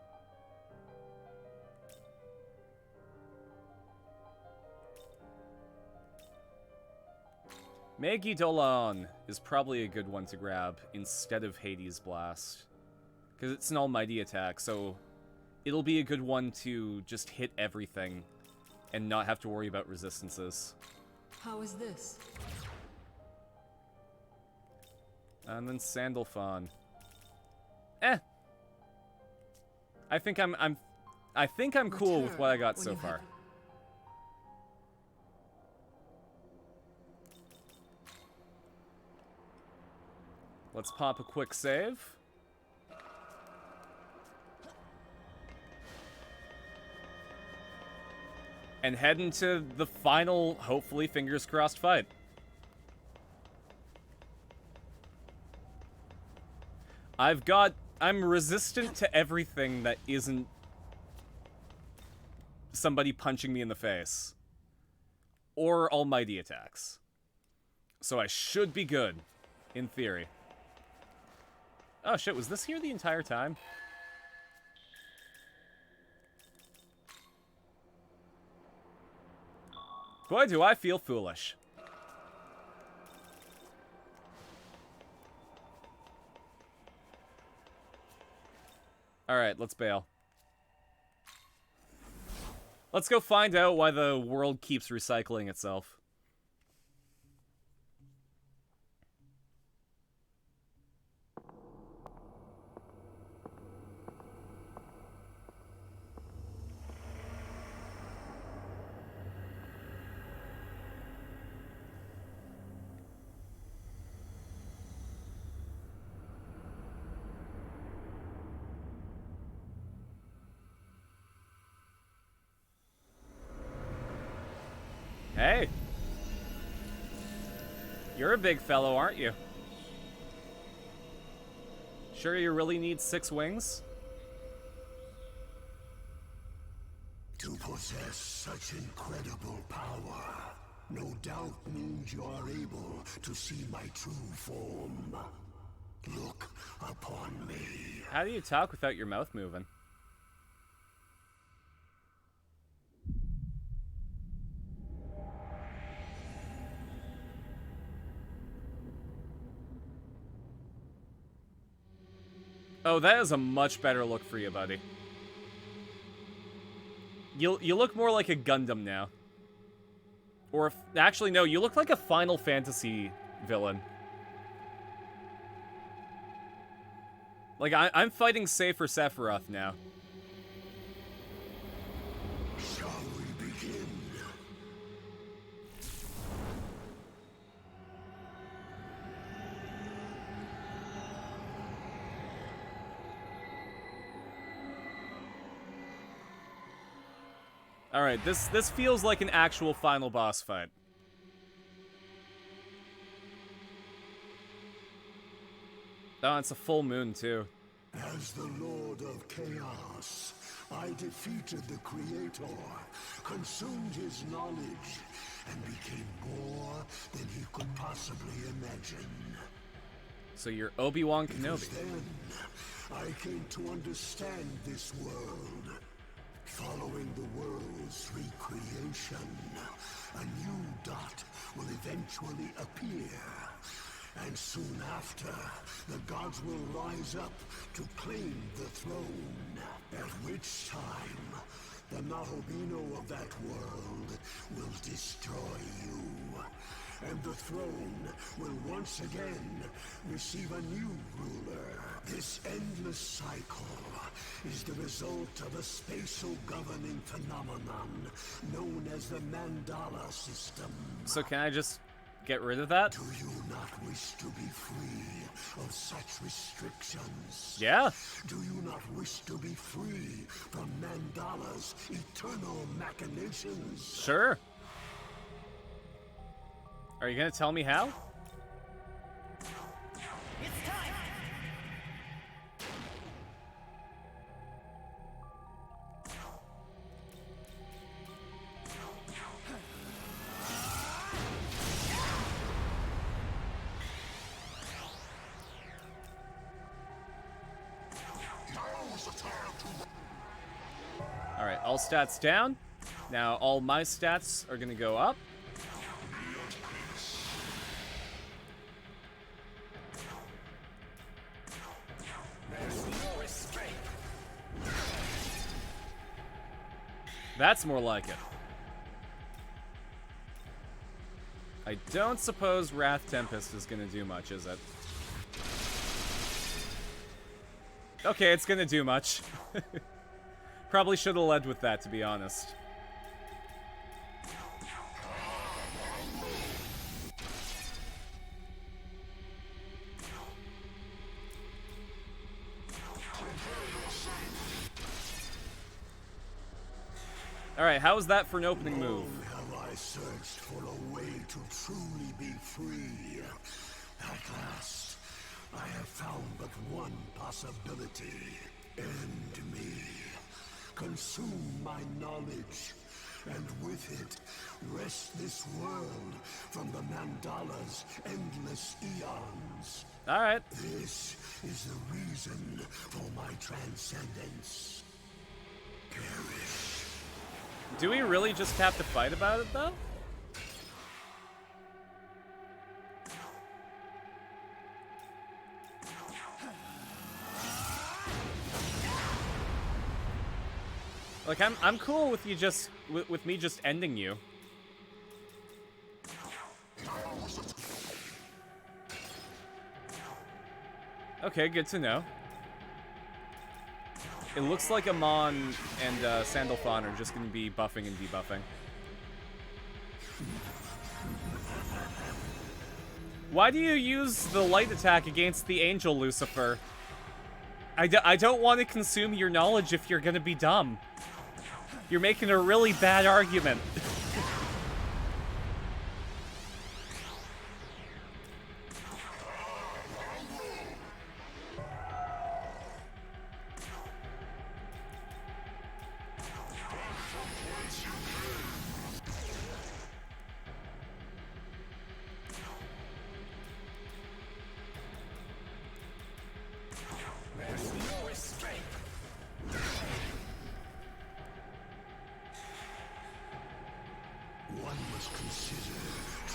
Megidolon is probably a good one to grab instead of Hades Blast. Because it's an almighty attack, so it'll be a good one to just hit everything and not have to worry about resistances. How is this? And then Sandalphon. I think I'm cool with what I got so far. Let's pop a quick save. And head into the final, hopefully, fingers crossed fight. I'm resistant to everything that isn't somebody punching me in the face. Or almighty attacks. So I should be good, in theory. Oh shit, was this here the entire time? Boy, do I feel foolish. Alright, let's bail. Let's go find out why the world keeps recycling itself. Hey! You're a big fellow, aren't you? Sure you really need 6 wings? To possess such incredible power, no doubt means you are able to see my true form. Look upon me. How do you talk without your mouth moving? Oh, that is a much better look for you, buddy. You look more like a Gundam now. Or if, actually no, you look like a Final Fantasy villain. Like I'm fighting Sei for Sephiroth now. Shall we begin? Alright, this feels like an actual final boss fight. Oh, it's a full moon, too. As the Lord of Chaos, I defeated the Creator, consumed his knowledge, and became more than he could possibly imagine. So you're Obi-Wan Because Kenobi. then, I came to understand this world. Following the world's recreation, a new dot will eventually appear. And soon after, the gods will rise up to claim the throne. At which time, the Nahobino of that world will destroy you. And the throne will once again receive a new ruler. This endless cycle is the result of a spatial governing phenomenon known as the Mandala system. So can I just get rid of that? Do you not wish to be free of such restrictions? Yeah. Do you not wish to be free from Mandala's eternal machinations? Sure. Are you gonna tell me how? It's time! Alright, all stats down. Now all my stats are gonna go up. That's more like it. I don't suppose Wrath Tempest is gonna do much, is it? Okay, it's gonna do much. Probably should have led with that, to be honest. Alright, how is that for an opening move? Long have I searched for a way to truly be free. At last, I have found but one possibility. End me. Consume my knowledge, and with it, wrest this world from the Mandala's endless eons. Alright. This is the reason for my transcendence. Perish. Do we really just have to fight about it, though? Like, I'm cool with you just, with me just ending you. Okay, good to know. It looks like Amon and Sandalphon are just going to be buffing and debuffing. Why do you use the light attack against the angel, Lucifer? I don't want to consume your knowledge if you're going to be dumb. You're making a really bad argument.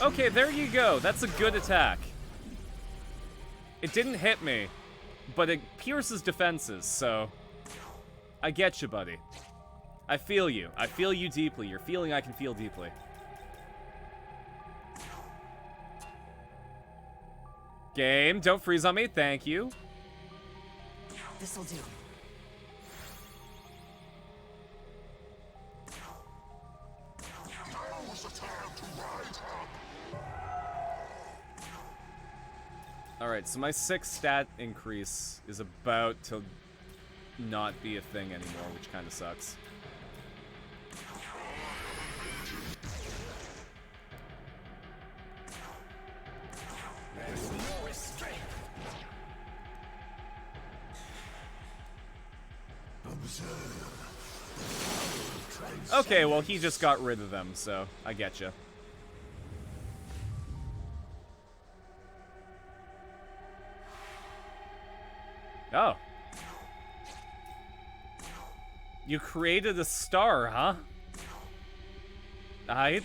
Okay, there you go. That's a good attack. It didn't hit me, but it pierces defenses, so... I get you, buddy. I feel you. I feel you deeply. You're feeling I can feel deeply. Game, don't freeze on me. Thank you. This'll do. Alright, so my 6 stat increase is about to not be a thing anymore, which kind of sucks. Okay, well, he just got rid of them, so I getcha. Oh. You created a star, huh? I...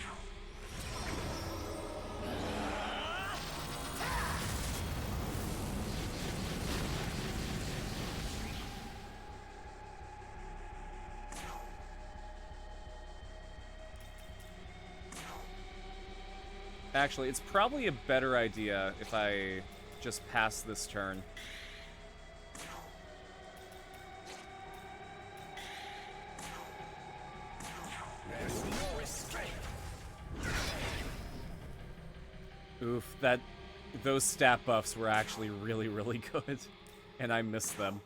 Actually, it's probably a better idea if I just pass this turn. Oof, those stat buffs were actually really, really good, and I missed them.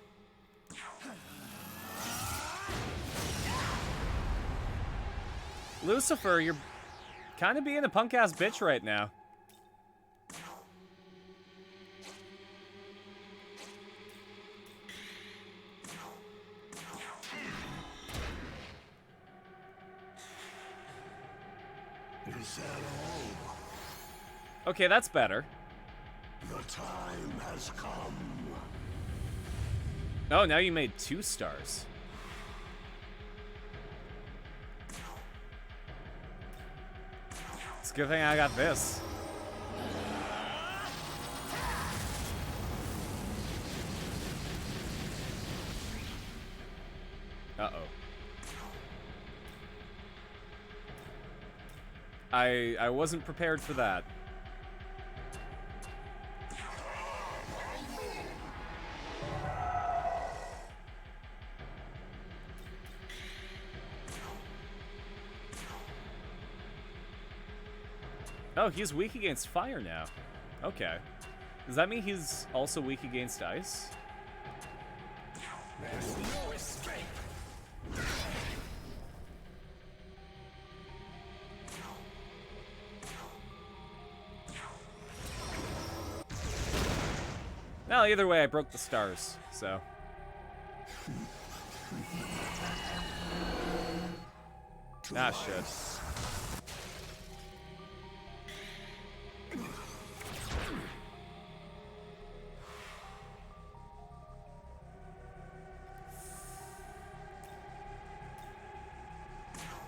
Lucifer, you're kind of being a punk-ass bitch right now. Is that all? Okay, that's better. The time has come. Oh, now you made 2 stars. It's a good thing I got this. Uh-oh. I wasn't prepared for that. Oh, he's weak against fire now. Okay. Does that mean he's also weak against ice? Well, either way, I broke the stars, so... Ah, shit.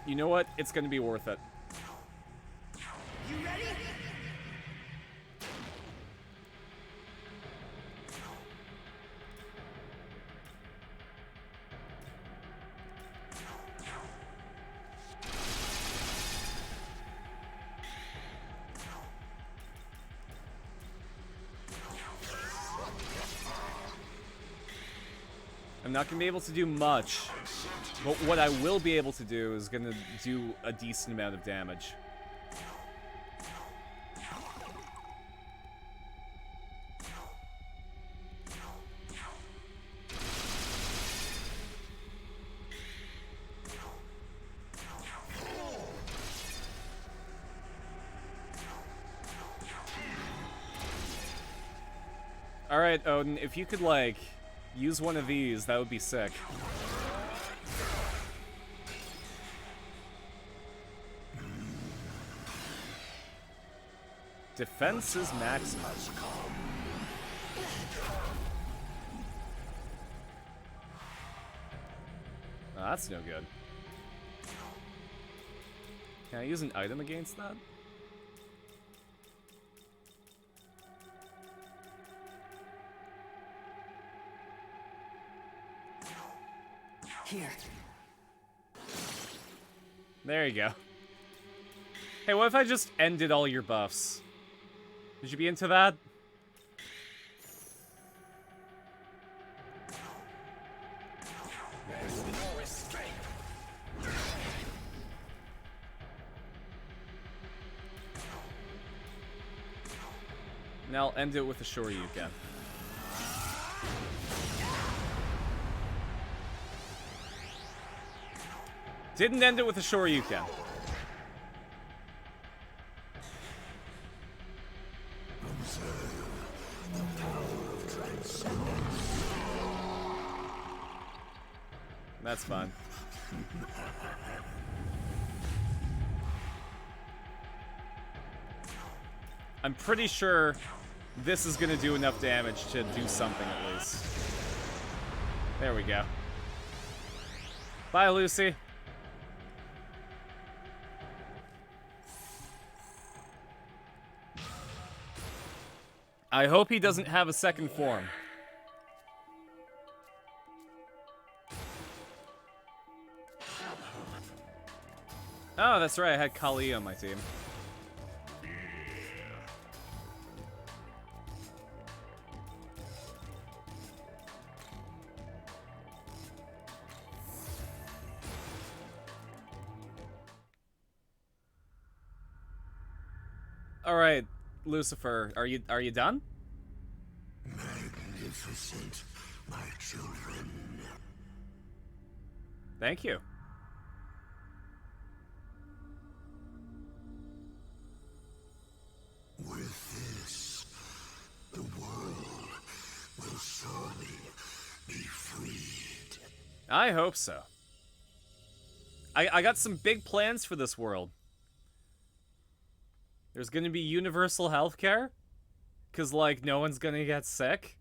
You know what? It's gonna be worth it. You ready? I'm not gonna be able to do much, but what I will be able to do is gonna do a decent amount of damage. Alright, Odin, if you could, like, use one of these, that would be sick. Defense is maximum. Oh, that's no good. Can I use an item against that? Here. There you go. Hey, what if I just ended all your buffs? Would you be into that? Now I'll end it with a Shoryuken. Didn't end it with a Shoryuken. That's fine. I'm pretty sure this is gonna do enough damage to do something at least. There we go. Bye, Lucy. I hope he doesn't have a second form. Oh, that's right, I had Kali on my team. All right, Lucifer, are you done? Magnificent, my children. Thank you. With this, the world will surely be freed. I hope so. I got some big plans for this world. There's gonna be universal healthcare, 'cause like no one's gonna get sick.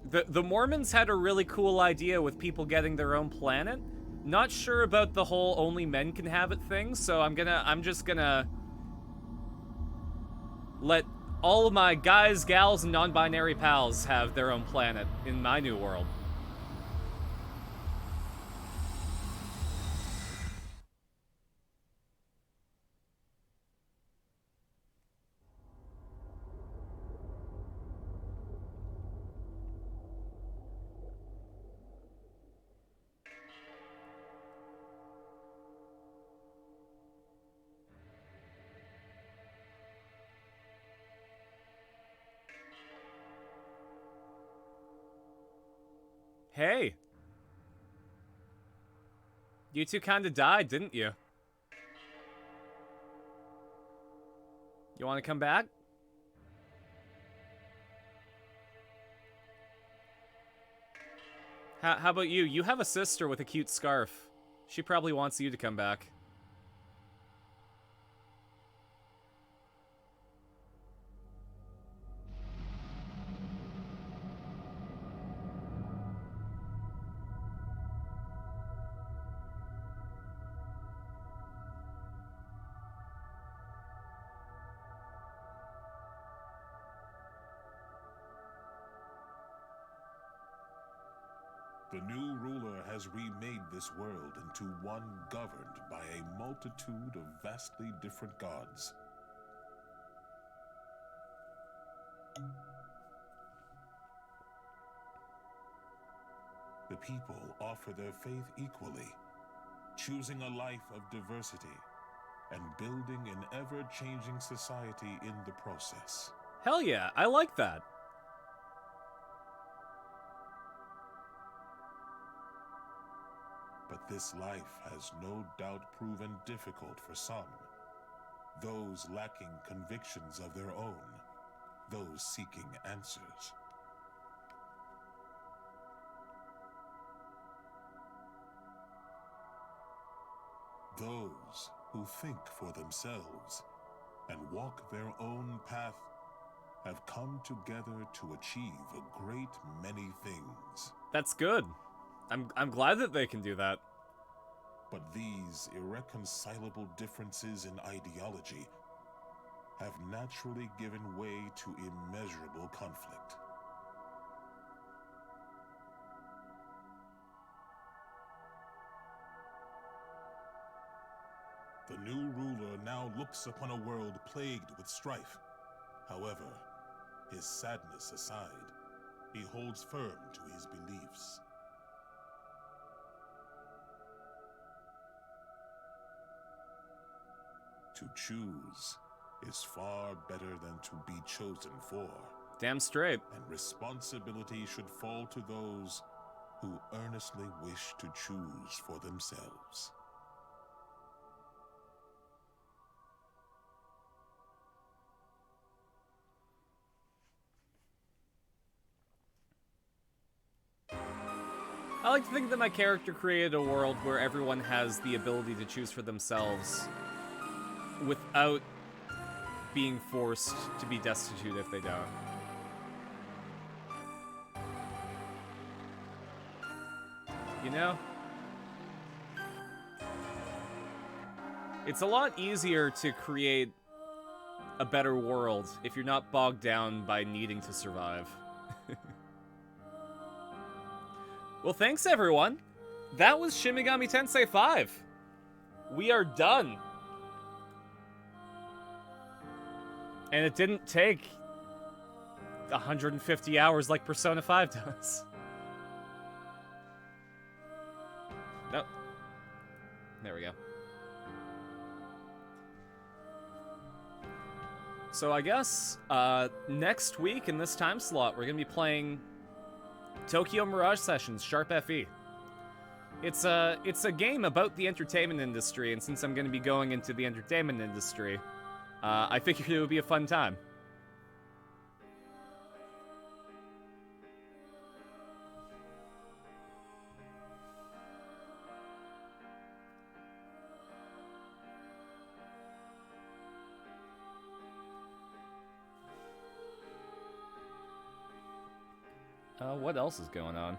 The Mormons had a really cool idea with people getting their own planet. Not sure about the whole only men can have it thing, so I'm just gonna let all of my guys, gals, and non-binary pals have their own planet in my new world. Hey. You two kinda died, didn't you? You wanna come back? How about you? You have a sister with a cute scarf. She probably wants you to come back. The new ruler has remade this world into one governed by a multitude of vastly different gods. The people offer their faith equally, choosing a life of diversity and building an ever-changing society in the process. Hell yeah, I like that. But this life has no doubt proven difficult for some. Those lacking convictions of their own, those seeking answers. Those who think for themselves and walk their own path have come together to achieve a great many things. That's good. I'm glad that they can do that. But these irreconcilable differences in ideology have naturally given way to immeasurable conflict. The new ruler now looks upon a world plagued with strife. However, his sadness aside, he holds firm to his beliefs. To choose is far better than to be chosen for. Damn straight. And responsibility should fall to those who earnestly wish to choose for themselves. I like to think that my character created a world where everyone has the ability to choose for themselves without being forced to be destitute if they don't. You know? It's a lot easier to create a better world if you're not bogged down by needing to survive. Well, thanks everyone. That was Shin Megami Tensei 5. We are done. And it didn't take 150 hours like Persona 5 does. Nope. There we go. So I guess next week in this time slot, we're going to be playing Tokyo Mirage Sessions, Sharp FE. It's a game about the entertainment industry, and since I'm going to be going into the entertainment industry, I figured it would be a fun time. What else is going on?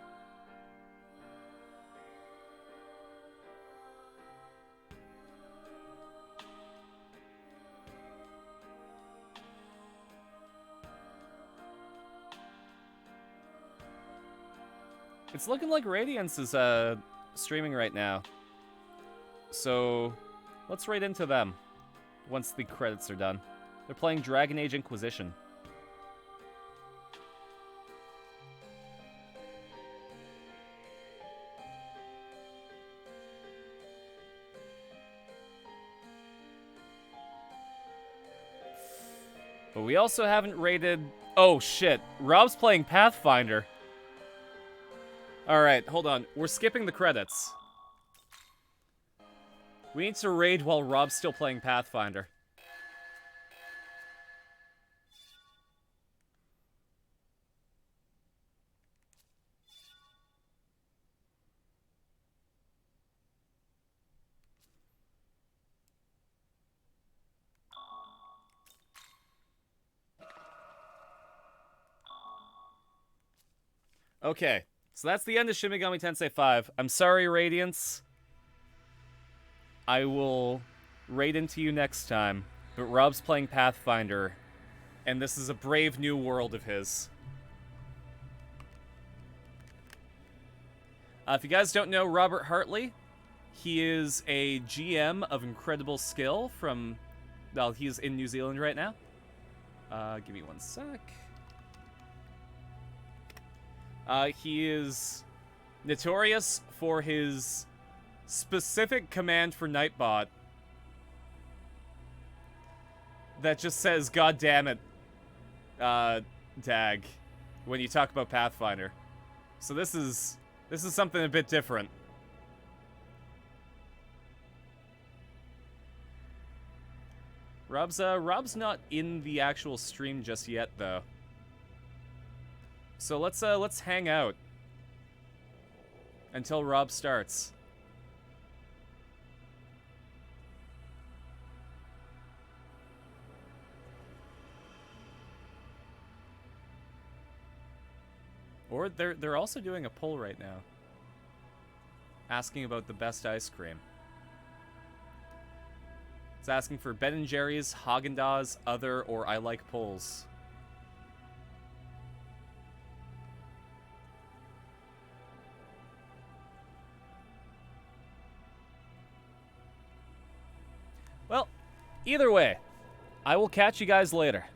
It's looking like Radiance is streaming right now. So let's right into them once the credits are done. They're playing Dragon Age Inquisition. But we also haven't rated... Oh, shit. Rob's playing Pathfinder. Alright, hold on. We're skipping the credits. We need to raid while Rob's still playing Pathfinder. Okay, so that's the end of Shin Megami Tensei 5. I'm sorry, Radiance. I will raid into you next time, but Rob's playing Pathfinder, and this is a brave new world of his. If you guys don't know Robert Hartley, he is a GM of incredible skill from... Well, he's in New Zealand right now. Give me one sec. He is notorious for his specific command for Nightbot that just says, "God damn it, Dag," when you talk about Pathfinder. So this is something a bit different. Rob's not in the actual stream just yet, though. So let's hang out until Rob starts. Or they're also doing a poll right now, asking about the best ice cream. It's asking for Ben & Jerry's, Haagen-Dazs, other, or I like polls. Either way, I will catch you guys later.